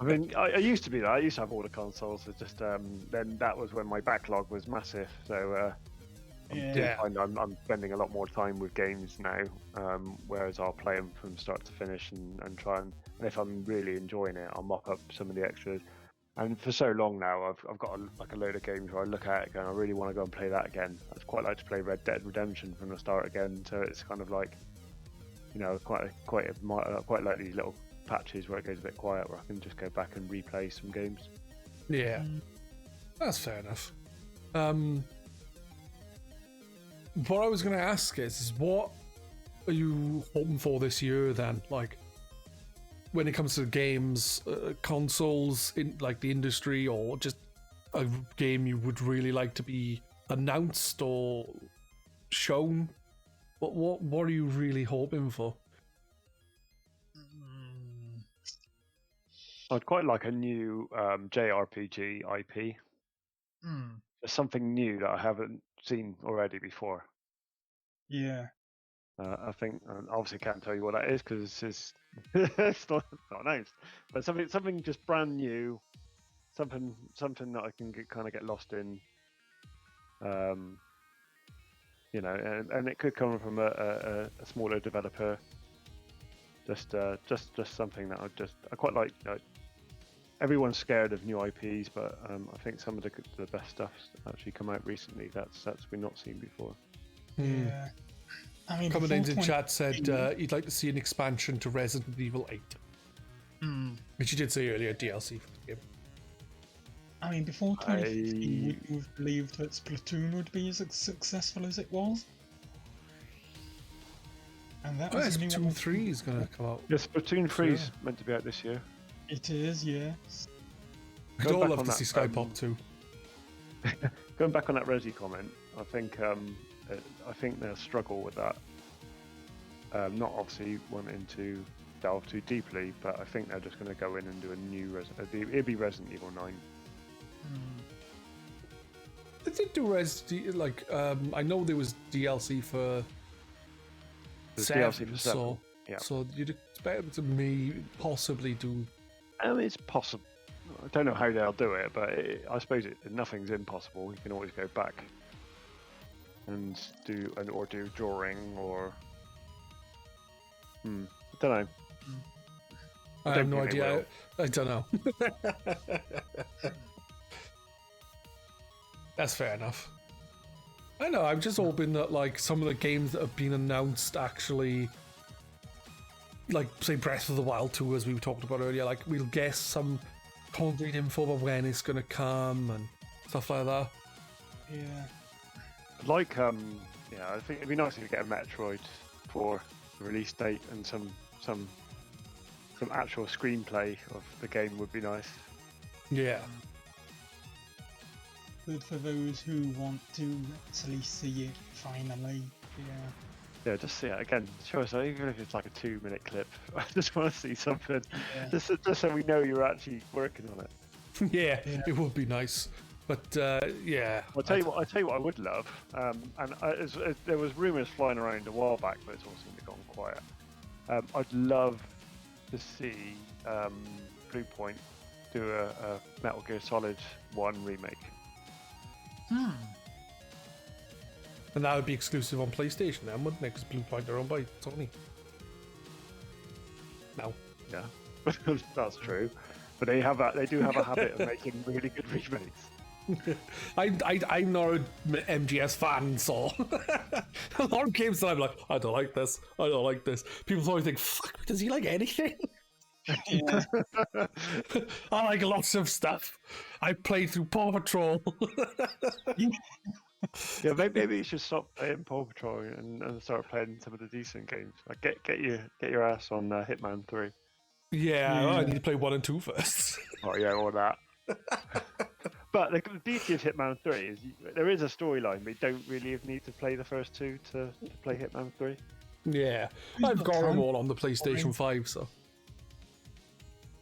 I mean, I used to be that. I used to have all the consoles. It's just then that was when my backlog was massive. So I'm spending a lot more time with games now. Whereas I'll play them from start to finish and try and if I'm really enjoying it, I'll mop up some of the extras. And for so long now, I've got a load of games where I look at it and I really want to go and play that again. I'd quite like to play Red Dead Redemption from the start again. So it's kind of like, you know, quite like these little patches where it goes a bit quiet, where I can just go back and replay some games. Yeah, that's fair enough. What I was going to ask is what are you hoping for this year then? Like, when it comes to games, consoles, in like the industry, or just a game you would really like to be announced or shown? What are you really hoping for? I'd quite like a new JRPG IP. there's something new that I haven't seen already before. Yeah. I think, obviously, can't tell you what that is because it's not announced. But something just brand new, something that I can kind of get lost in. You know, and it could come from a smaller developer. Just something that I quite like. Everyone's scared of new IPs, but I think some of the best stuff's actually come out recently. That's we've not seen before. Yeah. I mean, Commandant in chat said he'd like to see an expansion to Resident Evil 8. Which you did say earlier, DLC for the game. I mean, before 2015, would you have believed that Splatoon would be as successful as it was? And that was Splatoon 3 is going to come out. Yeah, Splatoon 3 is meant to be out this year. It is, yes. We'd all love to see Skypop too. Going back on that Resi comment, I think they'll struggle with that. Not obviously wanting to delve too deeply, but I think they're just going to go in and do a new it'd be Resident Evil 9. They did do I know there was DLC for 7, so yeah. So you'd expect them to possibly do. It's possible. I don't know how they'll do it, but I suppose nothing's impossible. You can always go back and do drawing or. I don't know. I have no idea. I don't know. That's fair enough. I know. I'm just hoping that like some of the games that have been announced actually, like say Breath of the Wild 2, as we talked about earlier, like we'll guess some concrete info about when it's gonna come and stuff like that. Yeah. Like I think it'd be nice if you get a Metroid for the release date and some actual screenplay of the game would be nice. Yeah. Good for those who want to actually see it finally. Yeah, just see it again. Show us, even if it's like a 2-minute clip. I just want to see something, just so we know you're actually working on it. Yeah, it would be nice. But yeah, I'll tell you what I would love. There was rumours flying around a while back, but it's all seemed to have gone quiet. I'd love to see Bluepoint do a Metal Gear Solid 1 remake. And that would be exclusive on PlayStation then, wouldn't it? Because Bluepoint are owned by Sony. No. Yeah, that's true. But they do have a habit of making really good remakes. I'm not an MGS fan, so a lot of games that I'm like, I don't like this. People always think, fuck, does he like anything? I like lots of stuff. I played through Paw Patrol. Yeah, maybe you should stop playing Paw Patrol and start playing some of the decent games. Like get your ass on Hitman 3. Yeah, I need to play 1 and 2 first. Oh yeah, all that. But the beauty of Hitman 3 is there is a storyline, but you don't really need to play the first 2 to play Hitman 3. Yeah, I've got them all on the PlayStation 5, so.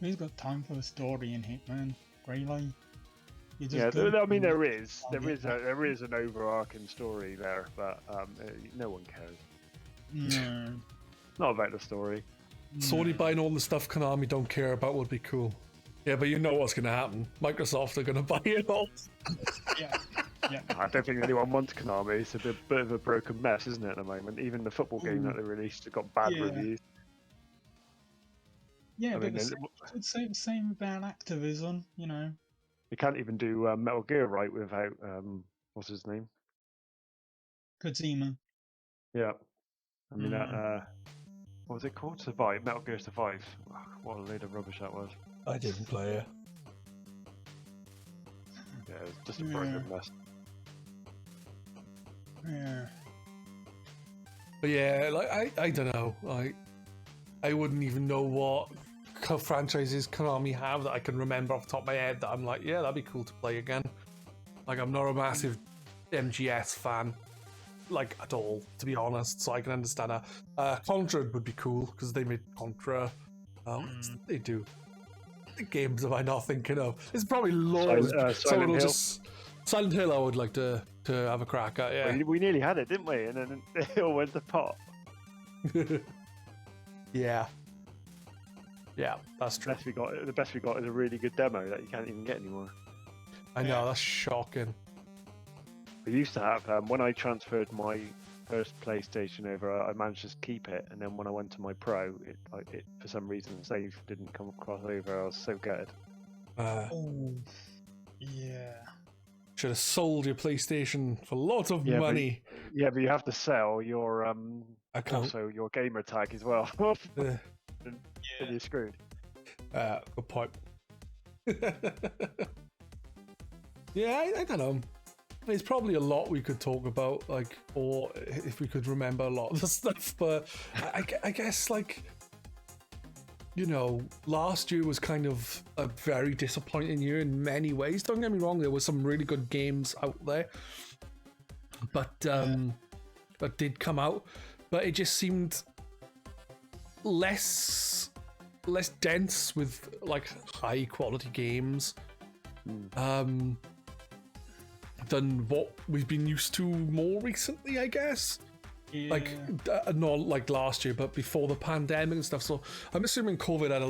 Who's got time for the story in Hitman? Really? Yeah, I mean there is an overarching story there, but no one cares. No. Not about the story. Sony buying all the stuff Konami don't care about would be cool. Yeah, but you know what's going to happen. Microsoft are going to buy it all. Yeah. I don't think anyone wants Konami. It's a bit of a broken mess, isn't it, at the moment? Even the football game that they released got bad reviews. Yeah, but the same about Activision, you know. You can't even do Metal Gear right without, what's his name? Kojima. Yeah. I mean, what was it called? Survive. Metal Gear Survive. Oh, what a load of rubbish that was. I didn't play it. Yeah, it was just a broken mess. Yeah. But yeah, like I don't know. I wouldn't even know what franchises Konami have that I can remember off the top of my head that I'm like, yeah, that'd be cool to play again. Like, I'm not a massive MGS fan, like, at all, to be honest, so I can understand that. Contra would be cool, because they made Contra. They do. The games am I not thinking of? It's probably loads. Silent Hill. Silent Hill, I would like to have a crack at. Yeah. We nearly had it, didn't we? And then it all went to pot. Yeah. Yeah, that's true. The best we got is a really good demo that you can't even get anymore. I know, that's shocking. We used to have, when I transferred my first PlayStation over, I managed to keep it, and then when I went to my Pro, it for some reason the save didn't come across over. I was so gutted. Oh, yeah. Should have sold your PlayStation for lots of money. But you have to sell your Account. also your gamer tag as well. Yeah. Then you're screwed. Good point. Yeah, I don't know. There's probably a lot we could talk about, like, or if we could remember a lot of the stuff, but I guess, like, you know, last year was kind of a very disappointing year in many ways. Don't get me wrong, there were some really good games out there, but that did come out, but it just seemed less dense with, like, high quality games. Than what we've been used to more recently, I guess. Yeah. Like, not like last year, but before the pandemic and stuff. So I'm assuming COVID had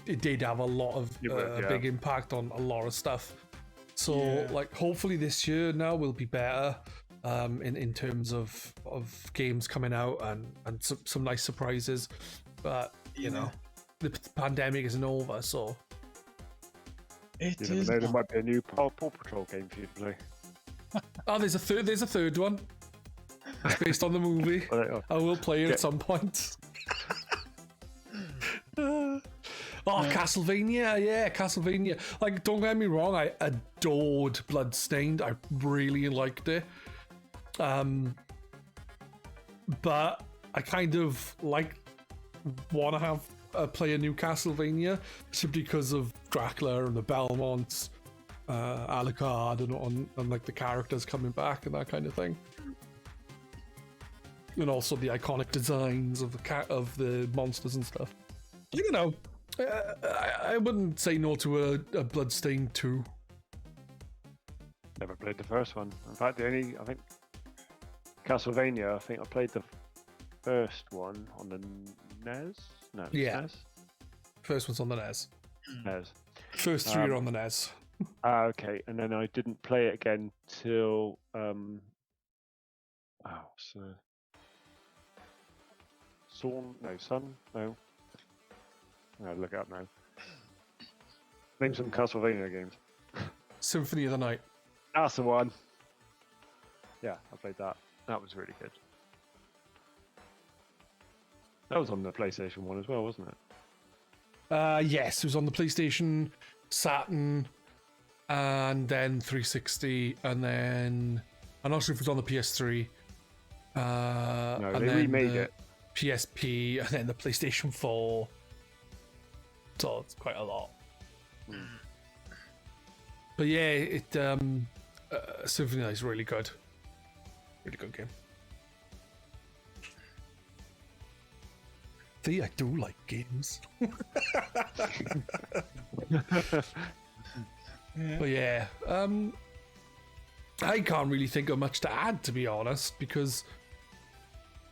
it did have a lot of big impact on a lot of stuff. So like, hopefully this year now will be better in terms of games coming out and some nice surprises. But you know, the pandemic isn't over, so. It You is. never know, there might be a new Paw Patrol game for you to play. Oh, there's a third one. It's based on the movie. I will play it at some point. Castlevania, yeah, Castlevania. Like, don't get me wrong, I adored Bloodstained. I really liked it. But I kind of want to have play a new Castlevania simply because of Dracula and the Belmonts, Alucard, and like the characters coming back and that kind of thing, and also the iconic designs of the monsters and stuff. You know, I wouldn't say no to a Bloodstained 2. Never played the first one. In fact, I think Castlevania. I think I played the first one on the NES. No, Yeah. NES? First one's on the NES. NES. First three are on the NES. Okay, and then I didn't play it again till Sun. No. No, look it up now. Name some Castlevania games. Symphony of the Night. That's the one. Yeah, I played that. That was really good. That was on the PlayStation 1 as well, wasn't it? Yes, it was on the PlayStation, Saturn, and then 360, and then I'm not sure if it was on the PS3. No, and they then remade the it. PSP, and then the PlayStation 4. So it's quite a lot. But yeah, Symphony is really good. Really good game. See, I do like games. But yeah, I can't really think of much to add, to be honest, because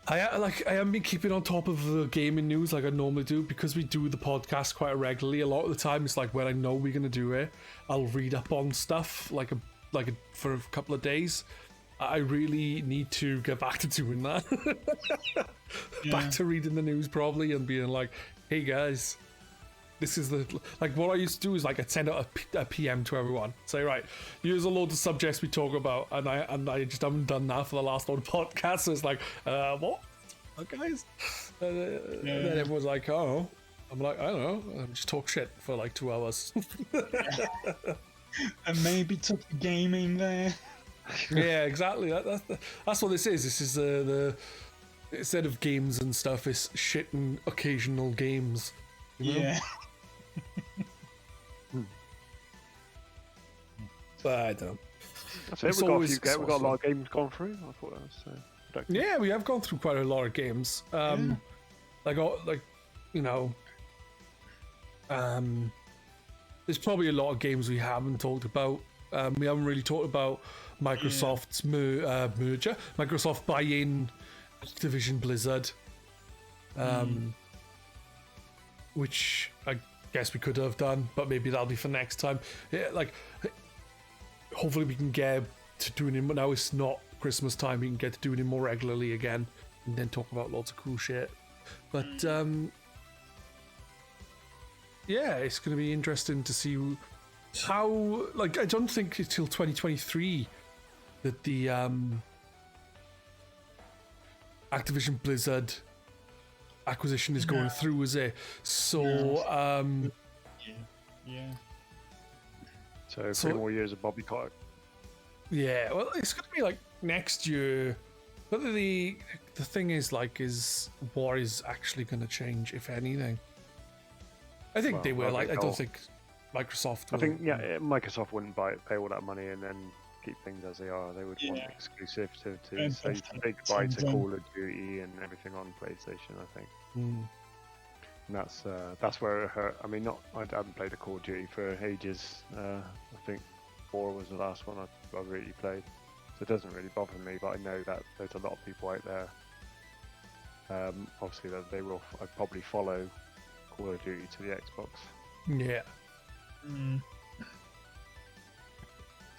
I haven't been keeping on top of the gaming news like I normally do, because we do the podcast quite regularly. A lot of the time, it's like when I know we're gonna do it, I'll read up on stuff for a couple of days. I really need to get back to doing that. Back to reading the news probably and being like, hey guys, this is what I used to do is I'd send out a PM to everyone, say, right, here's a load of subjects we talk about, and I just haven't done that for the last one podcast. So it's like, what guys? And then everyone's like, oh, I'm like, I don't know, I just talk shit for like 2 hours. And maybe took the gaming there. Yeah, exactly. That's what this is. This is the instead of games and stuff, it's shit and occasional games. You know? Yeah. But I don't know. That's it. We've got a lot of games gone through. I thought that was productive. Yeah, we have gone through quite a lot of games. There's probably a lot of games we haven't talked about We haven't really talked about Microsoft's merger. Microsoft buying Activision Blizzard, which I guess we could have done, but maybe that'll be for next time. Yeah, like, hopefully we can get to doing it. Now it's not Christmas time. We can get to doing it more regularly again, and then talk about lots of cool shit. But yeah, it's going to be interesting to see how. Like, I don't think until 2023 that the Activision Blizzard acquisition is going through, is it? So So 3 more years of Bobby Kotick. Yeah, well, it's going to be like next year. But the thing is, like, is what is actually going to change, if anything? I think they will. I don't think Microsoft will. I think, Microsoft wouldn't pay all that money and then keep things as they are. They would want exclusivity to say goodbye to Call of Duty and everything on PlayStation, I think. And that's where it hurt. I mean, I haven't played a Call of Duty for ages. I think 4 was the last one I really played. So it doesn't really bother me, but I know that there's a lot of people out there. Obviously, that they will. I'd probably follow Call of Duty to the Xbox. Yeah.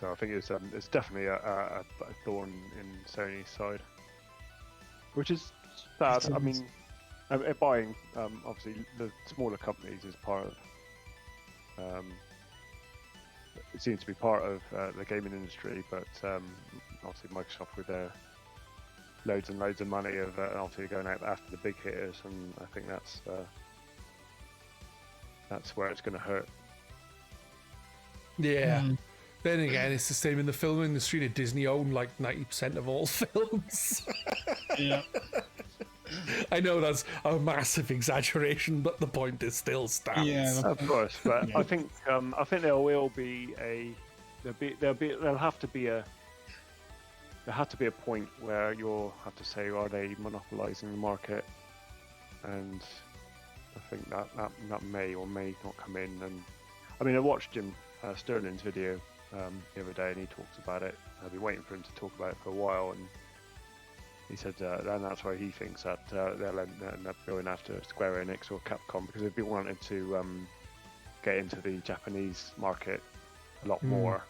So I think it's definitely a thorn in Sony's side, which is sad. I mean, buying obviously the smaller companies is part of. It seems to be part of the gaming industry, but obviously Microsoft with their loads and loads of money of obviously going out after the big hitters, and I think that's where it's going to hurt. Yeah. Then again, it's the same in the film industry. That Disney own like 90% of all films. Yeah. I know that's a massive exaggeration, but the point is still stands. Yeah, of course. But I think there will be there'll have to be a point where you'll have to say, are they monopolising the market? And I think that may or may not come in. And I mean, I watched Jim Sterling's video the other day, and he talks about it. I've been waiting for him to talk about it for a while, and he said, and that's why he thinks that they'll end up going after Square Enix or Capcom, because they've been wanting to get into the Japanese market a lot more,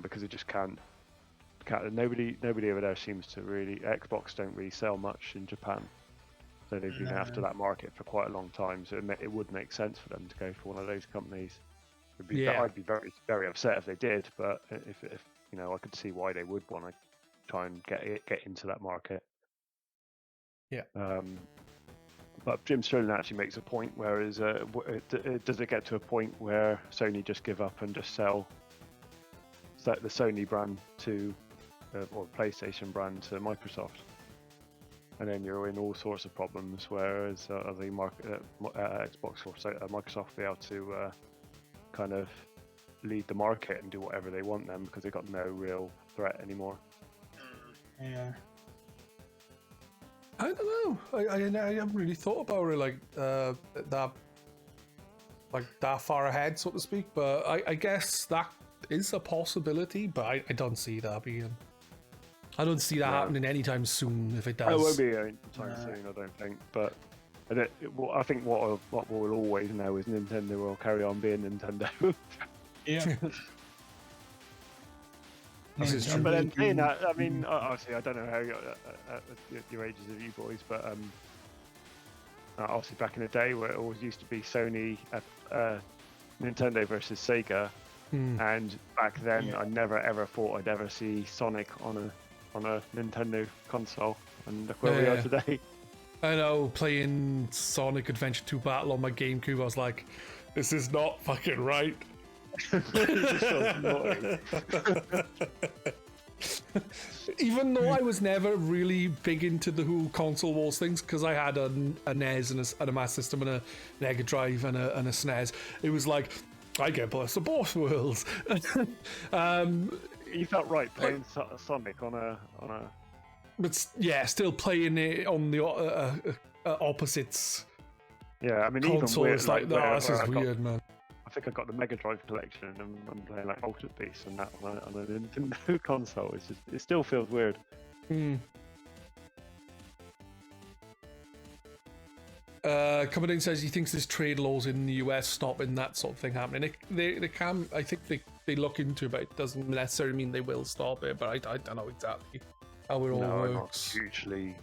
because it just can't. Nobody over there seems to really. Xbox don't really sell much in Japan, so they've been after that market for quite a long time. So it would make sense for them to go for one of those companies. I'd be very, very upset if they did, but if I could see why they would want to try and get into that market. Yeah. But Jim Sterling actually makes a point. Whereas, does it get to a point where Sony just give up and just sell the Sony brand to, or PlayStation brand to Microsoft, and then you're in all sorts of problems. Whereas the Xbox or Microsoft be able to kind of lead the market and do whatever they want then, because they've got no real threat anymore. Yeah. I don't know. I haven't really thought about it like that far ahead, so to speak. But I guess that is a possibility. But I don't see that being. I don't see that happening anytime soon. If it does, it won't be anytime soon, I don't think. But I think what we'll always know is Nintendo will carry on being Nintendo. Yeah. This is true. But then saying that, I mean, obviously, I don't know how your ages of you boys, but obviously back in the day where it always used to be Sony, Nintendo versus Sega, and back then I never ever thought I'd ever see Sonic on a Nintendo console, and look where we are today. I know, playing Sonic Adventure 2 Battle on my GameCube, I was like, this is not fucking right. Even though I was never really big into the whole console wars things, because I had a NES and a Master System and a Mega Drive and a SNES, it was like, I get blessed of both worlds. You felt right playing Sonic on a. But yeah, still playing it on the opposites. Yeah, I mean, consoles, even weird, this is weird, man. I I think I got the Mega Drive collection, and I'm playing like Altered Beast and that on a Nintendo console. It still feels weird. Coming in says he thinks there's trade laws in the US stopping that sort of thing happening. They can, I think they look into it, but it doesn't necessarily mean they will stop it. But I don't know exactly how it all works. Not hugely.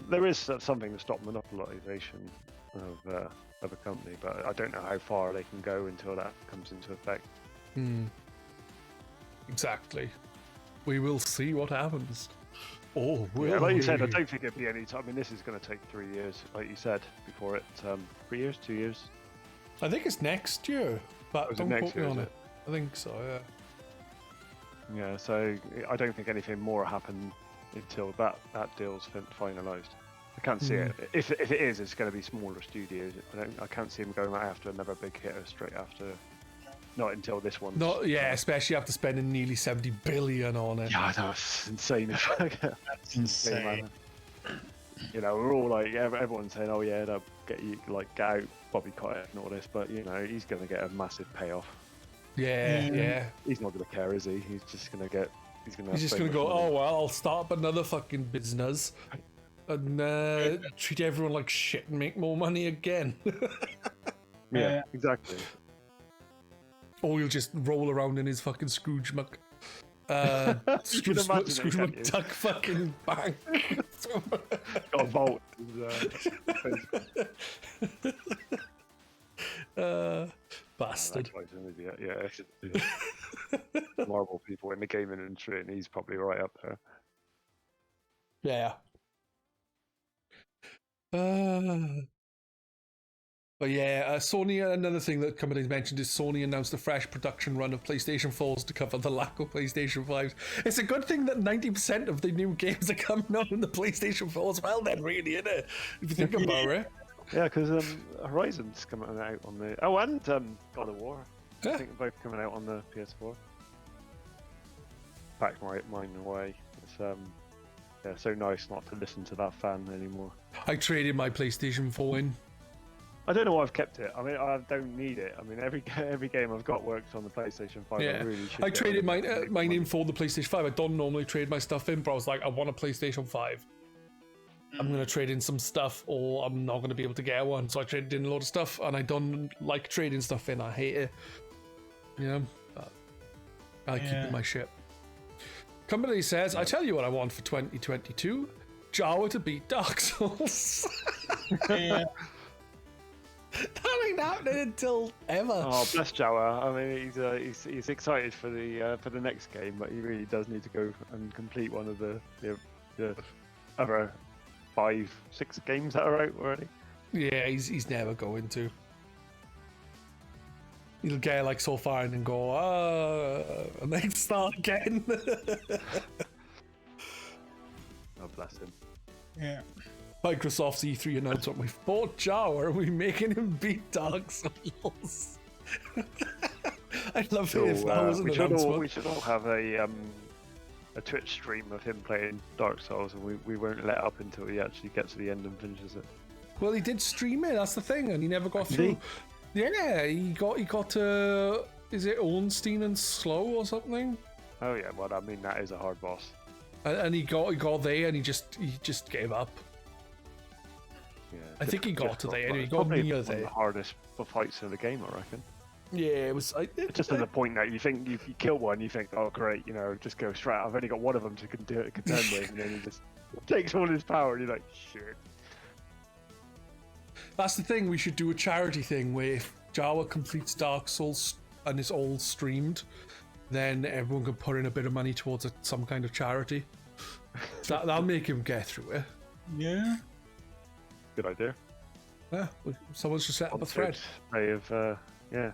There is something to stop monopolization of a company, but I don't know how far they can go until that comes into effect. Exactly. We will see what happens. Oh, yeah, like you said, I don't think it'd be any time. I mean, this is going to take 3 years, like you said, before it. 3 years, 2 years. I think it's next year, but don't quote me on it. I think so. Yeah. Yeah. So I don't think anything more will happen until that deal's finalised. I can't see it. If it is, it's going to be smaller studios. I can't see them going out after another big hitter straight after. Not until this one. Especially after spending nearly 70 billion on it. Yeah, that's insane. That's insane. You know, we're all like, everyone's saying, "Oh yeah, they'll get you get out Bobby Kotick and all this," but you know, he's going to get a massive payoff. Yeah. He's not going to care, is he? He's just going to get. He's just going to go. Oh well, I'll start up another fucking business and treat everyone like shit and make more money again. Yeah, exactly. Or you'll just roll around in his fucking Scrooge Muck. Scrooge McDuck fucking bank. Got a vault. Bastard. Yeah. Marvel people in the gaming industry, and he's probably right up there. Yeah. But yeah, Sony, another thing that companies mentioned is Sony announced a fresh production run of PlayStation 4s to cover the lack of PlayStation 5s. It's a good thing that 90% of the new games are coming out on the PlayStation 4 as well then, really, isn't it? If you think about it. Yeah, because Horizon's coming out on the... Oh, and God of War. Yeah. I think they're both coming out on the PS4. Pack mine away. It's so nice not to listen to that fan anymore. I traded my PlayStation 4 in. I don't know why I've kept it. I mean, I don't need it. I mean, every game I've got works on the PlayStation 5. Yeah, I traded mine in for the PlayStation 5. I don't normally trade my stuff in, but I was like, I want a PlayStation 5. I'm going to trade in some stuff, or I'm not going to be able to get one. So I traded in a lot of stuff, and I don't like trading stuff in. I hate it. You know, but I keep in my shit. Company says, I tell you what I want for 2022. Jawa to beat Dark Souls. Yeah. That ain't happening until ever. Oh, bless Jawa. I mean, he's excited for the next game, but he really does need to go and complete one of the other 5-6 games that are out already. Yeah, he's never going to. He'll get like so far and then go, and then start again. Oh, bless him. Yeah. Microsoft's E3 announcement: we've bought Jawa and we're making him beat Dark Souls. I'd love it if that was an announcement. We should all have a Twitch stream of him playing Dark Souls, and we won't let up until he actually gets to the end and finishes it. Well, he did stream it, that's the thing, and he never got through. Yeah, he got to, is it Ornstein and Slow or something? Oh yeah, well I mean that is a hard boss. And he got there and he just gave up. Yeah, I think he got to there. He got probably near one of there. the hardest fights in the game, I reckon. Yeah, it was. Just to the point that you think you kill one, you think, oh great, you know, just go straight. I've only got one of them to contend with, and then he just takes all his power, and you're like, shit. That's the thing. We should do a charity thing where if Jawa completes Dark Souls and it's all streamed, then everyone can put in a bit of money towards some kind of charity. That'll make him get through it. Yeah. Good idea. Yeah, someone should set up a thread. Yeah.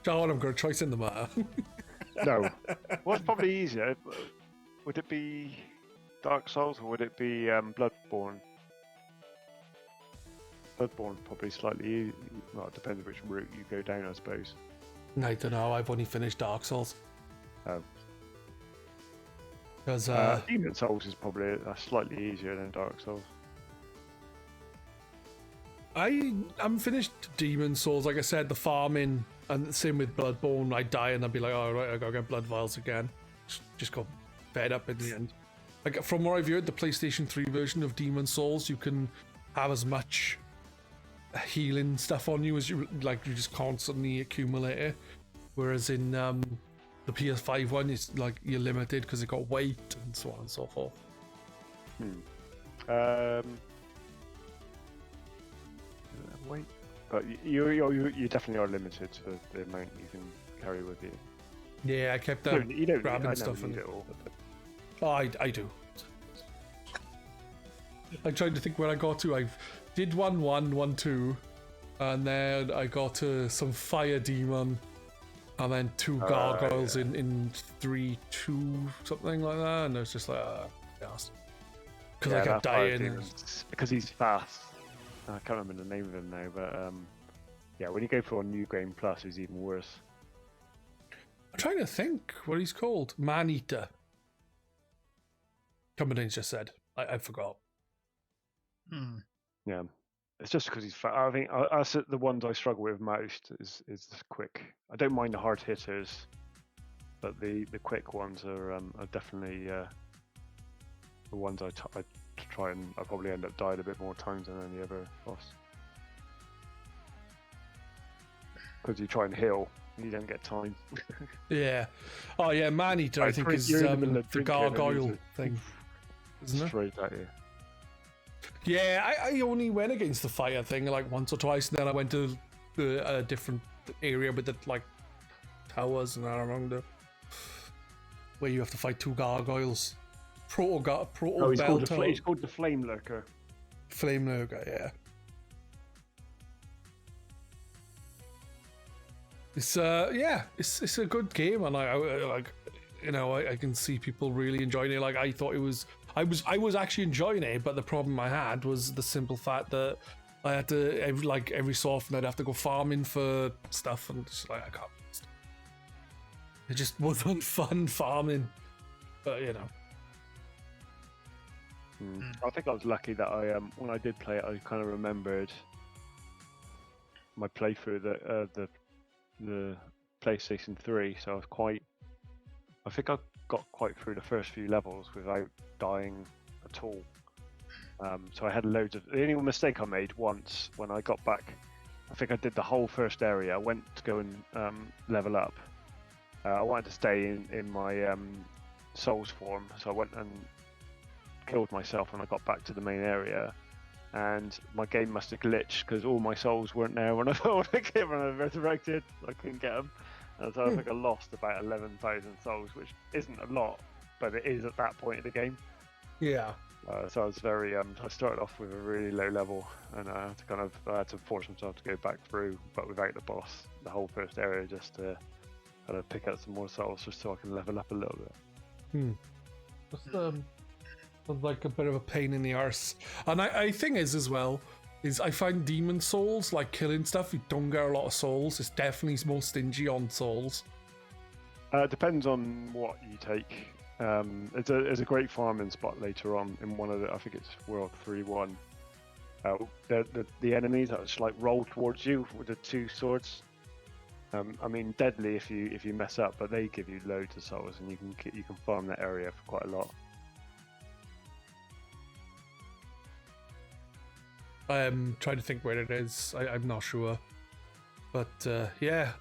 Jawa, I'm going to choice in the matter. No. What's probably easier? Would it be Dark Souls or would it be Bloodborne? Bloodborne probably slightly easier. Well, it depends which route you go down, I suppose. I don't know. I've only finished Dark Souls. Oh. Because Demon Souls is probably slightly easier than Dark Souls. I'm finished Demon Souls. Like I said, the farming, and the same with Bloodborne. I die and I'd be like, oh right, I gotta get blood vials again. Just got fed up in the end. Like from what I've heard, the PlayStation 3 version of Demon Souls, you can have as much healing stuff on you as you like. You just constantly accumulate it. Whereas in the PS5 one, it's like you're limited because it got weight and so on and so forth. Wait, but you definitely are limited to the amount you can carry with you. Yeah, I kept You don't grabbing I stuff never and need it all. oh, I do. I'm trying to think where I got to. I did 1-1, 1-2, and then I got to some fire demon, and then 2 gargoyles in 3-2, something like that, and it's just like, yes. Because I kept dying. Because he's fast. I can't remember the name of him now, but yeah, when you go for a New Game Plus, he's even worse. I'm trying to think what he's called. Man-Eater. Company's just said. I forgot. Yeah, it's just because he's fast. I think the ones I struggle with most is the quick. I don't mind the hard hitters, but the quick ones are definitely the ones I try and I probably end up dying a bit more times than any other boss. Because you try and heal, you don't get time. Yeah. Oh yeah, Man-Eater I think is the gargoyle thing, isn't it? Straight at you. Yeah, I only went against the fire thing like once or twice, and then I went to a different area with the like towers and around it, where you have to fight 2 gargoyles. He's called the Flame Lurker. Flame Lurker, yeah. It's it's a good game, and I like, you know, I can see people really enjoying it. Like I thought it was, I was actually enjoying it, but the problem I had was the simple fact that I had to every so often I'd have to go farming for stuff, and it's like I can't. It just wasn't fun farming, but you know. I think I was lucky that I when I did play it, I kind of remembered my playthrough the PlayStation 3, so I think I got quite through the first few levels without dying at all. So I had loads of. The only mistake I made once when I got back, I think I did the whole first area. I went to go and level up. I wanted to stay in my Souls form, so I went and killed myself when I got back to the main area, and my game must have glitched because all my souls weren't there when I resurrected. I couldn't get them, and so I think I lost about 11,000 souls, which isn't a lot, but it is at that point of the game. Yeah. So I was very. I started off with a really low level, and I had to force myself to go back through, but without the boss, the whole first area, just to kind of pick up some more souls, just so I can level up a little bit. That's like a bit of a pain in the arse. And I thing is as well, is I find Demon Souls, like killing stuff, you don't get a lot of souls. It's definitely more stingy on souls. It depends on what you take. There's a great farming spot later on in one of the, I think it's World 3-1. The enemies that just like roll towards you with the 2 swords. I mean, deadly if you mess up, but they give you loads of souls, and you can farm that area for quite a lot. I'm trying to think where it is. I'm not sure, but yeah,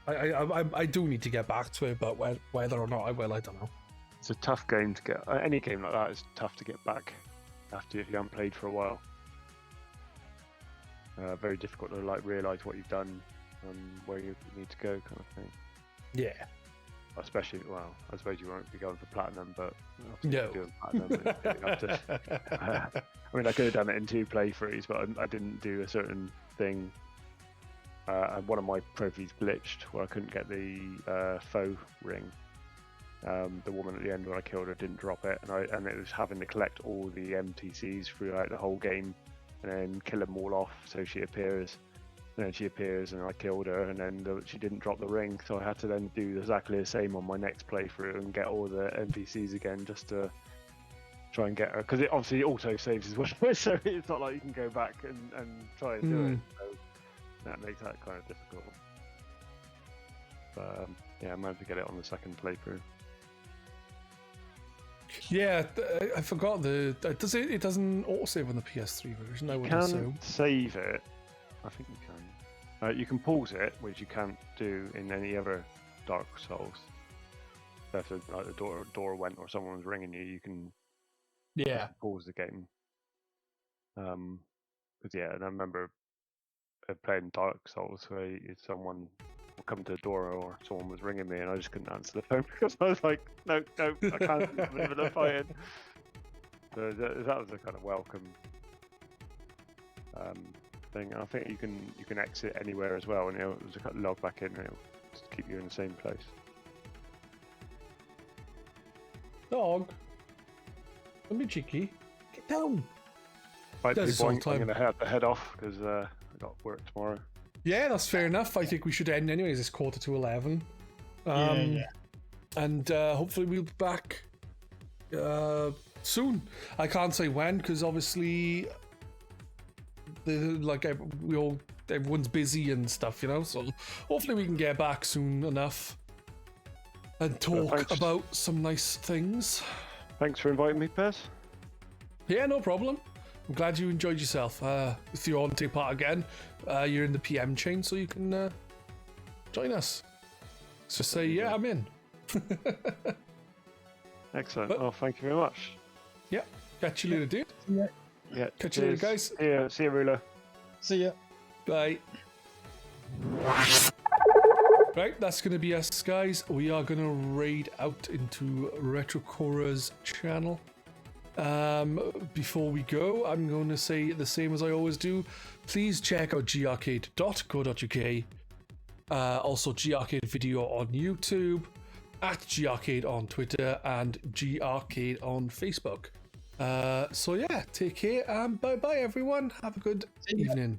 I do need to get back to it, but whether or not I will, I don't know. It's a tough game to get. Any game like that is tough to get back after if you haven't played for a while. Very difficult to like realise what you've done and where you need to go, kind of thing. Yeah. Especially, well, I suppose you won't be going for platinum, but no. Platinum, I mean, I could have done it in 2 playthroughs, but I didn't do a certain thing. And one of my trophies glitched where I couldn't get the faux ring. The woman at the end when I killed her didn't drop it, and it was having to collect all the MTCs throughout the whole game, and then kill them all off so she appears. And then she appears, and I killed her, and then she didn't drop the ring, so I had to then do exactly the same on my next playthrough and get all the NPCs again just to try and get her, because it obviously auto saves as well, so it's not like you can go back and try and do it. So that makes that kind of difficult. But yeah, I managed to get it on the second playthrough. Yeah, I forgot it doesn't autosave on the PS3 version. I You would can assume. save it. I think you can. You can pause it, which you can't do in any other Dark Souls. So if like the door went or someone was ringing you, you can pause the game. Because and I remember playing Dark Souls where someone would come to the door or someone was ringing me and I just couldn't answer the phone because I was like, no, I can't. I'm in the middle of fighting. So that was a kind of welcome thing. I think you can exit anywhere as well, and it'll just log back in and it'll just keep you in the same place. Dog, don't be cheeky. Get down. Right, That's I'm all time. going to have to head off because I got work tomorrow. Yeah, that's fair enough. I think we should end anyways. It's 11:15. Yeah. And hopefully we'll be back soon. I can't say when because obviously everyone's busy and stuff, so hopefully we can get back soon enough and talk about some nice things. Thanks for inviting me, Pedz. Yeah, no problem. I'm glad you enjoyed yourself. If you want to take part again, you're in the PM chain, so you can join us. So say, yeah, I'm in. Excellent. Thank you very much. Yeah, catch you later, dude. Yeah. Catch you later, guys. See you, Rula. See ya. Bye. Right, that's going to be us, guys. We are going to raid out into RetroCora's channel. Before we go, I'm going to say the same as I always do. Please check out grcade.co.uk. Also, GRcade Video on YouTube, at GRcade on Twitter, and GRcade on Facebook. So yeah, take care and bye-bye, everyone. Have a good evening.